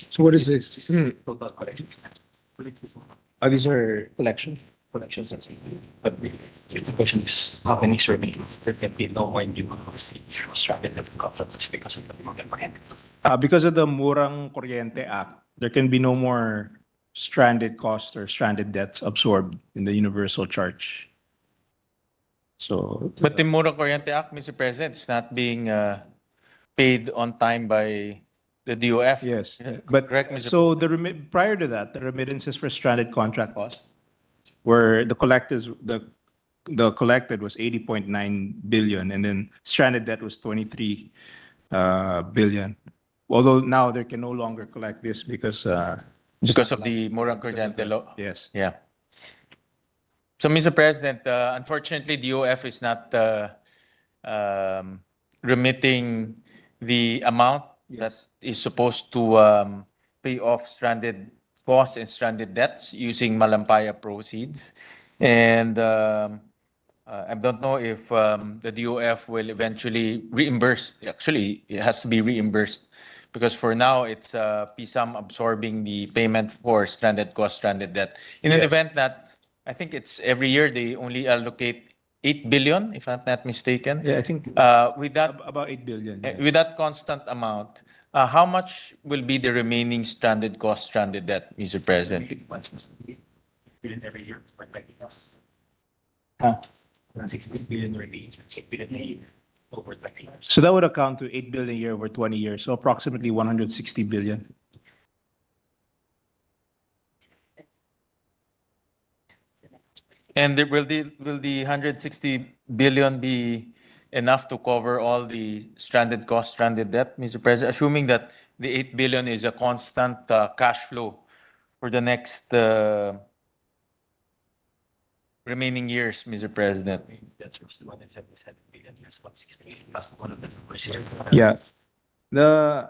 So what is this? These are collection. Collections. But if the question is how many remain, there can be no more new stranded governments because of the market. Because of the Murang Kuryente Act, there can be no more stranded costs or stranded debts absorbed in the universal charge. So, But the Mura Kuryente Act, Mr. President, is not being paid on time by the DOF. yes, Yeah, but correct, Mr. so prior to that, the remittances for stranded contract costs, where the the collected was 80.9 billion, and then stranded debt was 23 billion. Although now they can no longer collect this because Because of the Morang Corriente law. yes. Yeah. So, Mr. President, unfortunately, DOF is not remitting the amount that is supposed to pay off stranded costs and stranded debts using Malampaya proceeds. And I don't know if the DOF will eventually reimburse. Actually, it has to be reimbursed because for now, it's PSAM absorbing the payment for stranded cost, stranded debt. In an Yes. event that I think it's every year they only allocate 8 billion, if I'm not mistaken. Yeah, I think With that, about 8 billion. Yeah. with that constant amount, how much will be the remaining stranded cost, stranded debt, Mr. President? Billion every year. Huh? 16 billion remaining, 8 billion a year over 20 years. So that would account to 8 billion a year over 20 years, so approximately 160 billion. And will the 160 billion be enough to cover all the stranded cost, stranded debt, Mr. President? Assuming that the 8 billion is a constant cash flow for the next remaining years, Mr. President. That's the 177 billion, that's 160 plus one of the numbers here. Yeah.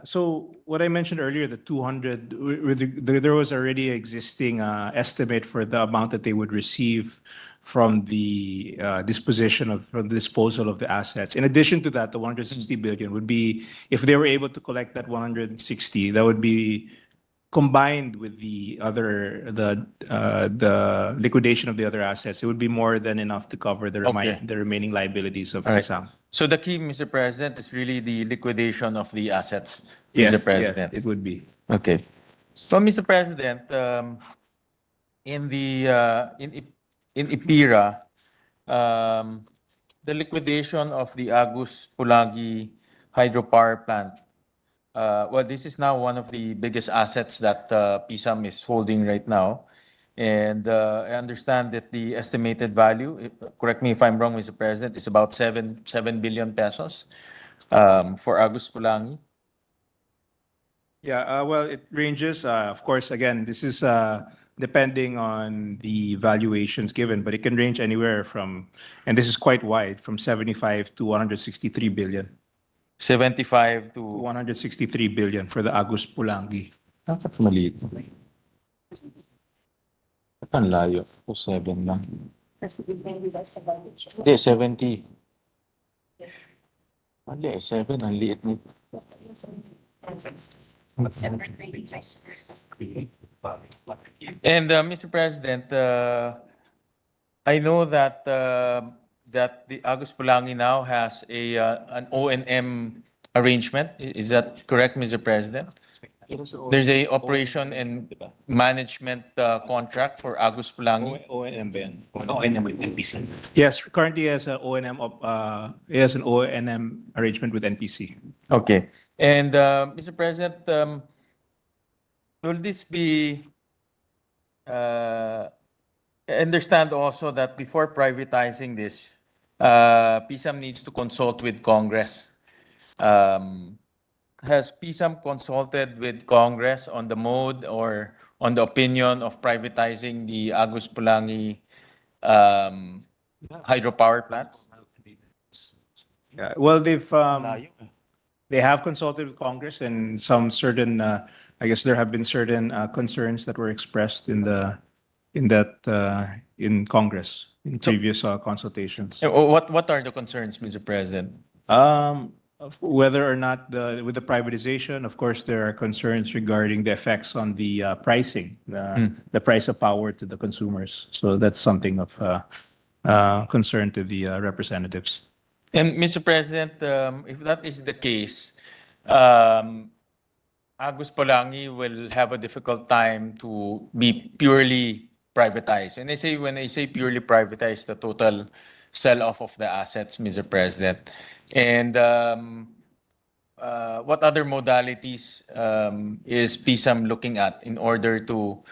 So what I mentioned earlier, the 200, there was already existing estimate for the amount that they would receive from the from the disposal of the assets. In addition to that, the 160 billion would be, if they were able to collect that 160, that would be combined with the liquidation of the other assets. It would be more than enough to cover the Okay. the remaining liabilities of All right. PSAM. So the key, Mr. President, is really the liquidation of the assets, Yes, Mr. President. yes, it would be. Okay. So, Mr. President, in IPIRA, the liquidation of the Agus Pulangi hydropower plant. Well, this is now one of the biggest assets that PSAM is holding right now. And I understand that the estimated value, correct me if I'm wrong, Mr. President, is about 7 billion pesos for Agus Pulangi. Yeah, well, it ranges. Of course, again, this is depending on the valuations given, but it can range anywhere from, and this is quite wide, from 75 to 163 billion. 75 to 163 billion for the Agus Pulangi. Dapat maliit. Ang layo. 7 lang. Hindi, 70. Mali, 7. Ang liit nito. And Mr. President, I know that that the Agus Pulangi now has an O&M arrangement. Is that correct, Mr. President? There's a operation and management contract for Agus Pulangi. O&M ba yan? O&M with NPC. Yes, currently has an O&M arrangement with NPC. Okay. And Mr. President, will this be? I understand also that before privatizing this, PSAM needs to consult with Congress. Has PSAM consulted with Congress on the mode or on the opinion of privatizing the Agus Pulangi hydropower plants? Yeah, well, they have consulted with Congress, and some certain, I guess there have been certain concerns that were expressed in Congress in previous consultations. What are the concerns, Mr. President? Of whether or not with the privatization, of course, there are concerns regarding the effects on the pricing, the price of power to the consumers. So that's something of concern to the representatives. And Mr. President, if that is the case, Agus Pulangi will have a difficult time to be purely privatized. And when I say purely privatized, the total sell-off of the assets, Mr. President. And what other modalities is PSAM looking at in order to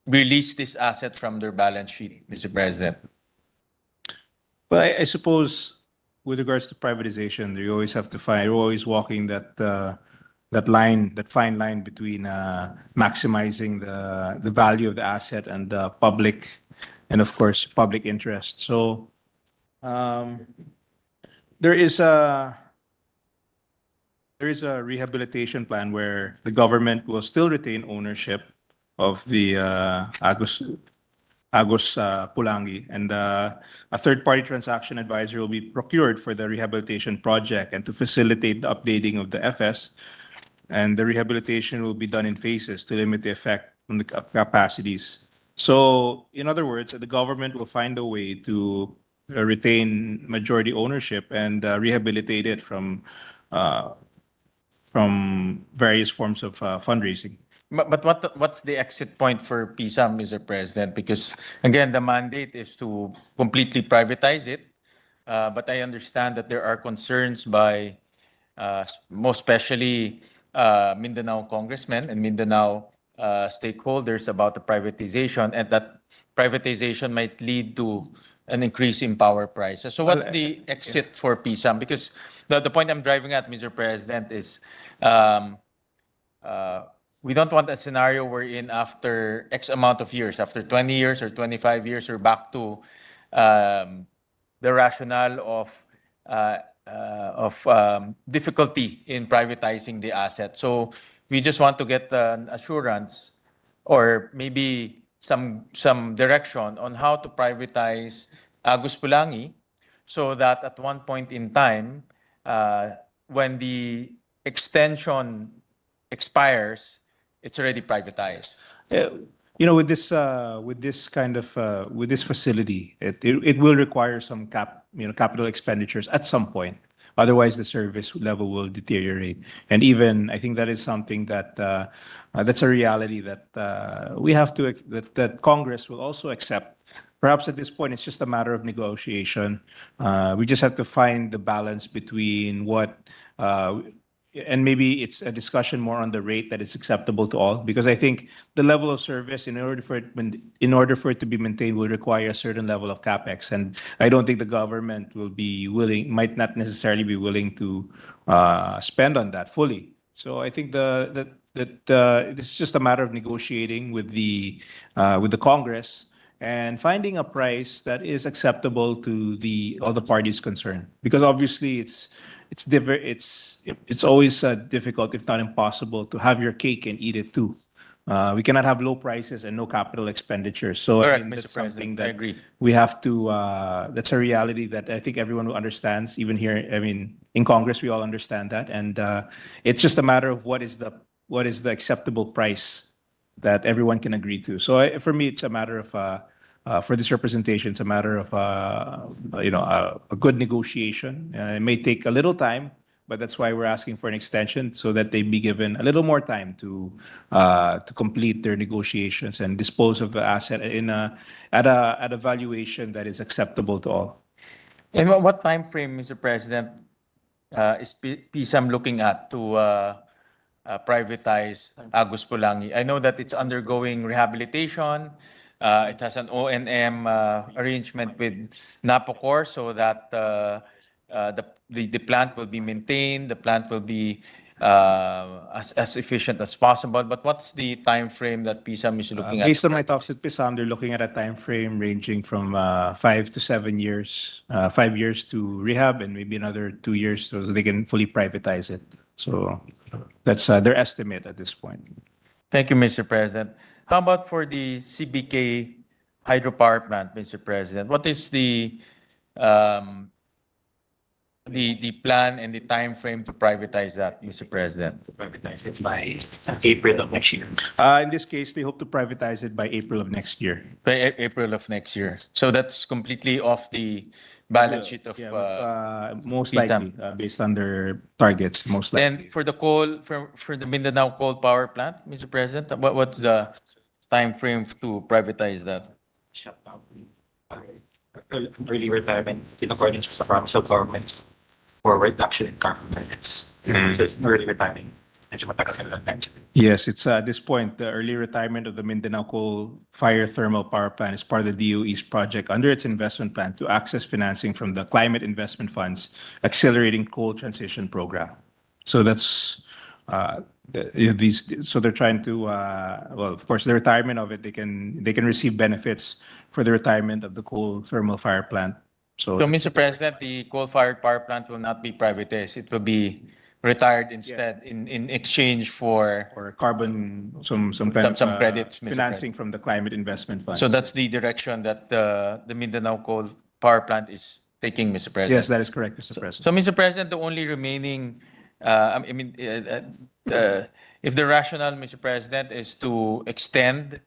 release this asset from their balance sheet, Mr. President? But I suppose with regards to privatization, you always have to find, you're always walking that line, that fine line between maximizing the value of the asset and public, and of course, public interest. So there is a rehabilitation plan where the government will still retain ownership of the Agos Pulangi, and a third-party transaction advisor will be procured for the rehabilitation project and to facilitate the updating of the FS. And the rehabilitation will be done in phases to limit the effect on the capacities. So, in other words, the government will find a way to retain majority ownership and rehabilitate it from various forms of fundraising. But what's the exit point for PSAM, Mr. President? Because again, the mandate is to completely privatize it. But I understand that there are concerns by most especially Mindanao congressmen and Mindanao stakeholders about the privatization, and that privatization might lead to an increase in power prices. So what's the exit for PSAM? Because the point I'm driving at, Mr. President, is we don't want a scenario wherein after X amount of years, after 20 years or 25 years, we're back to the rationale of difficulty in privatizing the asset. So we just want to get an assurance or maybe some direction on how to privatize Agus Pulangi so that at one point in time, when the extension expires, it's already privatized. You know, with this kind of with this facility, it will require some capital expenditures at some point. Otherwise, the service level will deteriorate. And even I think that is something that that's a reality that we have to that Congress will also accept. Perhaps at this point, it's just a matter of negotiation. We just have to find the balance between what. And maybe it's a discussion more on the rate that is acceptable to all, because I think the level of service, in order for it to be maintained, will require a certain level of capex, and I don't think the government might not necessarily be willing to spend on that fully. So I think that this is just a matter of negotiating with the Congress and finding a price that is acceptable to all the parties concerned, because obviously it's always difficult, if not impossible, to have your cake and eat it too. We cannot have low prices and no capital expenditures. So Correct, I think Mr. that's something President. that I agree. we have to. That's a reality that I think everyone understands. Even here, I mean, in Congress, we all understand that, and it's just a matter of what is the acceptable price that everyone can agree to. So for me, it's a matter of. For this representation, it's a matter of a good negotiation. It may take a little time, but that's why we're asking for an extension so that they be given a little more time to complete their negotiations and dispose of the asset at a valuation that is acceptable to all. And what time frame, Mr. President, is PSAM looking at to privatize Agus Pulangi? I know that it's undergoing rehabilitation. It has an O&M arrangement with Napocor so that the plant will be maintained, the plant will be as efficient as possible. But what's the time frame that PSAM is looking at? Based on my talks with PSAM, they're looking at a time frame ranging from 5 to 7 years, 5 years to rehab and maybe another 2 years so they can fully privatize it. So that's their estimate at this point. Thank you, Mr. President. How about for the CBK hydropower plant, Mr. President? What is the plan and the time frame to privatize that, Mr. President? Privatize it by April of next year. In this case, they hope to privatize it by April of next year. By April of next year. So that's completely off the balance sheet of most PSAM. likely based on their targets, most likely. And for the coal, for the Mindanao coal power plant, Mr. President, what's the time frame to privatize that? Shut down. Early retirement in accordance with the promise of government for reduction in carbon credits. So it's early retirement. medyo matagal na lang. Yes, it's at this point, the early retirement of the Mindanao Coal Fire Thermal Power Plant is part of the DOE's project under its investment plan to access financing from the Climate Investment Fund's Accelerating Coal Transition Program. So that's, so they're trying to, well, of course, the retirement of it, they can receive benefits for the retirement of the coal thermal fire plant. So, Mr. President, the coal-fired power plant will not be privatized. It will be retired instead in exchange for Or carbon, some kind Some of credits, Mr. financing from the Climate Investment Fund. So that's the direction that the Mindanao Coal Power Plant is taking, Mr. President. Yes, that is correct, Mr. President. So, Mr. President, the only remaining, if the rationale, Mr. President, is to extend,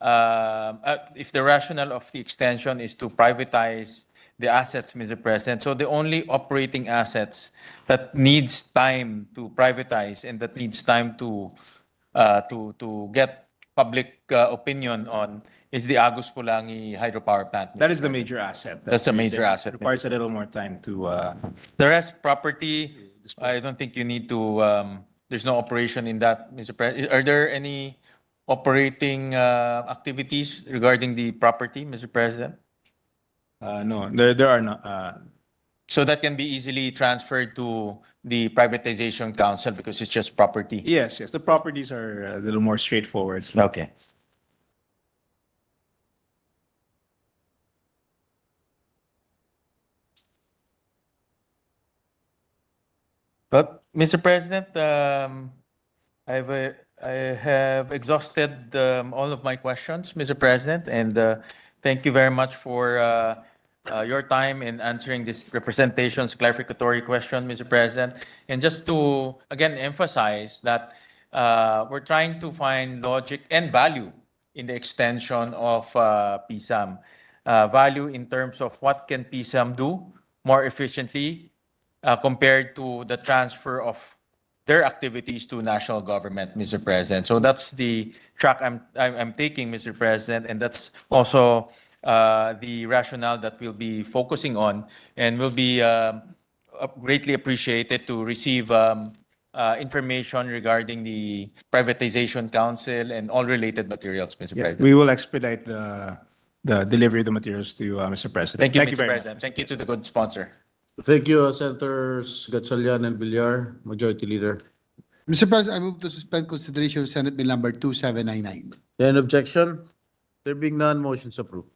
if the rationale of the extension is to privatize the assets, Mr. President, so the only operating assets that needs time to privatize and that needs time to get public opinion on is the Agus Pulangi hydropower plant. That is the major asset. That's a major asset. Requires a little more time to, The rest property, I don't think you need to, there's no operation in that, Mr. President. Are there any operating activities regarding the property, Mr. President? no, there are not, So that can be easily transferred to the privatization council because it's just property. yes, the properties are a little more straightforward. Okay. But, Mr. President, I have exhausted all of my questions, Mr. President, and thank you very much for your time in answering this representation's clarificatory question, Mr. President. And just to, again, emphasize that we're trying to find logic and value in the extension of PSAM. Value in terms of what can PSAM do more efficiently compared to the transfer of their activities to national government, Mr. President. So that's the track I'm taking, Mr. President, and that's also the rationale that we'll be focusing on, and will be greatly appreciated to receive information regarding the privatization council and all related materials, Mr. President. We will expedite the delivery of the materials to Mr. President. Thank you, Mr. very much. President. Thank you to the good sponsor. Thank you, Senators Gatchalian and Villar. Majority Leader. Mr. President, I move to suspend consideration of Senate Bill number 2799. Any objection? There being none, motion's approved.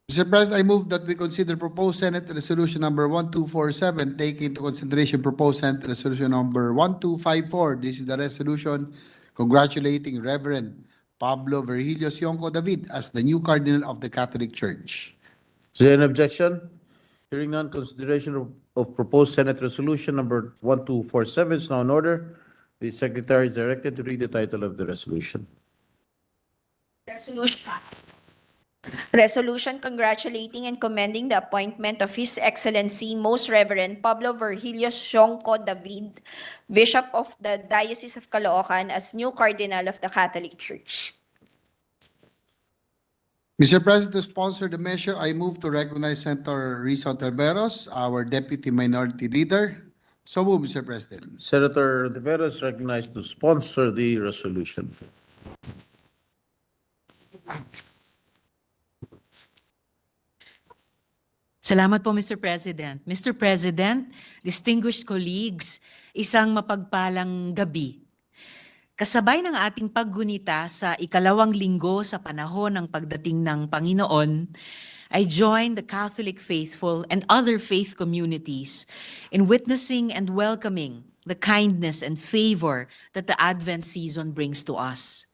Mr. President, I move that we consider proposed Senate Resolution number 1247, take into consideration proposed Senate Resolution number 1254. This is the resolution congratulating Reverend Pablo Virgilio Sionco David as the new Cardinal of the Catholic Church. Is there an objection? Hearing none, consideration of proposed Senate Resolution number 1247 is now in order. The Secretary is directed to read the title of the resolution. Resolution congratulating and commending the appointment of His Excellency Most Reverend Pablo Virgilio Sionco David, Bishop of the Diocese of Caloocan, as new Cardinal of the Catholic Church. Mr. President, to sponsor the measure, I move to recognize Senator Risa Ontiveros, our Deputy Minority Leader. So move, Mr. President. Senator Ontiveros is recognized to sponsor the resolution. Salamat po, Mr. President. Mr. President, distinguished colleagues, isang mapagpalang gabi. Kasabay ng ating paggunita sa ikalawang linggo sa panahon ng pagdating ng Panginoon, I join the Catholic faithful and other faith communities in witnessing and welcoming the kindness and favor that the Advent season brings to us.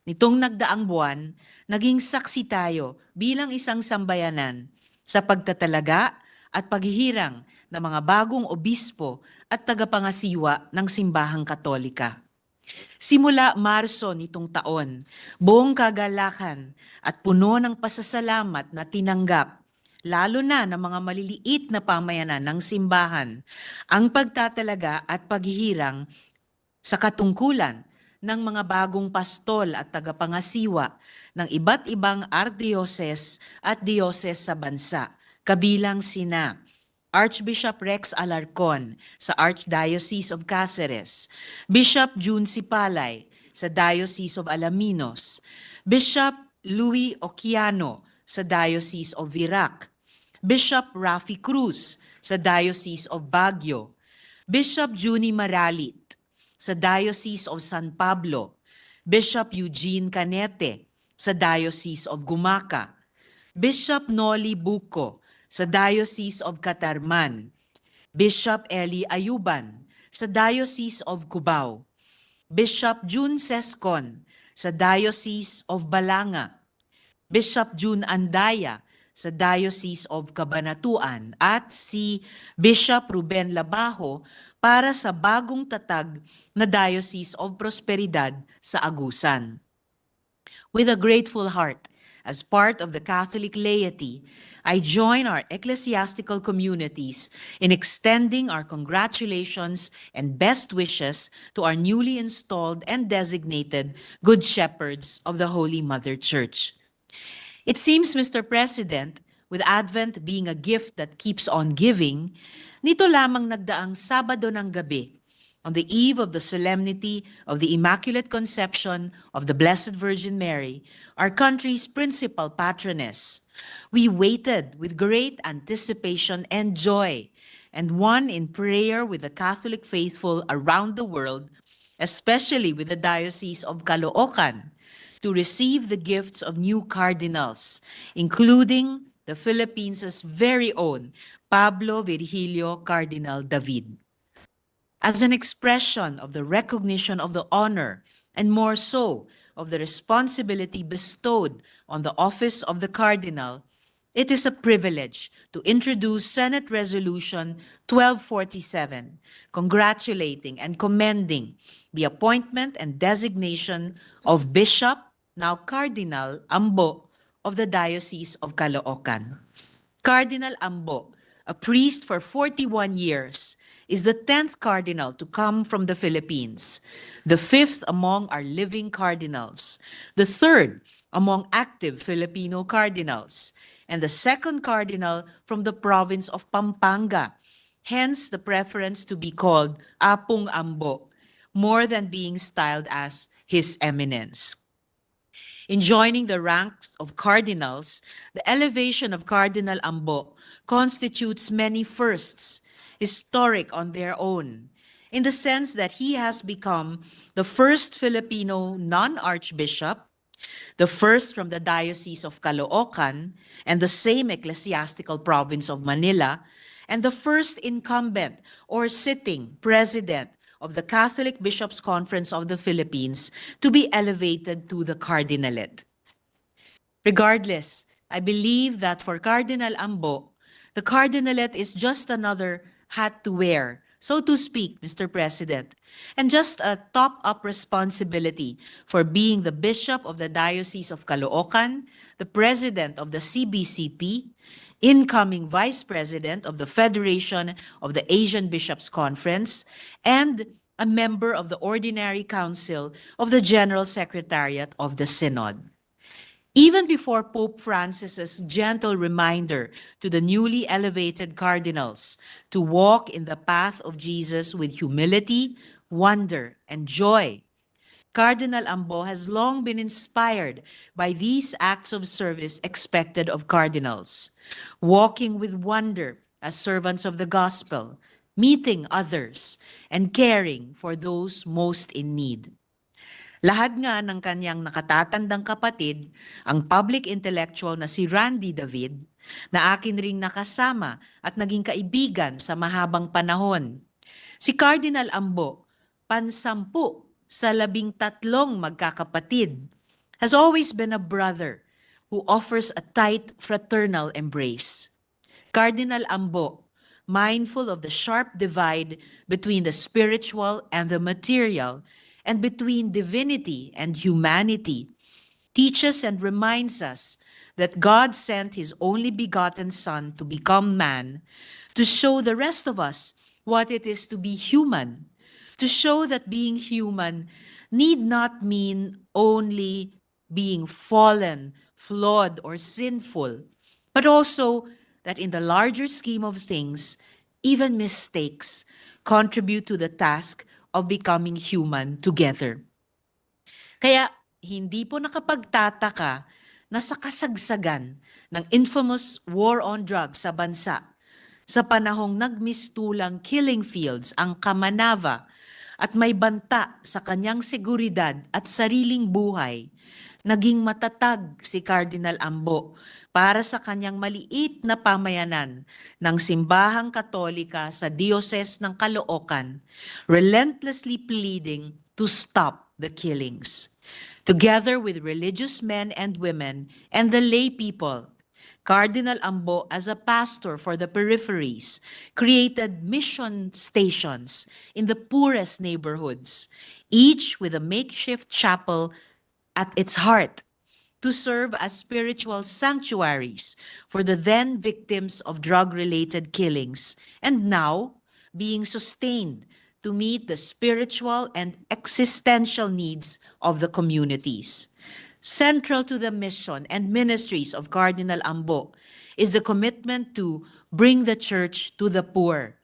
Nitong nagdaang buwan, naging saksi tayo bilang isang sambayanan sa pagtatalaga at paghihirang ng mga bagong obispo at tagapangasiwa ng Simbahang Katolika. Simula Marso nitong taon, buong kagalakan at puno ng pasasalamat na tinanggap, lalo na ng mga maliliit na pamayanan ng simbahan, ang pagtatalaga at paghihirang sa katungkulan ng mga bagong pastol at tagapangasiwa ng iba't ibang archdiocese at diocese sa bansa, kabilang sina Archbishop Rex Alarcon sa Archdiocese of Cáceres, Bishop June Sipalay sa Diocese of Alaminos, Bishop Louis Oquiano sa Diocese of Virac, Bishop Rafi Cruz sa Diocese of Baguio, Bishop Juni Maralit sa Diocese of San Pablo, Bishop Eugene Canete sa Diocese of Gumaca, Bishop Noli Bucco sa Diocese of Catarman, Bishop Eli Ayuban sa Diocese of Cubao, Bishop June Sescon sa Diocese of Balanga, Bishop June Andaya sa Diocese of Cabanatuan at si Bishop Ruben Labajo para sa bagong tatag na Diocese of Prosperidad sa Agusan. With a grateful heart, as part of the Catholic laity, I join our ecclesiastical communities in extending our congratulations and best wishes to our newly installed and designated Good Shepherds of the Holy Mother Church. It seems, Mr. President, with Advent being a gift that keeps on giving, nito lamang nagdaang Sabado ng gabi, on the eve of the solemnity of the Immaculate Conception of the Blessed Virgin Mary, our country's principal patroness, we waited with great anticipation and joy, and one in prayer with the Catholic faithful around the world, especially with the Diocese of Caloocan, to receive the gifts of new cardinals, including the Philippines' very own Pablo Virgilio Cardinal David. As an expression of the recognition of the honor, and more so of the responsibility bestowed on the office of the cardinal, it is a privilege to introduce Senate Resolution 1247, congratulating and commending the appointment and designation of Bishop, now Cardinal Ambo, of the Diocese of Caloocan. Cardinal Ambo, a priest for 41 years, is the 10th cardinal to come from the Philippines, the 5th among our living cardinals, the 3rd among active Filipino cardinals, and the 2nd cardinal from the province of Pampanga, hence the preference to be called Apong Ambo, more than being styled as His Eminence. In joining the ranks of cardinals, the elevation of Cardinal Ambo constitutes many firsts, historic on their own, in the sense that he has become the first Filipino non-archbishop, the first from the Diocese of Caloocan and the same ecclesiastical province of Manila, and the first incumbent or sitting president of the Catholic Bishops' Conference of the Philippines to be elevated to the cardinalate. Regardless, I believe that for Cardinal Ambo, the cardinalate is just another hat to wear, so to speak, Mr. President, and just a top-up responsibility for being the Bishop of the Diocese of Caloocan, the President of the CBCP, incoming Vice President of the Federation of the Asian Bishops' Conference, and a member of the Ordinary Council of the General Secretariat of the Synod. Even before Pope Francis's gentle reminder to the newly elevated cardinals to walk in the path of Jesus with humility, wonder, and joy, Cardinal Ambo has long been inspired by these acts of service expected of cardinals, walking with wonder as servants of the gospel, meeting others, and caring for those most in need. Lahat nga ng kanyang nakatatandang kapatid, ang public intellectual na si Randy David, na akin ring nakasama at naging kaibigan sa mahabang panahon. Si Cardinal Ambo, pansampu sa 13 magkakapatid, has always been a brother who offers a tight fraternal embrace. Cardinal Ambo, mindful of the sharp divide between the spiritual and the material, and between divinity and humanity, teaches and reminds us that God sent His only begotten Son to become man, to show the rest of us what it is to be human, to show that being human need not mean only being fallen, flawed, or sinful, but also that in the larger scheme of things, even mistakes contribute to the task of becoming human together. Kaya hindi po nakapagtataka na sa kasagsagan ng infamous war on drugs sa bansa, sa panahong nagmistulang killing fields ang Kamanava at may banta sa kanyang seguridad at sariling buhay, naging matatag si Cardinal Ambo para sa kanyang maliit na pamayanan ng Simbahang Katolika sa Diocese ng Caloocan, relentlessly pleading to stop the killings. Together with religious men and women and the lay people, Cardinal Ambo, as a pastor for the peripheries, created mission stations in the poorest neighborhoods, each with a makeshift chapel at its heart, to serve as spiritual sanctuaries for the then victims of drug-related killings, and now being sustained to meet the spiritual and existential needs of the communities. Central to the mission and ministries of Cardinal Ambo is the commitment to bring the church to the poor,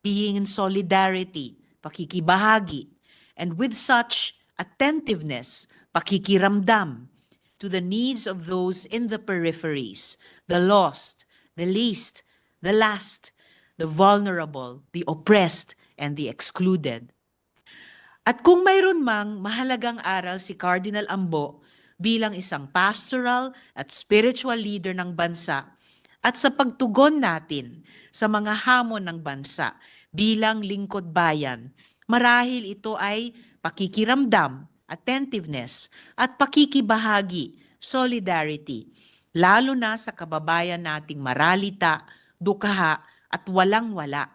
being in solidarity, pakikibahagi, and with such attentiveness, pakikiramdam, to the needs of those in the peripheries, the lost, the least, the last, the vulnerable, the oppressed, and the excluded. At kung mayroon mang mahalagang aral si Cardinal Ambo bilang isang pastoral at spiritual leader ng bansa at sa pagtugon natin sa mga hamon ng bansa bilang lingkod bayan, marahil ito ay pakikiramdam, attentiveness, at pakikibahagi, solidarity, lalo na sa kababayan nating maralita, dukha, at walang-wala.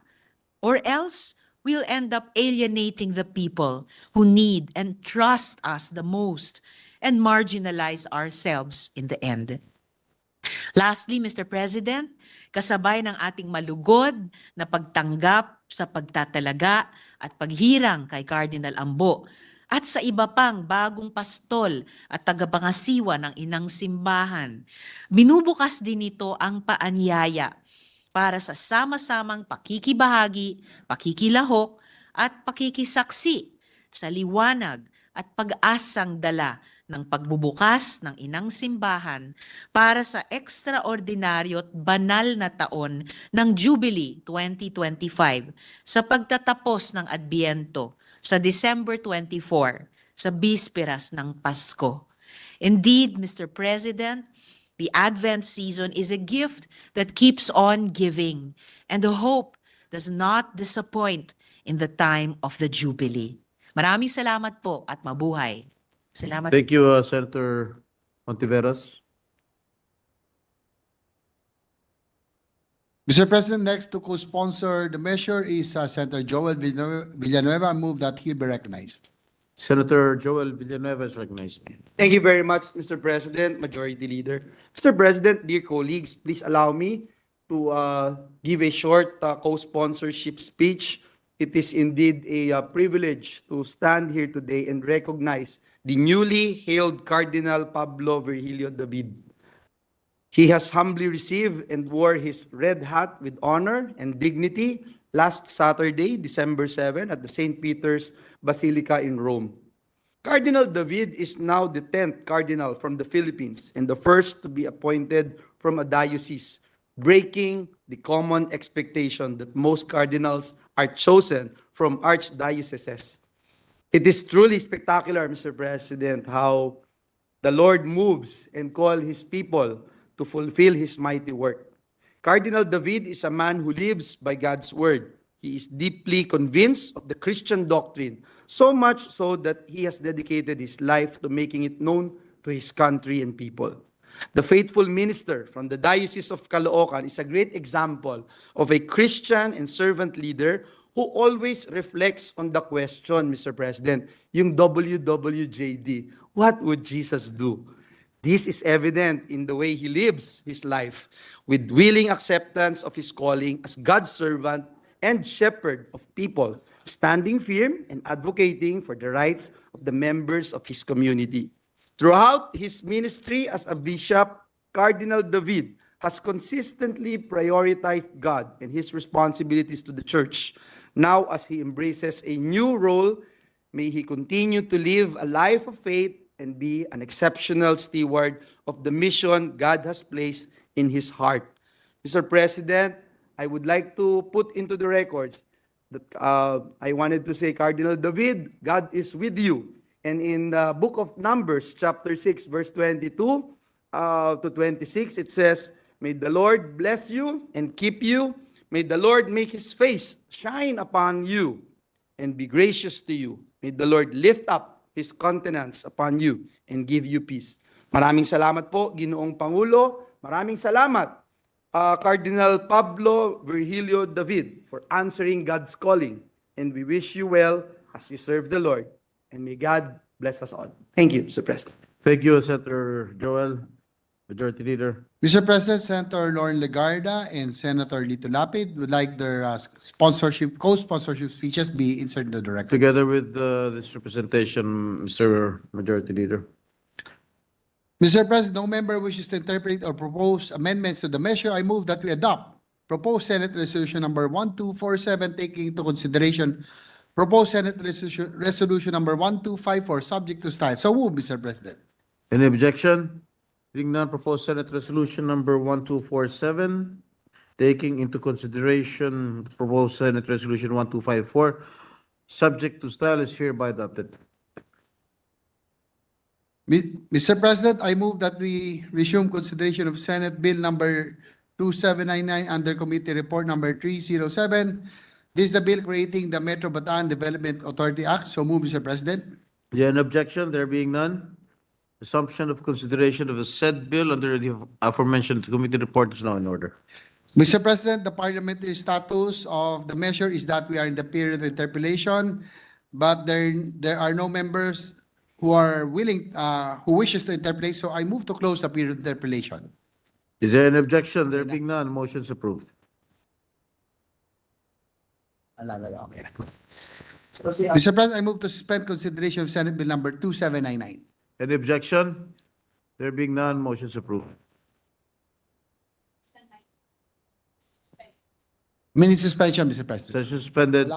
Or else, we'll end up alienating the people who need and trust us the most and marginalize ourselves in the end. Lastly, Mr. President, kasabay ng ating malugod na pagtanggap sa pagtatalaga at paghirang kay Cardinal Ambo at sa iba pang bagong pastol at tagapangasiwa ng inang simbahan, binubukas din ito ang paanyaya para sa sama-samang pakikibahagi, pakikilahok at pakikisaksi sa liwanag at pag-asang dala ng pagbubukas ng inang simbahan para sa ekstraordinaryo at banal na taon ng Jubilee 2025 sa pagtatapos ng Adbiento sa December 24 sa bisperas ng Pasko. Indeed, Mr. President, the Advent season is a gift that keeps on giving, and the hope does not disappoint in the time of the Jubilee. Maraming salamat po at mabuhay. Salamat. Thank you, Senator Ontiveros. Mr. President, next to co-sponsor the measure is Senator Joel Villanueva. I move that he be recognized. Senator Joel Villanueva is recognized. Thank you very much, Mr. President, Majority Leader. Mr. President, dear colleagues, please allow me to give a short co-sponsorship speech. It is indeed a privilege to stand here today and recognize the newly hailed Cardinal Pablo Virgilio David. He has humbly received and wore his red hat with honor and dignity last Saturday, December 7, at the St. Peter's Basilica in Rome. Cardinal David is now the 10th cardinal from the Philippines and the first to be appointed from a diocese, breaking the common expectation that most cardinals are chosen from archdioceses. It is truly spectacular, Mr. President, how the Lord moves and calls his people to fulfill his mighty work. Cardinal David is a man who lives by God's word. He is deeply convinced of the Christian doctrine, so much so that he has dedicated his life to making it known to his country and people. The faithful minister from the Diocese of Caloocan is a great example of a Christian and servant leader who always reflects on the question, Mr. President, yung WWJD, what would Jesus do? This is evident in the way he lives his life, with willing acceptance of his calling as God's servant and shepherd of people, standing firm and advocating for the rights of the members of his community. Throughout his ministry as a bishop, Cardinal David has consistently prioritized God and his responsibilities to the church. Now, as he embraces a new role, may he continue to live a life of faith and be an exceptional steward of the mission God has placed in his heart. Mr. President, I would like to put into the records that I wanted to say, Cardinal David, God is with you. And in the book of Numbers, chapter 6, verse 22 to 26, it says, may the Lord bless you and keep you. May the Lord make his face shine upon you and be gracious to you. May the Lord lift up his countenance upon you and give you peace. Maraming salamat po, Ginoong Pangulo. Maraming salamat, Cardinal Pablo Virgilio David, for answering God's calling. And we wish you well as you serve the Lord. And may God bless us all. Thank you, Mr. President. Thank you, Senator Joel. Majority Leader. Mr. President, Senator Lauren Legarda and Senator Lito Lapid would like their co-sponsorship speeches be inserted in the record. Together with this representation, Mr. Majority Leader. Mr. President, no member wishes to interpret or propose amendments to the measure. I move that we adopt proposed Senate Resolution number 1247, taking into consideration proposed Senate Resolution number 1254, subject to style. So move, Mr. President. Any objection? Being none, proposed Senate Resolution number 1247, taking into consideration proposed Senate Resolution 1254, subject to style, is hereby adopted. Mr. President, I move that we resume consideration of Senate Bill number 2799 under Committee Report number 307. This is the bill creating the Metro Bataan Development Authority Act. So move, Mr. President. Is there an objection? There being none, assumption of consideration of the said bill under the aforementioned committee report is now in order. Mr. President, the parliamentary status of the measure is that we are in the period of interpellation, but there are no members who are willing, who wishes to interpellate. So I move to close the period of interpellation. Is there an objection? There being none, motion is approved. Mr. President, I move to suspend consideration of Senate Bill number 2799. Any objection? There being none, motion is approved. Minute suspension, Mr. President. Session suspended.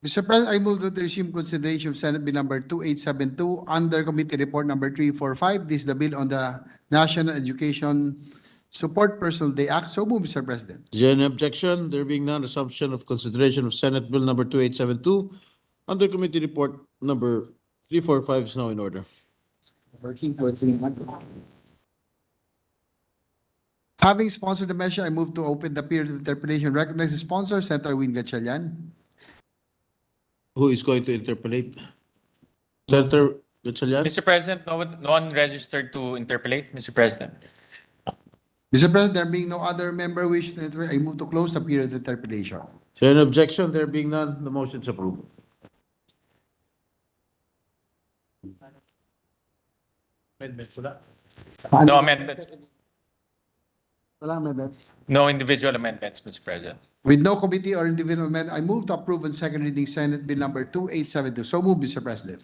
Mr. President, I move that the resume consideration of Senate Bill number 2872 under Committee Report number 345. This is the bill on the National Education Support Personal Day Act. So move, Mr. President. Is there any objection? There being none, assumption of consideration of Senate Bill number 2872 under Committee Report number 345 is now in order. Having sponsored the measure, I move to open the period of interpretation. Recognize the sponsor, Senator Win Gatchalian. Who is going to interpolate? Senator Gatchalian? Mr. President, no one registered to interpolate, Mr. President. Mr. President, there being no other member wish to interpret, I move to close the period of interpretation. Is there an objection? There being none, the motion is approved. No amendment. No individual amendments, Mr. President. With no committee or individual amendment, I move to approve on second reading Senate Bill number 2872. So move, Mr. President.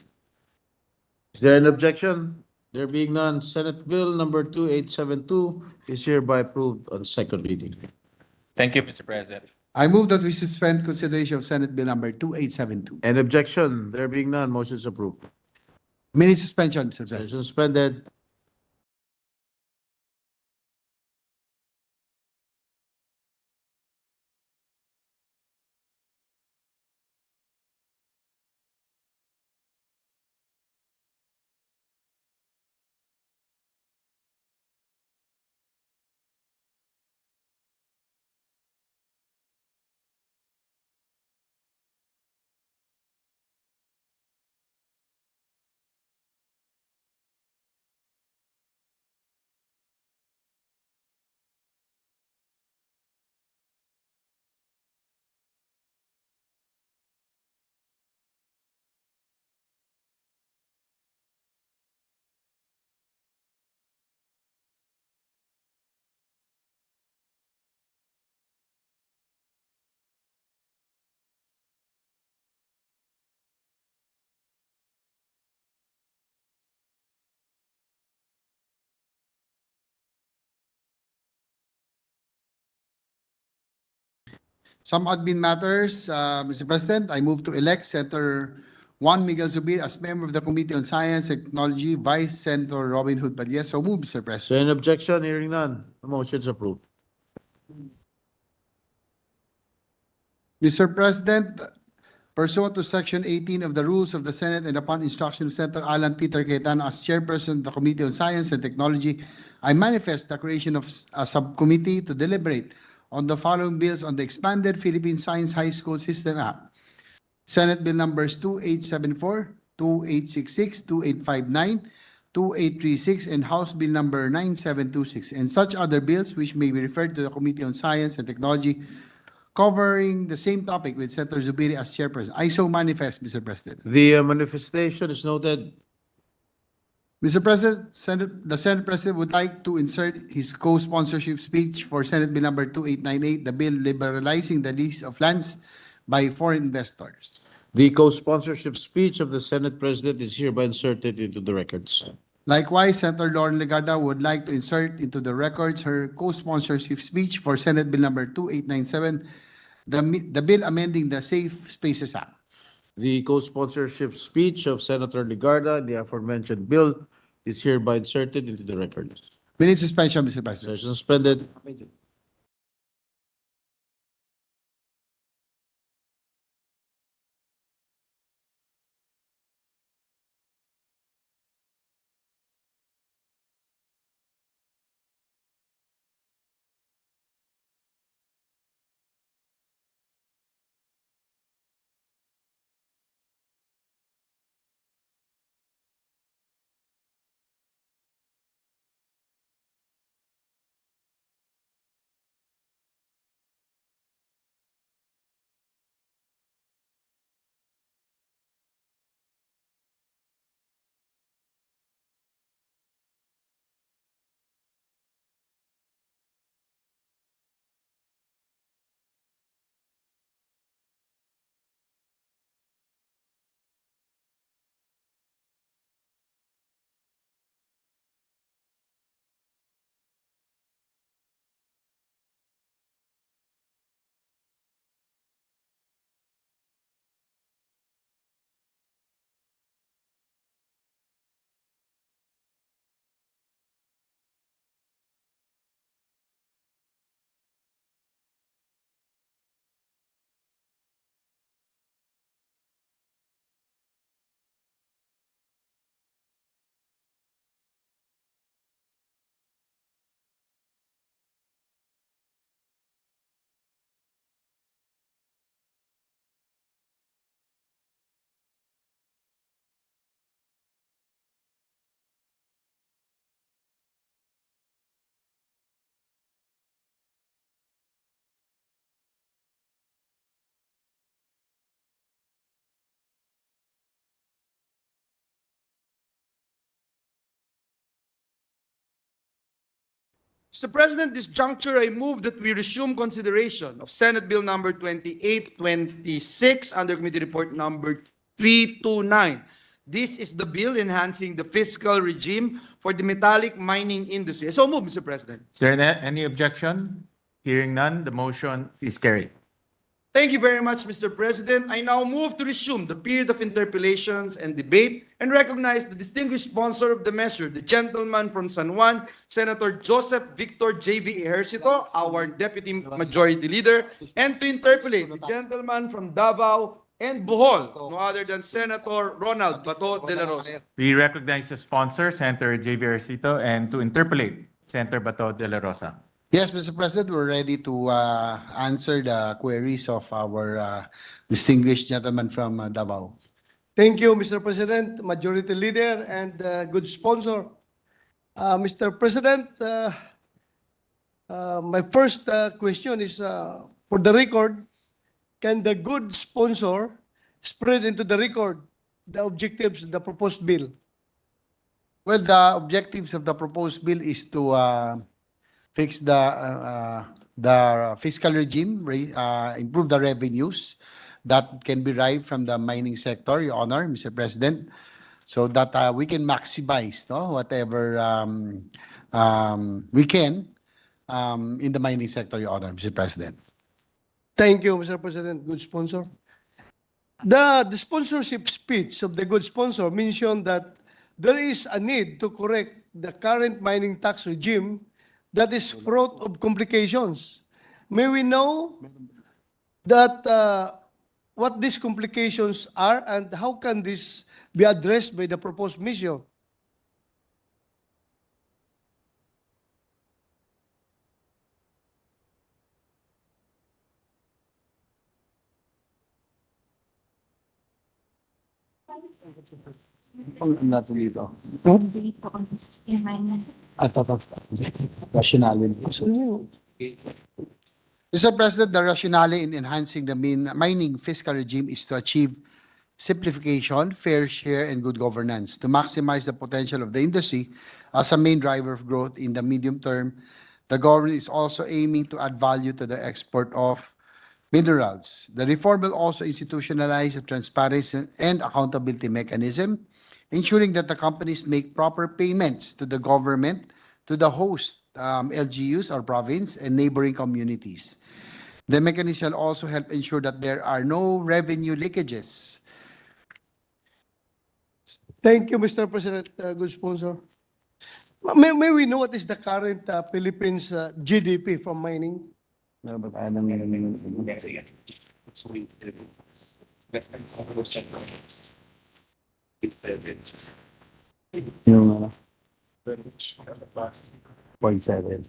Is there an objection? There being none, Senate Bill number 2872 is hereby approved on second reading. Thank you, Mr. President. I move that we suspend consideration of Senate Bill number 2872. An objection? There being none, motion is approved. Minute suspension, Mr. President. Session suspended. Some admin matters, Mr. President, I move to elect Senator Juan Miguel Zubir as member of the Committee on Science and Technology, Vice Senator Robin Hood Padilla. So move, Mr. Is President. there an objection? Hearing none, the motion is approved. Mr. President, pursuant to Section 18 of the Rules of the Senate and upon instruction of Senator Alan Peter Cayetano as Chairperson of the Committee on Science and Technology, I manifest the creation of a subcommittee to deliberate on the following bills on the expanded Philippine Science High School System Act. Senate Bill numbers 2874, 2866, 2859, 2836, and House Bill number 9726, and such other bills which may be referred to the Committee on Science and Technology covering the same topic with Senator Zubiri as chairperson. I so manifest, Mr. President. The manifestation is noted. Mr. President, the Senate President would like to insert his co-sponsorship speech for Senate Bill number 2898, the bill liberalizing the lease of lands by foreign investors. The co-sponsorship speech of the Senate President is hereby inserted into the records. Likewise, Senator Lauren Legarda would like to insert into the records her co-sponsorship speech for Senate Bill number 2897, the bill amending the Safe Spaces Act. The co-sponsorship speech of Senator Legarda and the aforementioned bill is hereby inserted into the records. Minute suspension, Mr. President. Session suspended. Mr. President, this juncture, I move that we resume consideration of Senate Bill number 2826 under Committee Report number 329. This is the bill enhancing the fiscal regime for the metallic mining industry. So move, Mr. President. Is there any objection? Hearing none, the motion is carried. Thank you very much, Mr. President. I now move to resume the period of interpellations and debate and recognize the distinguished sponsor of the measure, the gentleman from San Juan, Senator Joseph Victor J.V. Ejercito, our Deputy Majority Leader, and to interpellate the gentleman from Davao and Bohol, no other than Senator Ronald Bato de la Rosa. We recognize the sponsor, Senator J.V. Ejercito, and to interpolate, Senator Bato de la Rosa. Yes, Mr. President, we're ready to answer the queries of our distinguished gentleman from Davao. Thank you, Mr. President, Majority Leader, and good sponsor. Mr. President, my first question is, for the record, can the good sponsor spread into the record the objectives of the proposed bill? Well, the objectives of the proposed bill is to fix the fiscal regime, improve the revenues that can be derived from the mining sector, Your Honor, Mr. President, so that we can maximize whatever we can in the mining sector, Your Honor, Mr. President. Thank you, Mr. President. Good sponsor. The sponsorship speech of the good sponsor mentioned that there is a need to correct the current mining tax regime that is fraught of complications. May we know that what these complications are and how can this be addressed by the proposed measure? Natulito. Rationale. Mr. President, the rationale in enhancing the mining fiscal regime is to achieve simplification, fair share, and good governance. To maximize the potential of the industry as a main driver of growth in the medium term, the government is also aiming to add value to the export of minerals. The reform will also institutionalize a transparency and accountability mechanism, ensuring that the companies make proper payments to the government, to the host LGUs or province, and neighboring communities. The mechanism will also help ensure that there are no revenue leakages. Thank you, Mr. President. Good sponsor. May we know what is the current Philippines GDP from mining? Yung 0.7.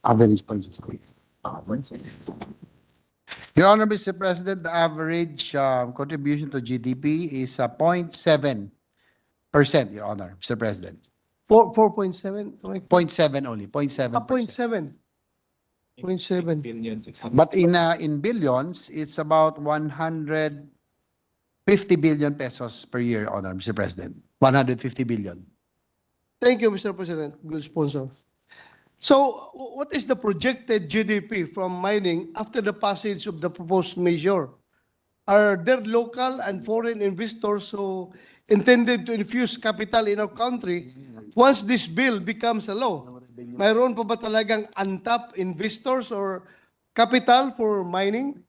Average 0.60. Your Honor, Mr. President, the average contribution to GDP is 0.7%, Your Honor, Mr. President. 4.7? 0.7 only, 0.7%. 0.7. 0.7. But in billions, it's about 150 billion pesos per year, Your Honor, Mr. President. 150 billion. Thank you, Mr. President. Good sponsor. So, what is the projected GDP from mining after the passage of the proposed measure? Are there local and foreign investors who intended to infuse capital in our country once this bill becomes a law? Mayroon pa ba talagang untapped investors or capital for mining?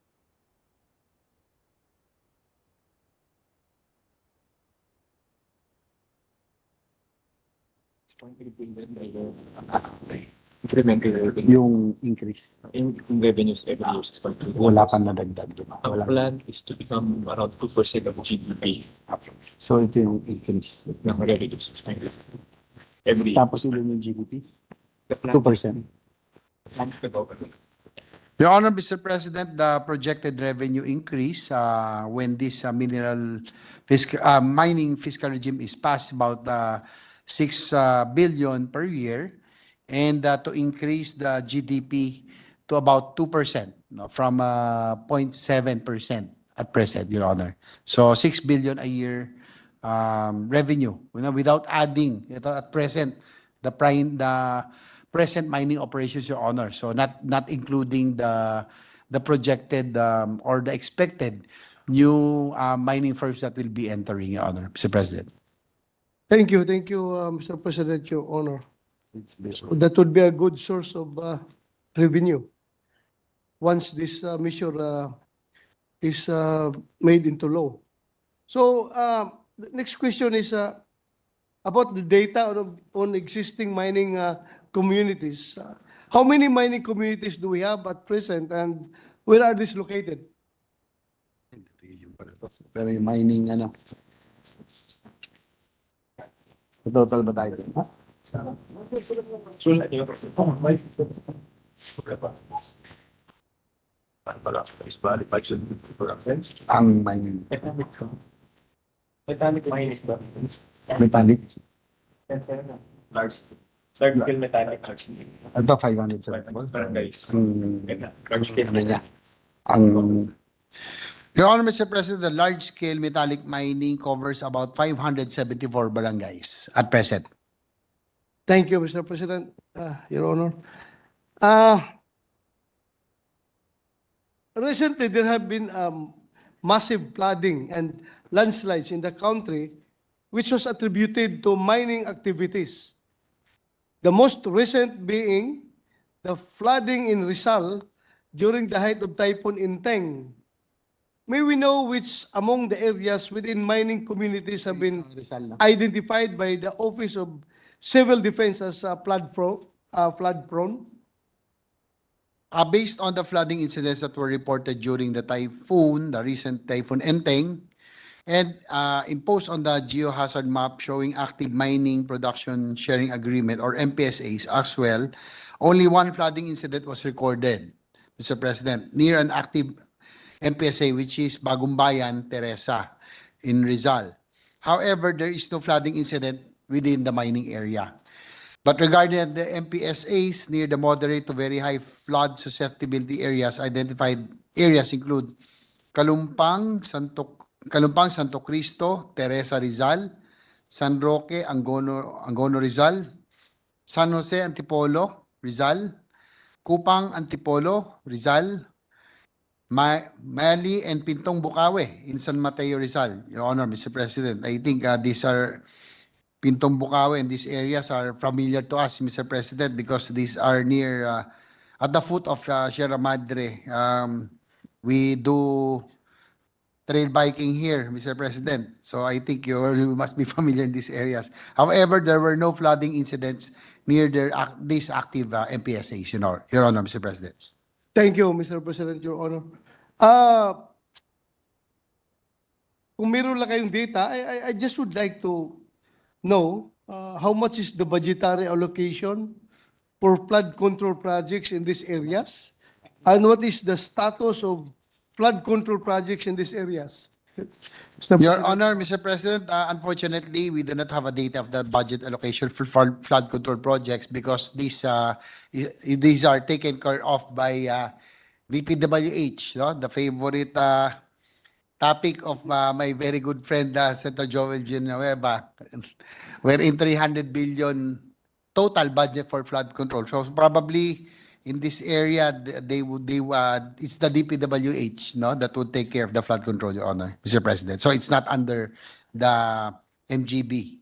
Yung increase. In revenues every year is going to Wala pang nadagdag, di ba? Our plan is to become around 2% of GDP So ito yung increase. ng revenues every year. Tapos ulo yung GDP? The plan 2%. Your Honor, Mr. President, the projected revenue increase when this mining fiscal regime is passed about 6 billion per year, and to increase the GDP to about 2%, from 0.7% at present, Your Honor. So 6 billion a year revenue, without adding, ito at present, the present mining operations, Your Honor. So not including the projected or the expected new mining firms that will be entering, Your Honor, Mr. President. Thank you, Mr. President, Your Honor. That would be a good source of revenue once this measure is made into law. So the next question is about the data on existing mining communities. How many mining communities do we have at present, and where are these located? Pero yung mining, total ba tayo? Ang mining. Metallic mine is the Metallic. large scale metallic large scale. Ito, 574. Guys. Large scale niya. Your Honor, Mr. President, the large-scale metallic mining covers about 574 barangays at present. Thank you, Mr. President, Your Honor. Recently, there have been massive flooding and landslides in the country, which was attributed to mining activities. The most recent being the flooding in Rizal during the height of Typhoon Inteng. May we know which among the areas within mining communities have been identified by the Office of Civil Defense as flood prone? Based on the flooding incidents that were reported during the recent Typhoon Enteng, and imposed on the geohazard map showing active mining production sharing agreement or MPSAs as well, only one flooding incident was recorded, Mr. President, near an active MPSA, which is Bagumbayan, Teresa, in Rizal. However, there is no flooding incident within the mining area. But regarding the MPSAs near the moderate to very high flood susceptibility areas, identified areas include Kalumpang, Santo Cristo, Teresa, Rizal, San Roque, Angono, Rizal, San Jose, Antipolo, Rizal, Kupang, Antipolo, Rizal, Mali and Pintong Bukawe in San Mateo, Rizal. Your Honor, Mr. President, I think these are Pintong Bukawe and these areas are familiar to us, Mr. President, because these are near at the foot of Sierra Madre. We do trail biking here, Mr. President. So I think you must be familiar in these areas. However, there were no flooding incidents near these active MPSAs, Your Honor, Mr. President. Thank you, Mr. President, Your Honor. Kung meron lang kayong data, I just would like to know how much is the budgetary allocation for flood control projects in these areas, and what is the status of flood control projects in these areas? Your Honor, Mr. President, unfortunately, we do not have a data of the budget allocation for flood control projects because these are taken care of by DPWH, the favorite topic of my very good friend, Senator Joel Villanueva, wherein 300 billion total budget for flood control. So probably in this area, it's the DPWH, that would take care of the flood control, Your Honor, Mr. President. So it's not under the MGB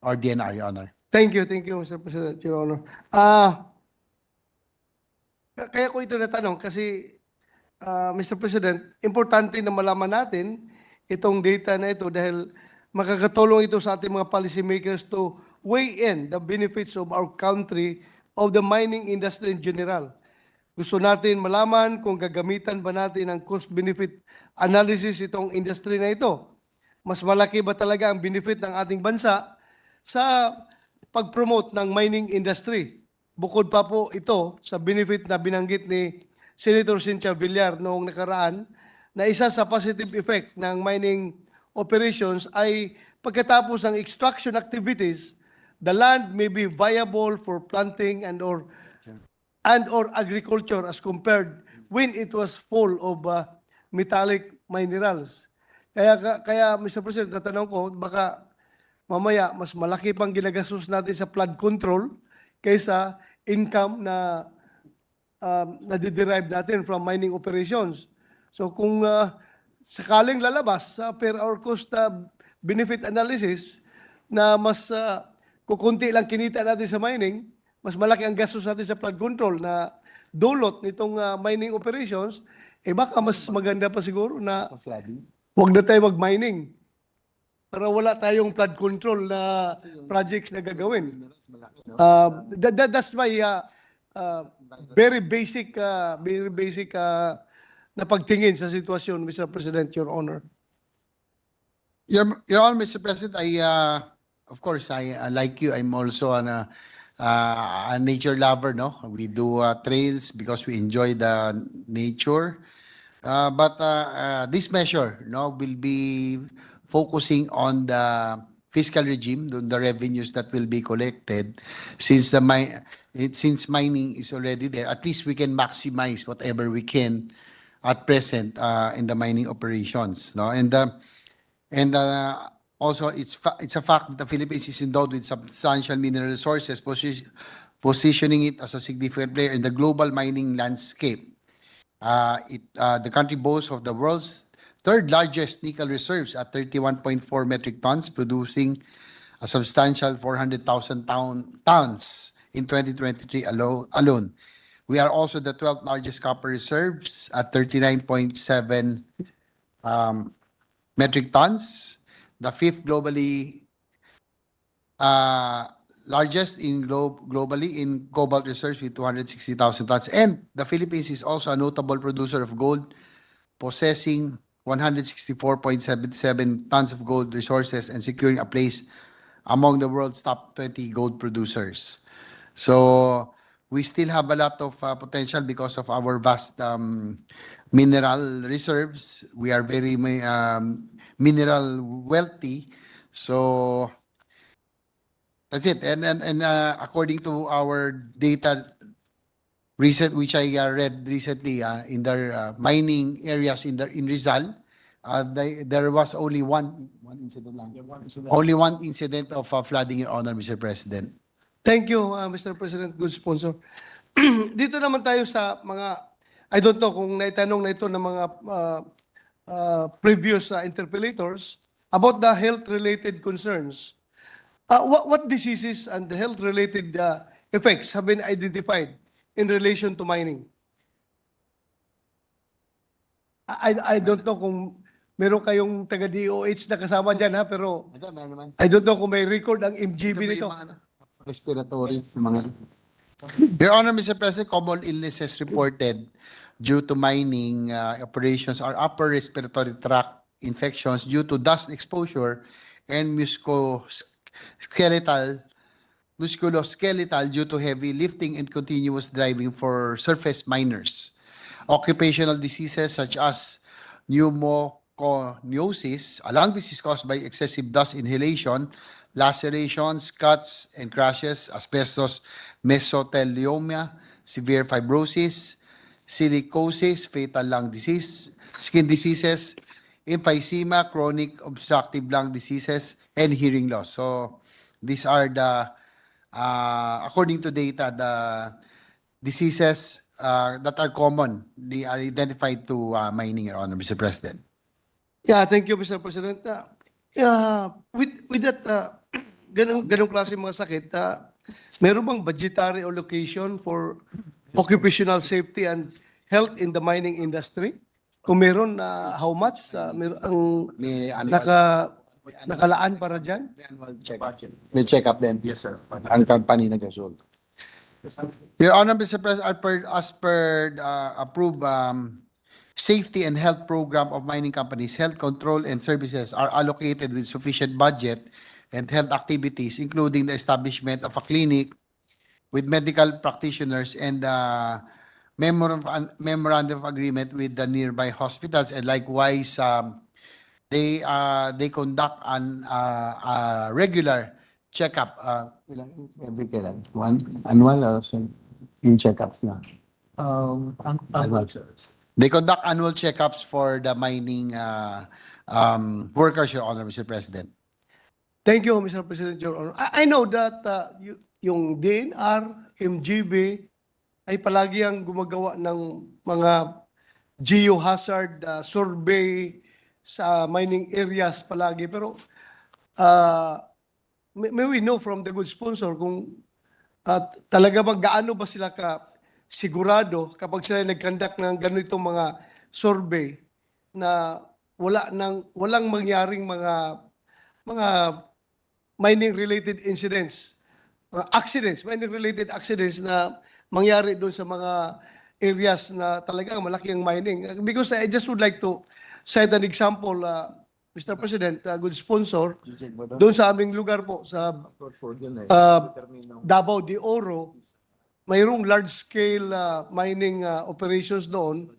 or DNR, Your Honor. Thank you, Mr. President, Your Honor. Kaya ko ito natanong kasi, Mr. President, importante na malaman natin itong data na ito dahil makakatulong ito sa ating mga policymakers to weigh in the benefits of our country of the mining industry in general. Gusto natin malaman kung gagamitan ba natin ang cost-benefit analysis itong industry na ito. Mas malaki ba talaga ang benefit ng ating bansa sa pag-promote ng mining industry? Bukod pa po ito sa benefit na binanggit ni Senator Cynthia Villar noong nakaraan na isa sa positive effect ng mining operations ay pagkatapos ng extraction activities, the land may be viable for planting and or agriculture as compared when it was full of metallic minerals. Kaya Mr. President, tatanong ko, baka mamaya mas malaki pang ginagastos natin sa flood control kaysa income na nadiderive natin from mining operations. So kung sakaling lalabas sa per hour cost benefit analysis na mas kukunti lang kinita natin sa mining, mas malaki ang gastos natin sa flood control na dulot nitong mining operations, baka mas maganda pa siguro na huwag na tayo mag-mining para wala tayong flood control na projects na gagawin. That's my very basic na pagtingin sa sitwasyon, Mr. President, Your Honor. Your Honor, Mr. President, of course, like you, I'm also a nature lover, no? We do trails because we enjoy the nature. But this measure, no, will be focusing on the fiscal regime, the revenues that will be collected, since since mining is already there. At least we can maximize whatever we can at present in the mining operations, no, and also it's a fact that the Philippines is endowed with substantial mineral resources, positioning it as a significant player in the global mining landscape. The country boasts of the world's third largest nickel reserves at 31.4 metric tons, producing a substantial 400,000 tons in 2023 alone. We are also the 12th largest copper reserves at 39.7 metric tons, the fifth globally largest globally in cobalt reserves with 260,000 tons. And the Philippines is also a notable producer of gold, possessing 164.77 tons of gold resources and securing a place among the world's top 20 gold producers. So we still have a lot of potential because of our vast mineral reserves. We are very mineral wealthy. So that's it. And according to our data which I read recently in their mining areas in Rizal, there was only one incident lang. Only one incident of flooding, Your Honor, Mr. President. Thank you, Mr. President, good sponsor. Dito naman tayo sa mga, I don't know kung naitanong na ito ng mga previous interpellators about the health-related concerns. What diseases and the health-related effects have been identified in relation to mining? I don't know kung meron kayong taga-DOH na kasama dyan, ha, pero I don't know kung may record ang MGB nito. Respiratory. Your Honor, Mr. President, common illnesses reported due to mining operations are upper respiratory tract infections due to dust exposure and musculoskeletal due to heavy lifting and continuous driving for surface miners. Occupational diseases such as pneumoconiosis, a lung disease caused by excessive dust inhalation, lacerations, cuts, and crashes, asbestos, mesothelioma, severe fibrosis, silicosis, fatal lung disease, skin diseases, emphysema, chronic obstructive lung diseases, and hearing loss. So these are the, according to data, the diseases that are commonly identified to mining, Your Honor, Mr. President. Yeah, thank you, Mr. President. With that, ganong klase mga sakit, meron bang budgetary allocation for occupational safety and health in the mining industry? Kung meron, how much? Nakalaan para dyan? May check-up din. Yes, sir. Ang company nag-assume. Your Honor, Mr. President, as per approved safety and health program of mining companies, health control and services are allocated with sufficient budget and health activities, including the establishment of a clinic with medical practitioners and memorandum of agreement with the nearby hospitals, and likewise they conduct a regular checkup every kailan? Annual or in checkups na? Annual. They conduct annual checkups for the mining workers, Your Honor, Mr. President. Thank you, Mr. President, Your Honor. I know that yung DNR, MGB, ay palagi ang gumagawa ng mga geohazard survey sa mining areas palagi. Pero may we know from the good sponsor kung talaga bang gaano ba sila ka sigurado kapag sila nag-conduct ng ganitong mga survey na walang mangyaring mga mining related incidents, mining related accidents na mangyari doon sa mga areas na talagang malaki ang mining. Because I just would like to cite an example, Mr. President, good sponsor, doon sa aming lugar po, sa Davao de Oro, mayroong large-scale mining operations doon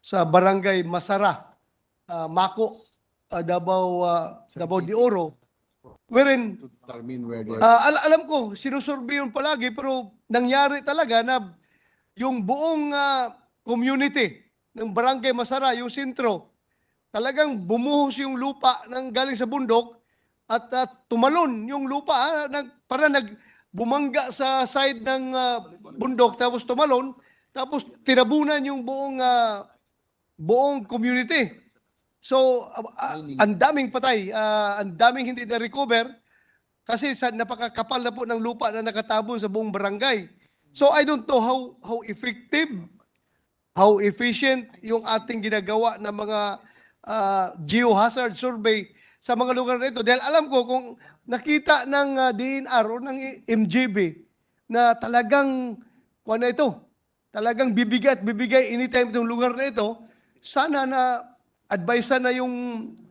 sa Barangay Masara, Mako, Davao de Oro, wherein alam ko, sinusurvey yun palagi, pero nangyari talaga na yung buong community ng Barangay Masara, yung sentro, talagang bumuhos yung lupa ng galing sa bundok at tumalon yung lupa, para bumangga sa side ng bundok, tapos tumalon, tapos tinabunan yung buong community. So, ang daming patay, ang daming hindi na-recover kasi napakakapal na po ng lupa na nakatabon sa buong barangay. So, I don't know how effective, how efficient yung ating ginagawa ng mga geohazard survey sa mga lugar na ito. Dahil alam ko kung nakita ng DNR o ng MGB na talagang talagang bibigay anytime itong lugar na ito, sana na advise na yung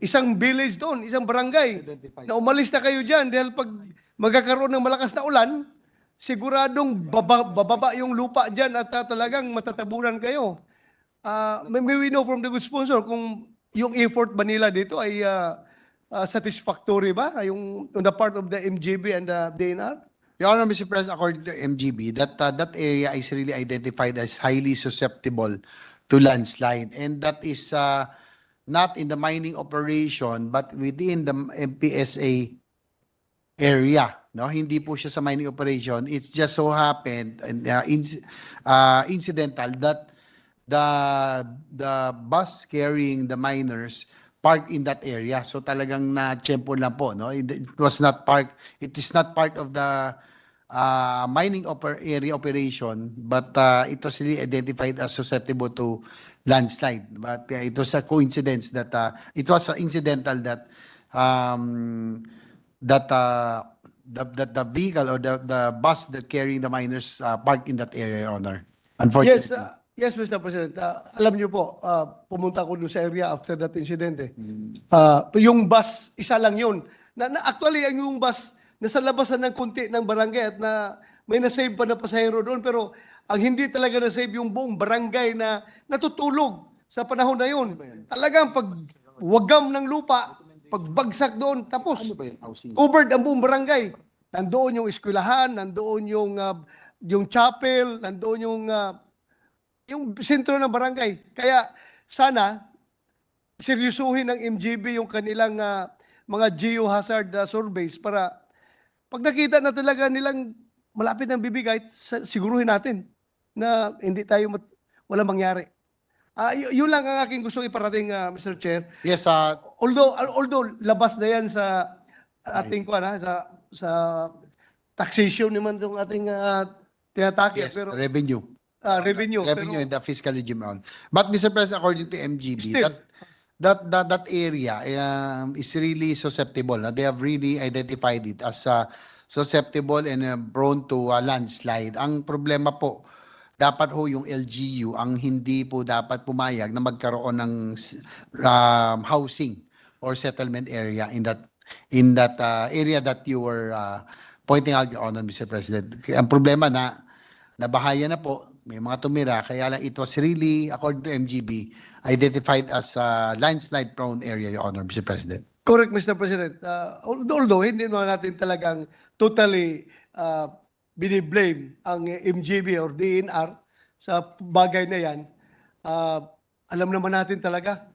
isang village doon, isang barangay, na umalis na kayo dyan dahil pag magkakaroon ng malakas na ulan, siguradong bababa yung lupa dyan at talagang matatabunan kayo. May we know from the good sponsor kung yung effort ba nila dito ay satisfactory ba? Yung on the part of the MGB and the DNR? Your Honor, Mr. President, according to MGB, that area is really identified as highly susceptible to landslide. And that is not in the mining operation, but within the MPSA area. No, hindi po siya sa mining operation. It just so happened and incidental that the bus carrying the miners parked in that area. So talagang na-tsempo lang po, no? It was not parked. It is not part of the mining area operation, but it was really identified as susceptible to landslide. But it was a coincidence that it was incidental that the vehicle or the bus that carrying the miners parked in that area, Your Honor. Unfortunately. Yes, Mr. President. Alam niyo po, pumunta ko doon sa area after that incident. Yung bus, isa lang yun. Actually, yung bus, nasa labasan ng kunti ng barangay at may nasave pa na pasahero doon. Pero ang hindi talaga nasave yung buong barangay na natutulog sa panahon na yun. Talagang pagwagam ng lupa, pagbagsak doon, tapos covered ang buong barangay. Nandoon yung eskwelahan, nandoon yung chapel, nandoon yung sentro ng barangay. Kaya sana seryosuhin ng MGB yung kanilang mga geohazard surveys para pag nakita na talaga nilang malapit ng bibigay, siguruhin natin na hindi tayo walang mangyari. Yun lang ang aking gusto iparating, Mr. Chair. Yes, although labas na yan sa ating sa taxation naman yung ating tinatake. yes, Pero revenue. Revenue in the fiscal regime. But Mr. President, according to MGB, Still. that area is really susceptible. They have really identified it as susceptible and prone to landslide. Ang problema po, dapat ho yung LGU ang hindi po dapat pumayag na magkaroon ng housing or settlement area in that area that you were pointing out, Your Honor, Mr. President. Ang problema nabahaya na po, may mga tumira, kaya lang it was really, according to MGB, identified as a landslide-prone area, Your Honor, Mr. President. correct, Mr. President. Although hindi naman natin talagang totally biniblame ang MGB or DNR sa bagay na yan, alam naman natin talaga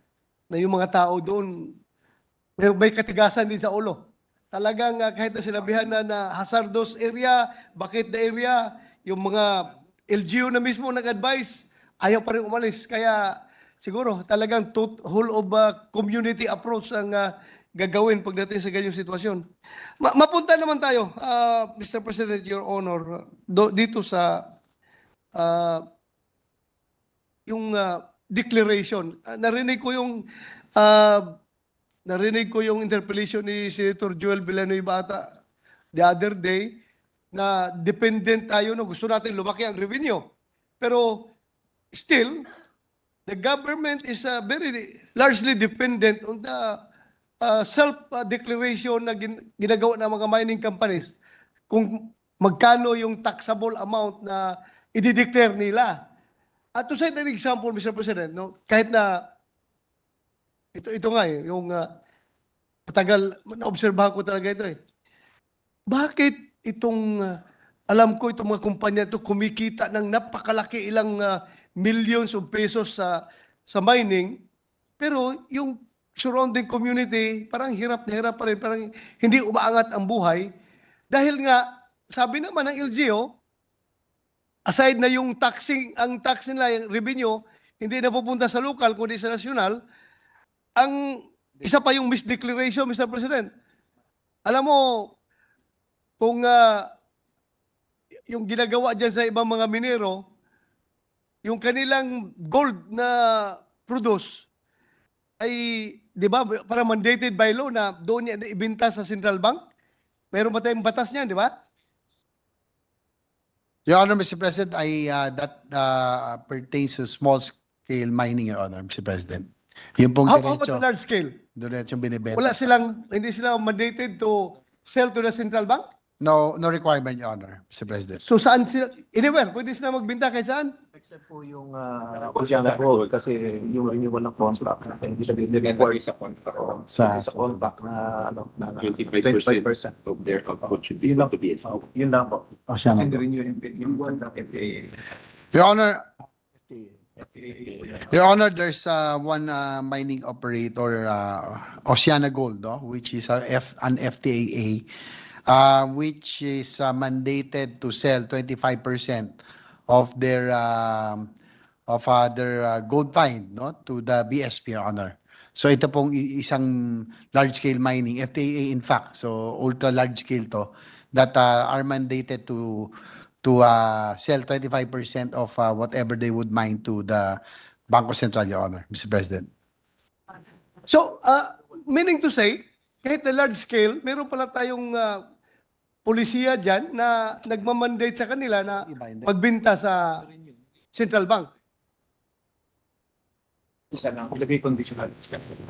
na yung mga tao doon may katigasan din sa ulo. talagang kahit na sinabihan na hazardous area, bakit the area, yung mga LGU na mismo nag-advise, ayaw pa rin umalis. Kaya siguro talagang whole of community approach ang gagawin pagdating sa ganyang sitwasyon. Mapunta naman tayo, Mr. President, Your Honor, dito sa yung declaration. Narinig ko yung interpellation ni Senator Joel Villanueva ata the other day na dependent tayo, no? Gusto natin lumaki ang revenue. Pero still, the government is very largely dependent on the self-declaration na ginagawa ng mga mining companies kung magkano yung taxable amount na i-declare nila. At to cite an example, Mr. President, no, kahit na ito nga yung matagal, naobserbahan ko talaga ito eh. Bakit itong, alam ko itong mga kumpanya ito kumikita ng napakalaki ilang millions of pesos sa mining, pero yung surrounding community parang hirap na hirap pa rin, parang hindi umaangat ang buhay. Dahil nga, sabi naman ng LGO, aside na yung ang tax nila, yung revenue, hindi na pupunta sa local, kundi sa national, ang isa pa yung misdeclaration, Mr. President. Alam mo, kung yung ginagawa dyan sa ibang mga minero, yung kanilang gold na produce ay, di ba, para mandated by law na doon niya ibenta sa central bank. Mayroon ba tayong batas niyan, di ba? Your Honor, Mr. President, that pertains to small-scale mining, Your Honor, Mr. President. Yung pong How about the large scale? diretsong binibenta. Hindi sila mandated to sell to the central bank? No requirement, Your Honor, Mr. President. So saan sila? Anywhere, pwede sila magbenta kahit saan? Except po yung Oceana Gold kasi yung renewal ng contract hindi siya required sa contract. Sa contract na 25% of their output should be to be yun lang po. Oceana Kasi Gold. yung one ng FAA. Your Honor, there's one mining operator, Oceana Gold, no, which is an FTAA, which is mandated to sell 25% of their gold find, no, to the BSP, Your Honor. So ito pong isang large-scale mining, FTAA in fact, so ultra-large-scale to, that are mandated to sell 25% of whatever they would mine to the Bangko Sentral, Your Honor, Mr. President. So, meaning to say, kahit na large scale, meron pala tayong polisiya dyan na nagmamandate sa kanila na magbenta sa central bank. Isa lang, ilagay conditional.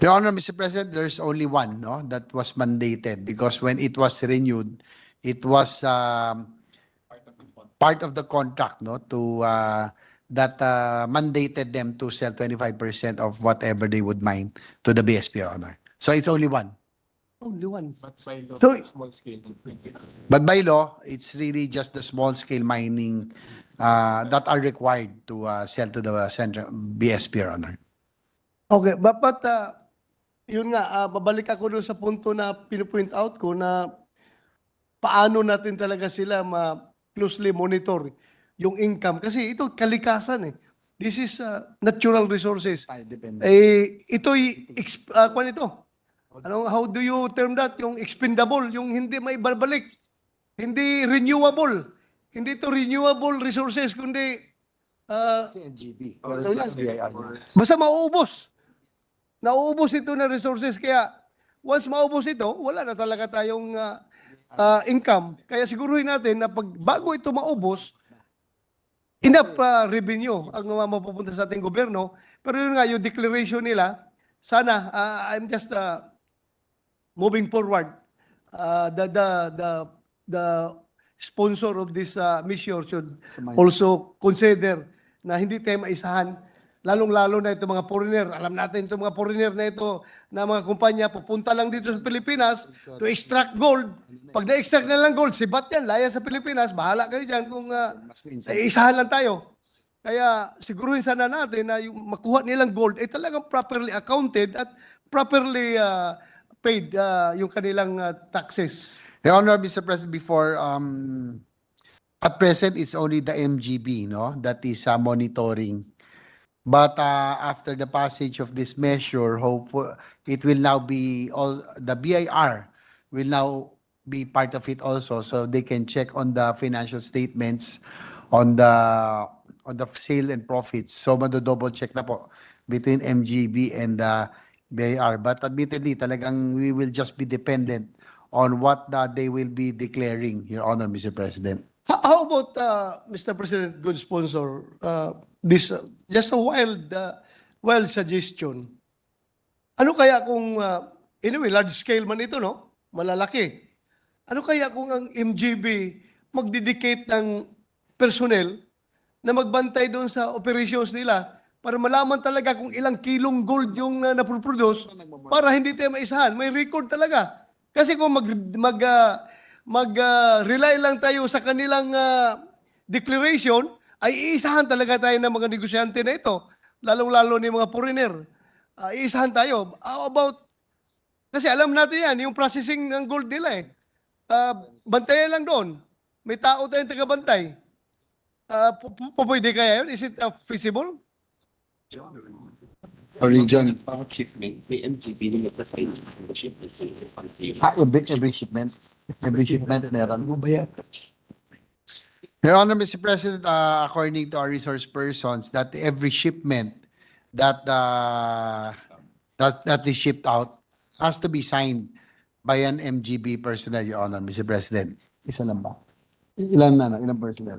Your Honor, Mr. President, there's only one, no, that was mandated because when it was renewed, it was part of the contract, no, to that mandated them to sell 25% of whatever they would mine to the BSP, Your Honor. So it's only one. Only one. But by law, So- small scale. But by law, it's really just the small scale mining that are required to sell to the central BSP, Your Honor. Okay, but yun nga, babalik ako doon sa punto na pinupoint out ko na paano natin talaga sila closely monitor yung income. Kasi ito, kalikasan eh. This is natural resources. Ito'y, kwan ito. How do you term that? Yung expendable, yung hindi maibabalik. Hindi renewable. Hindi ito renewable resources, kundi NGB. basta mauubos. Nauubos ito na resources. Kaya once maubos ito, wala na talaga tayong income. Kaya siguruhin natin na bago ito maubos, enough revenue ang mapupunta sa ating gobyerno. Pero yun nga, yung declaration nila, sana, I'm just moving forward. The sponsor of this mission should also consider na hindi tayo maisahan, lalong-lalo na itong mga foreigner. Alam natin itong mga foreigner na ito, na mga kumpanya, pupunta lang dito sa Pilipinas to extract gold. Pag na-extract na lang gold, sibat yan, laya sa Pilipinas, bahala kayo dyan kung isahan lang tayo. Kaya siguruhin sana natin na yung makuha nilang gold ay talagang properly accounted at properly paid yung kanilang taxes. Your Honor, Mr. President, before, at present, it's only the MGB, no, that is monitoring. But after the passage of this measure, it will now be all, the BIR will now be part of it also, so they can check on the financial statements, on the sale and profits. So, double check na po between MGB and BIR. But admittedly, talagang we will just be dependent on what they will be declaring, Your Honor, Mr. President. How about, Mr. President, good sponsor, this, just a wild suggestion. Ano kaya kung, anyway, large scale man ito, no? Malalaki. Ano kaya kung ang MGB magdedicate ng personnel na magbantay doon sa operations nila para malaman talaga kung ilang kilong gold yung naproproduce para hindi tayo maisahan. May record talaga. Kasi kung mag-rely lang tayo sa kanilang declaration, ay iisahan talaga tayo ng mga negosyante na ito, lalong-lalo ni mga foreigner. Iisahan tayo. How about, kasi alam natin yan, yung processing ng gold nila eh. Bantayan lang doon. May tao tayong taga-bantay. Pwede kaya yun? Is it feasible? Or region. Every shipment meron. Your Honor, Mr. President, according to our resource persons, that every shipment that is shipped out has to be signed by an MGB personnel, Your Honor, Mr. President. Isa lang ba? Ilan ilang personnel?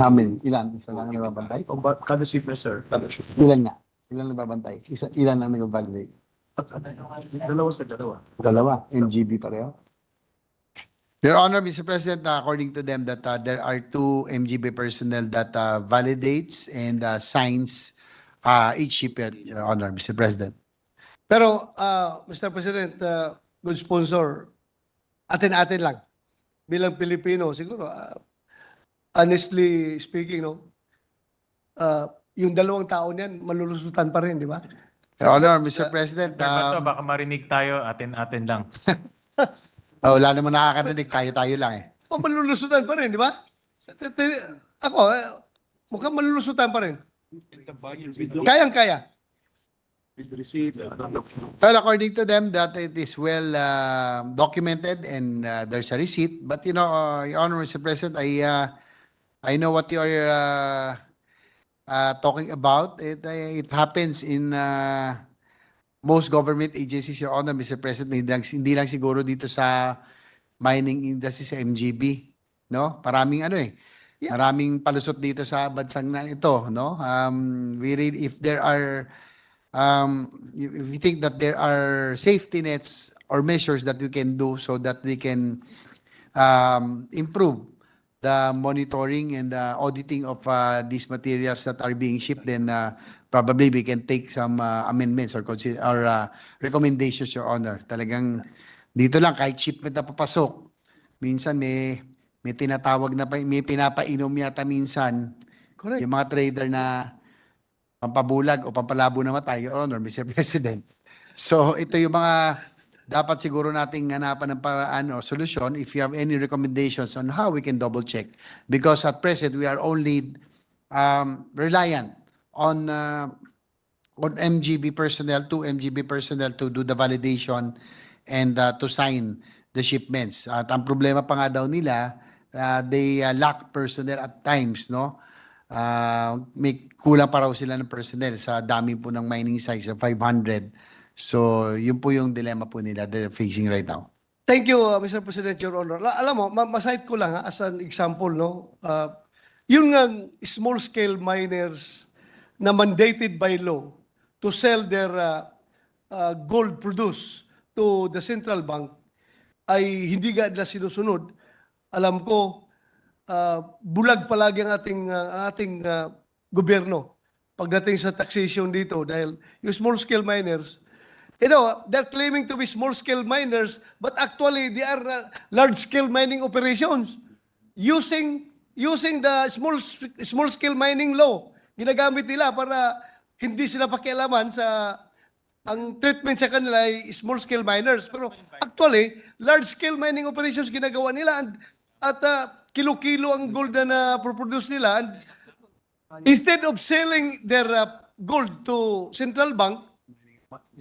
Amin, ilan? Isa lang ang nagbabantay? Kada shipment, sir. Kada shipment. Ilan nga? Ilan nagbabantay? Ilan ang nag-validate? Dalawa, sir. Dalawa. MGB pareho? Your Honor, Mr. President, according to them, that there are 2 MGB personnel that validates and signs each shipment, Your Honor, Mr. President. Pero, Mr. President, good sponsor, atin-atin lang. Bilang Pilipino, siguro, honestly speaking, no, yung dalawang tao niyan, malulusutan pa rin, di ba? Your Honor, Mr. President, Baka marinig tayo, atin-atin lang. wala naman nakakarinig, tayo lang eh. O malulusutan pa rin, di ba? Ako, mukhang malulusutan pa rin. Kayang-kaya. Well, according to them, that it is well documented and there's a receipt. But you know, Your Honor, Mr. President, I know what you are talking about. It happens in most government agencies, Your Honor, Mr. President. Hindi lang siguro dito sa mining industry sa MGB, no? Maraming maraming palusot dito sa bansang na ito, no? If there are if we think that there are safety nets or measures that we can do so that we can improve the monitoring and the auditing of these materials that are being shipped, then probably we can take some amendments or recommendations, Your Honor. Talagang dito lang, kahit shipment na papasok, minsan may tinatawag na, may pinapainom yata minsan. Correct. Yung mga trader na pampabulag o pampalabo na matay, Your Honor, Mr. President. So ito yung mga dapat siguro nating hanapan ng paraan o solusyon if you have any recommendations on how we can double check. Because at present, we are only reliant on MGB personnel, 2 MGB personnel to do the validation and to sign the shipments. At ang problema pa nga daw nila, they lack personnel at times, no? May kulang pa raw sila ng personnel sa dami po ng mining sites, 500. So, yun po yung dilemma po nila they're facing right now. Thank you, Mr. President, Your Honor. Alam mo, masahit ko lang as an example, no? Yung small-scale miners na mandated by law to sell their gold produced to the central bank ay hindi nila sinusunod. Alam ko, bulag palagi ang ating gobyerno pagdating sa taxation dito dahil yung small-scale miners, you know, they're claiming to be small-scale miners but actually they are large-scale mining operations using the small-scale mining law. Ginagamit nila para hindi sila pakialaman sa ang treatment sa kanila ay small scale miners. Pero actually, large scale mining operations ginagawa nila at kilo-kilo ang gold na produce nila. And instead of selling their gold to central bank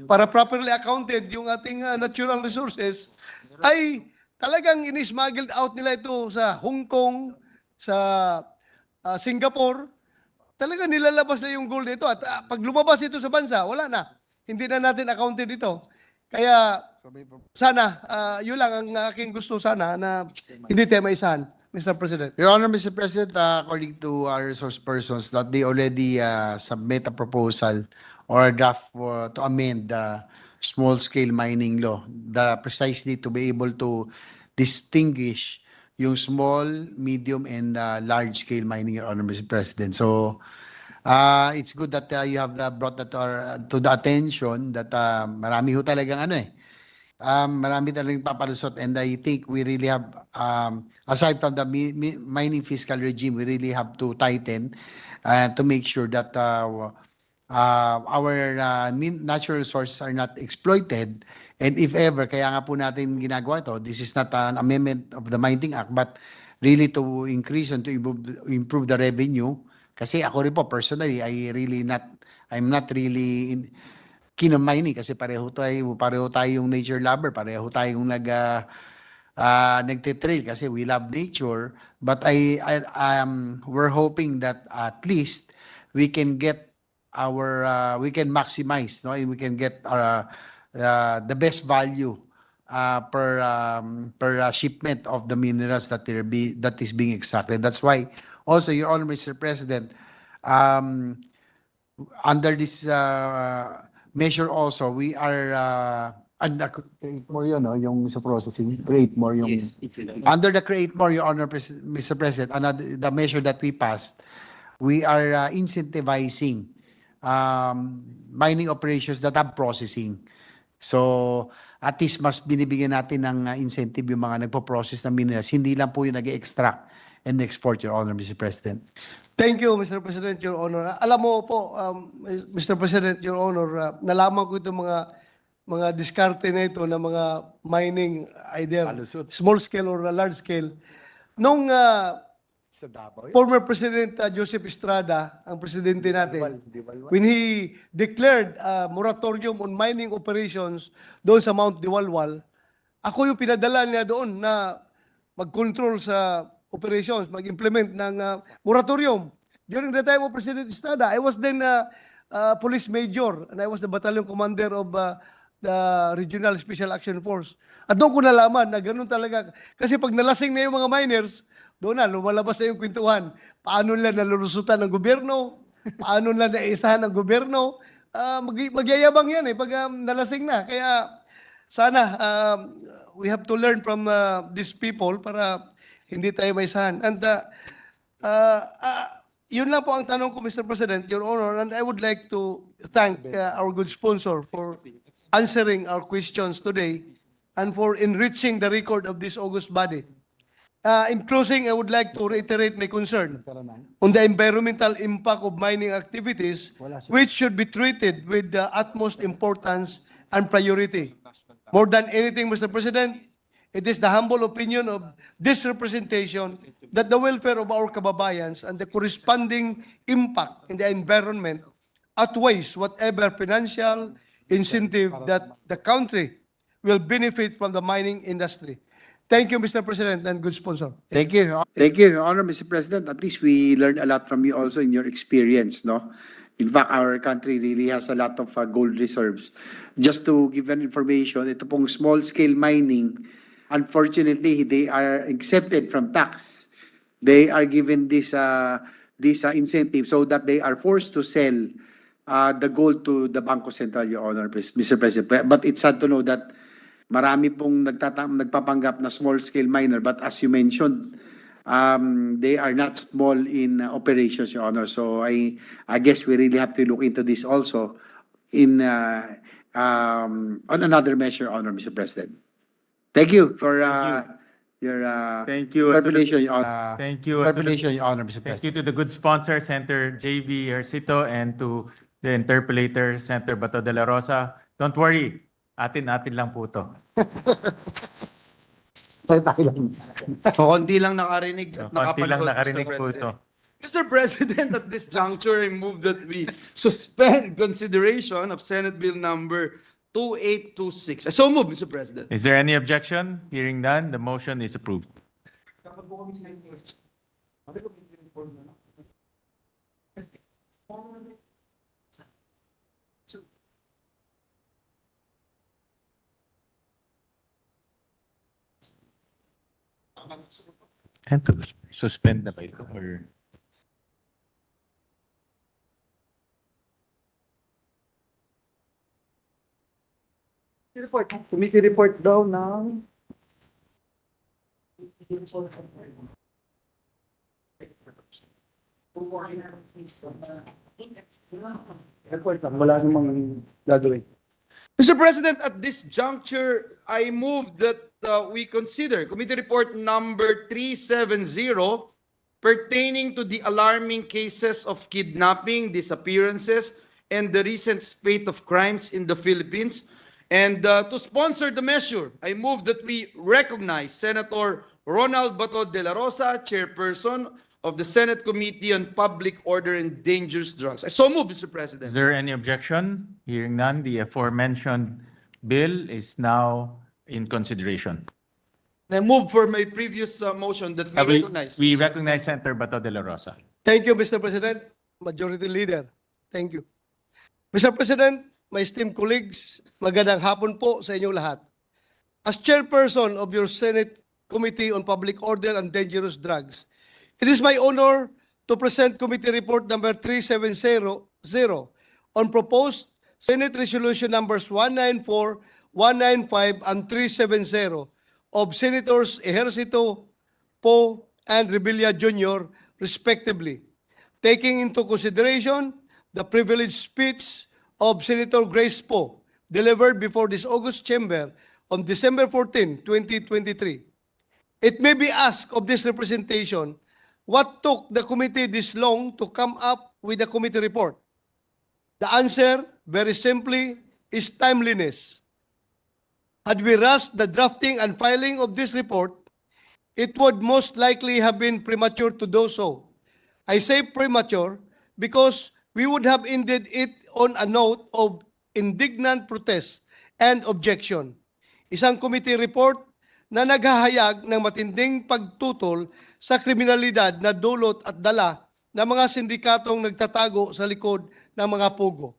para properly accounted yung ating natural resources, ay talagang in-smuggled out nila ito sa Hong Kong, sa Singapore. Talagang nilalabas na yung gold nito at pag lumabas ito sa bansa, wala na. Hindi na natin accounted ito. Kaya sana, yun lang ang aking gusto sana na hindi tayo maisahan, Mr. President. Your Honor, Mr. President, according to our resource persons, that they already submit a proposal or a draft to amend the small-scale mining law, precisely to be able to distinguish yung small, medium, and large-scale mining, Your Honor, Mr. President. So, it's good that you have brought that to the attention that marami ho talagang marami talagang papalusot, and I think we really have, aside from the mining fiscal regime, we really have to tighten to make sure that our natural resources are not exploited. And if ever, kaya nga po natin ginagawa ito, this is not an amendment of the Mining Act, but really to increase and to improve the revenue. Kasi ako rin po, personally, I'm not really keen on mining kasi pareho tayong nature lover, pareho tayong nagtitrail kasi we love nature. But we're hoping that at least we can get we can maximize, no? And we can get the best value per shipment of the minerals that is being extracted. That's why also, Your Honor, Mr. President, under this measure also, we are create more yun, no? Yung sa processing, create more yung under the create more, Your Honor, Mr. President, the measure that we passed, we are incentivizing mining operations that have processing. So, at least mas binibigyan natin ng incentive yung mga nagpo-process ng minerals, hindi lang po yung nag-extract and export, Your Honor, Mr. President. Thank you, Mr. President, Your Honor. Alam mo po, Mr. President, Your Honor, nalaman ko itong mga diskarte na ito na mga mining, either small scale or large scale. Nung former President Joseph Estrada, ang presidente natin, when he declared moratorium on mining operations doon sa Mount Diwalwal, ako yung pinadala niya doon na mag-control sa operations, mag-implement ng moratorium. During the time of President Estrada, I was then police major and I was the battalion commander of the Regional Special Action Force. At doon ko nalaman na ganun talaga. Kasi pag nalasing na yung mga miners, doon na, lumalabas na yung kwentuhan. Paano nila nalulusutan ng gobyerno? Paano nila naisahan ng gobyerno? Magyayabang yan pag nalasing na. Kaya sana we have to learn from these people para hindi tayo maisahan. And yun lang po ang tanong ko, Mr. President, Your Honor, and I would like to thank our good sponsor for answering our questions today and for enriching the record of this august body. In closing, I would like to reiterate my concern on the environmental impact of mining activities, which should be treated with the utmost importance and priority. More than anything, Mr. President, it is the humble opinion of this representation that the welfare of our kababayans and the corresponding impact in the environment outweighs whatever financial incentive that the country will benefit from the mining industry. Thank you, Mr. President, and good sponsor. Thank you. Thank you, Your Honor, Mr. President. At least we learned a lot from you also in your experience, no? In fact, our country really has a lot of gold reserves. Just to give an information, ito pong small-scale mining, unfortunately, they are exempted from tax. They are given this incentive so that they are forced to sell the gold to the Bangko Sentral, Your Honor, Mr. President. But it's sad to know that marami pong nagpapanggap na small-scale miner, but as you mentioned, they are not small in operations, Your Honor. So I guess we really have to look into this also on another measure, Honor, Mr. President. Thank you for your interpellation, Your Honor. Thank you. Interpellation, Your Honor, Mr. Thank President. you to the good sponsor, Senator J.V. Hercito, and to the interpellator, Senator Bato de la Rosa. Don't worry, atin-atin lang po to. Konti lang nakarinig So, at konti lang nakapanood, nakarinig Mr. po President. ito. Mr. President, at this juncture, I move that we suspend consideration of Senate Bill number 2826. I so move, Mr. President. Is there any objection? Hearing none, the motion is approved. And to suspend na ba ito? Or... Committee report daw ng report lang, wala namang gagawin. Mr. President, at this juncture, I move that we consider Committee Report number 370 pertaining to the alarming cases of kidnapping, disappearances, and the recent spate of crimes in the Philippines. And to sponsor the measure, I move that we recognize Senator Ronald Bato de la Rosa, Chairperson of the Senate Committee on Public Order and Dangerous Drugs. I so move, Mr. President. Is there any objection? Hearing none, the aforementioned bill is now in consideration. I move for my previous motion that we recognize. We recognize Senator Bato de la Rosa. Thank you, Mr. President. Majority Leader. Thank you. Mr. President, my esteemed colleagues, magandang hapon po sa inyong lahat. As chairperson of your Senate Committee on Public Order and Dangerous Drugs, it is my honor to present Committee Report number 370 on proposed Senate Resolution numbers 194, 195, and 370 of Senators Ejercito, Poe, and Revilla Jr., respectively, taking into consideration the privileged speech of Senator Grace Poe delivered before this August chamber on December 14, 2023. It may be asked of this representation, what took the committee this long to come up with a committee report? The answer, very simply, is timeliness. Had we rushed the drafting and filing of this report, it would most likely have been premature to do so. I say premature because we would have ended it on a note of indignant protest and objection. Isang committee report na naghahayag ng matinding pagtutol sa kriminalidad na dulot at dala ng mga sindikatong nagtatago sa likod ng mga POGO.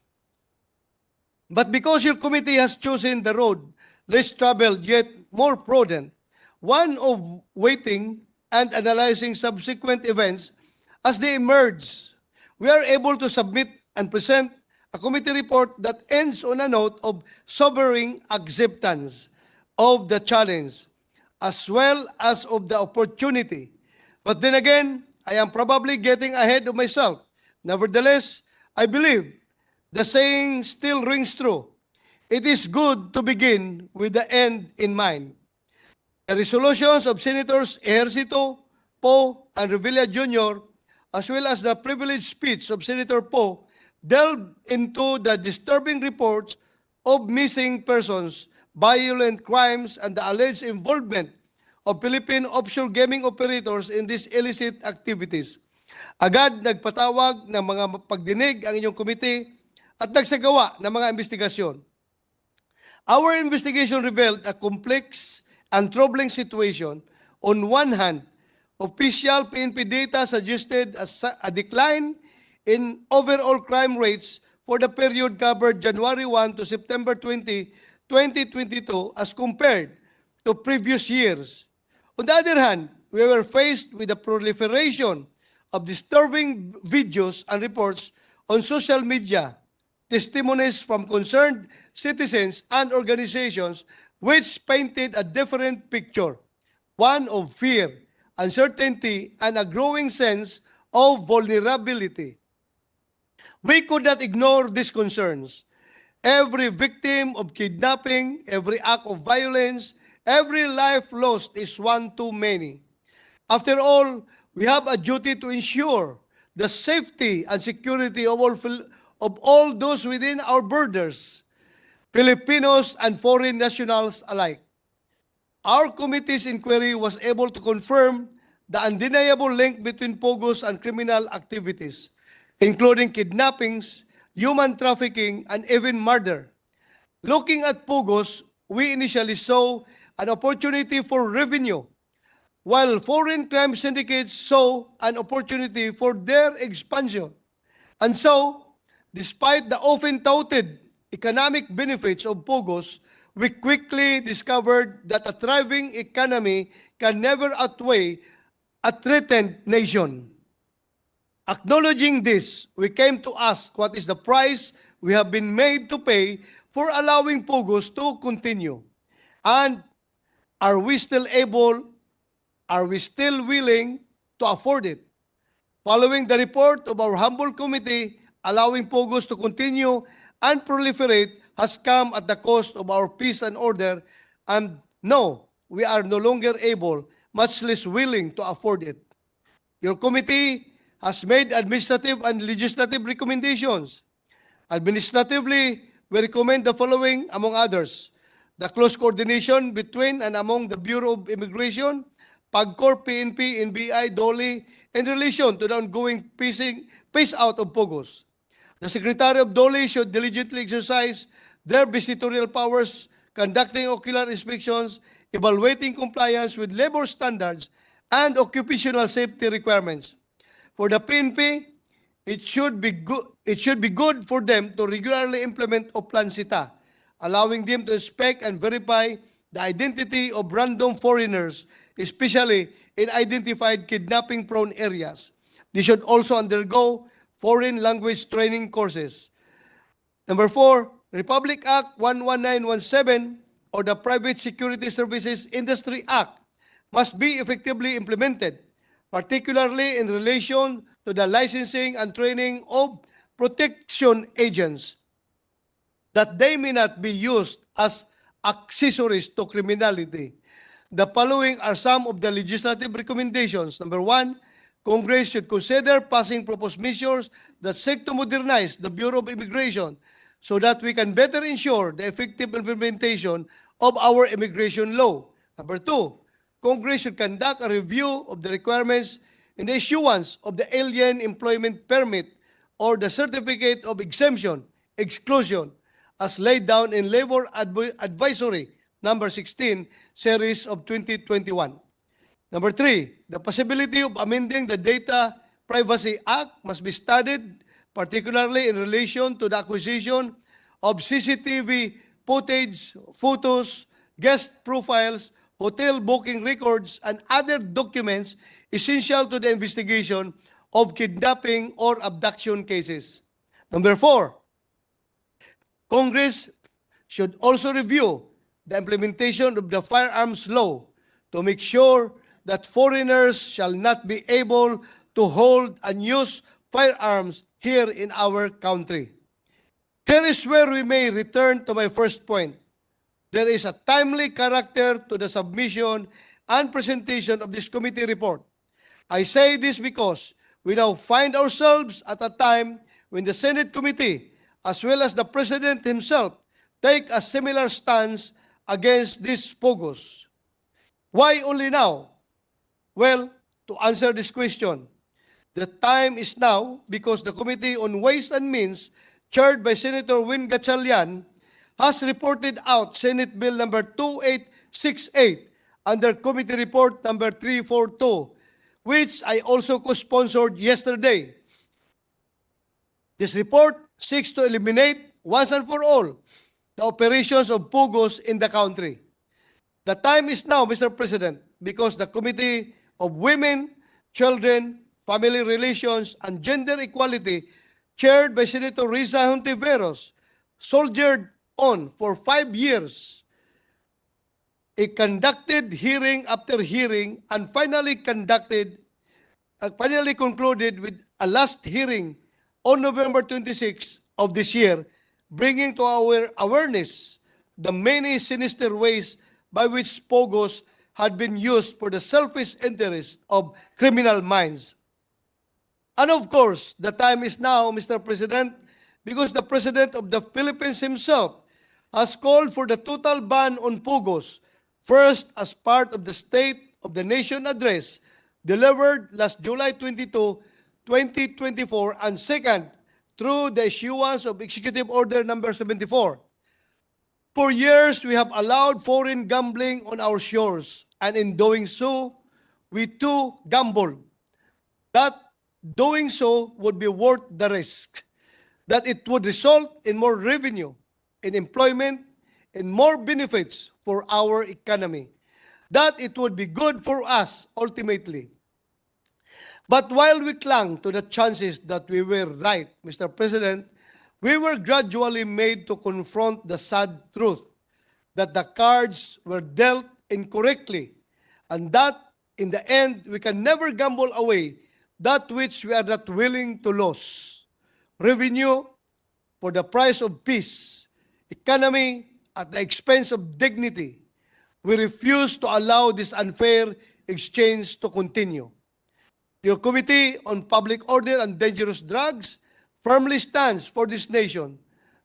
But because your committee has chosen the road less traveled yet more prudent, one of waiting and analyzing subsequent events as they emerge, we are able to submit and present a committee report that ends on a note of sobering acceptance of the challenge as well as of the opportunity. But then again, I am probably getting ahead of myself. Nevertheless, I believe the saying still rings true. It is good to begin with the end in mind. The resolutions of Senators Ejercito, Poe, and Revilla Jr., as well as the privileged speech of Senator Poe, delve into the disturbing reports of missing persons, violent crimes, and the alleged involvement of Philippine offshore gaming operators in these illicit activities. Agad nagpatawag ng mga pagdinig ang inyong komite at nagsagawa ng mga investigasyon. Our investigation revealed a complex and troubling situation. On one hand, official PNP data suggested a decline in overall crime rates for the period covered January 1 to September 20, 2022 as compared to previous years. On the other hand, we were faced with the proliferation of disturbing videos and reports on social media, testimonies from concerned citizens and organizations which painted a different picture, one of fear, uncertainty, and a growing sense of vulnerability. We could not ignore these concerns. Every victim of kidnapping, every act of violence, every life lost is one too many. After all, we have a duty to ensure the safety and security of all those within our borders. Filipinos and foreign nationals alike. Our committee's inquiry was able to confirm the undeniable link between POGOs and criminal activities, including kidnappings, human trafficking, and even murder. Looking at POGOs, we initially saw an opportunity for revenue, while foreign crime syndicates saw an opportunity for their expansion. And so, despite the often touted economic benefits of POGOs, we quickly discovered that a thriving economy can never outweigh a threatened nation. Acknowledging this, we came to ask what is the price we have been made to pay for allowing POGOs to continue. And are we still willing to afford it? Following the report of our humble committee, allowing POGOs to continue and proliferate has come at the cost of our peace and order, and no, we are no longer able, much less willing to afford it. Your committee has made administrative and legislative recommendations. Administratively, we recommend the following, among others: the close coordination between and among the Bureau of Immigration, PAGCOR, PNP, NBI, DOLE, in relation to the ongoing phase-out of POGOs. The Secretary of DOLE should diligently exercise their visitorial powers, conducting ocular inspections, evaluating compliance with labor standards, and occupational safety requirements. For the PNP, it should be good for them to regularly implement Oplan Sita, allowing them to inspect and verify the identity of random foreigners, especially in identified kidnapping-prone areas. They should also undergo foreign language training courses. Number 4, Republic Act 11917 or the Private Security Services Industry Act must be effectively implemented, particularly in relation to the licensing and training of protection agents, that they may not be used as accessories to criminality. The following are some of the legislative recommendations. Number 1, Congress should consider passing proposed measures that seek to modernize the Bureau of Immigration so that we can better ensure the effective implementation of our immigration law. Number 2, Congress should conduct a review of the requirements in the issuance of the Alien Employment Permit or the Certificate of Exemption, Exclusion, as laid down in Labor Advisory number 16, series of 2021. Number 3, the possibility of amending the Data Privacy Act must be studied, particularly in relation to the acquisition of CCTV footage, photos, guest profiles, hotel booking records, and other documents essential to the investigation of kidnapping or abduction cases. Number 4, Congress should also review the implementation of the firearms law to make sure that foreigners shall not be able to hold and use firearms here in our country. Here is where we may return to my first point. There is a timely character to the submission and presentation of this committee report. I say this because we now find ourselves at a time when the Senate committee, as well as the President himself, take a similar stance against these POGOs. Why only now? Well, to answer this question, the time is now because the Committee on Ways and Means, chaired by Senator Win Gatchalian, has reported out Senate Bill number 2868 under Committee Report number 342, which I also co-sponsored yesterday. This report seeks to eliminate once and for all the operations of POGOs in the country. The time is now, Mr. President, because the Committee of Women, Children, Family Relations, and Gender Equality, chaired by Senator Risa Hontiveros, soldiered on for 5 years. It conducted hearing after hearing and finally concluded with a last hearing on November 26 of this year, bringing to our awareness the many sinister ways by which POGOs had been used for the selfish interest of criminal minds. And of course, the time is now, Mr. President, because the President of the Philippines himself has called for the total ban on POGOs, first as part of the State of the Nation address delivered last July 22, 2024, and second, through the issuance of Executive Order Number 74. For years, we have allowed foreign gambling on our shores, and in doing so, we too gamble that doing so would be worth the risk, that it would result in more revenue, in employment, and more benefits for our economy, that it would be good for us ultimately. But while we clung to the chances that we were right, Mr. President, we were gradually made to confront the sad truth that the cards were dealt incorrectly, and that in the end we can never gamble away that which we are not willing to lose: revenue for the price of peace, economy at the expense of dignity. We refuse to allow this unfair exchange to continue. Your Committee on Public Order and Dangerous Drugs firmly stands for this nation.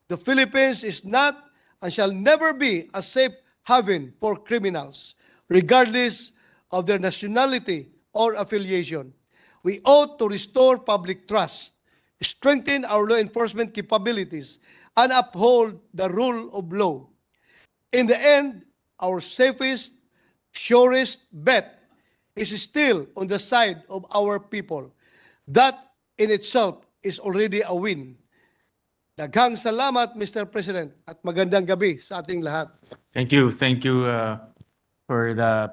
The Philippines is not and shall never be a safe haven for criminals, regardless of their nationality or affiliation. We ought to restore public trust, strengthen our law enforcement capabilities, and uphold the rule of law. In the end, our safest, surest bet is still on the side of our people. That in itself is already a win. Daghang salamat, Mr. President, at magandang gabi sa ating lahat. Thank you. Thank you for the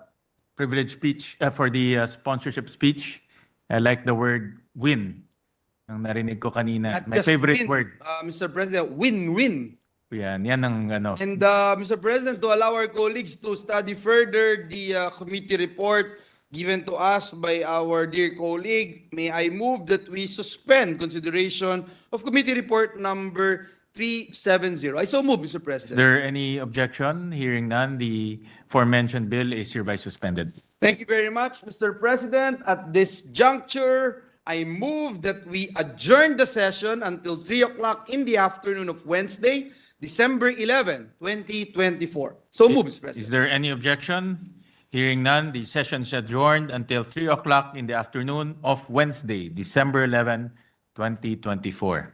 privilege speech, for the sponsorship speech. I like the word win. Ang narinig ko kanina. Not My just favorite win, word. Mr. President, win-win. Yan ang ano. And Mr. President, to allow our colleagues to study further the committee report given to us by our dear colleague, may I move that we suspend consideration of committee report number 370. I so move, Mr. Is President. there any objection? Hearing none, the aforementioned bill is hereby suspended. Thank you very much, Mr. President. At this juncture, I move that we adjourn the session until 3 o'clock in the afternoon of Wednesday, December 11, 2024. So move, Mr. President. Is there any objection? Hearing none, the session is adjourned until 3 o'clock in the afternoon of Wednesday, December 11, 2024.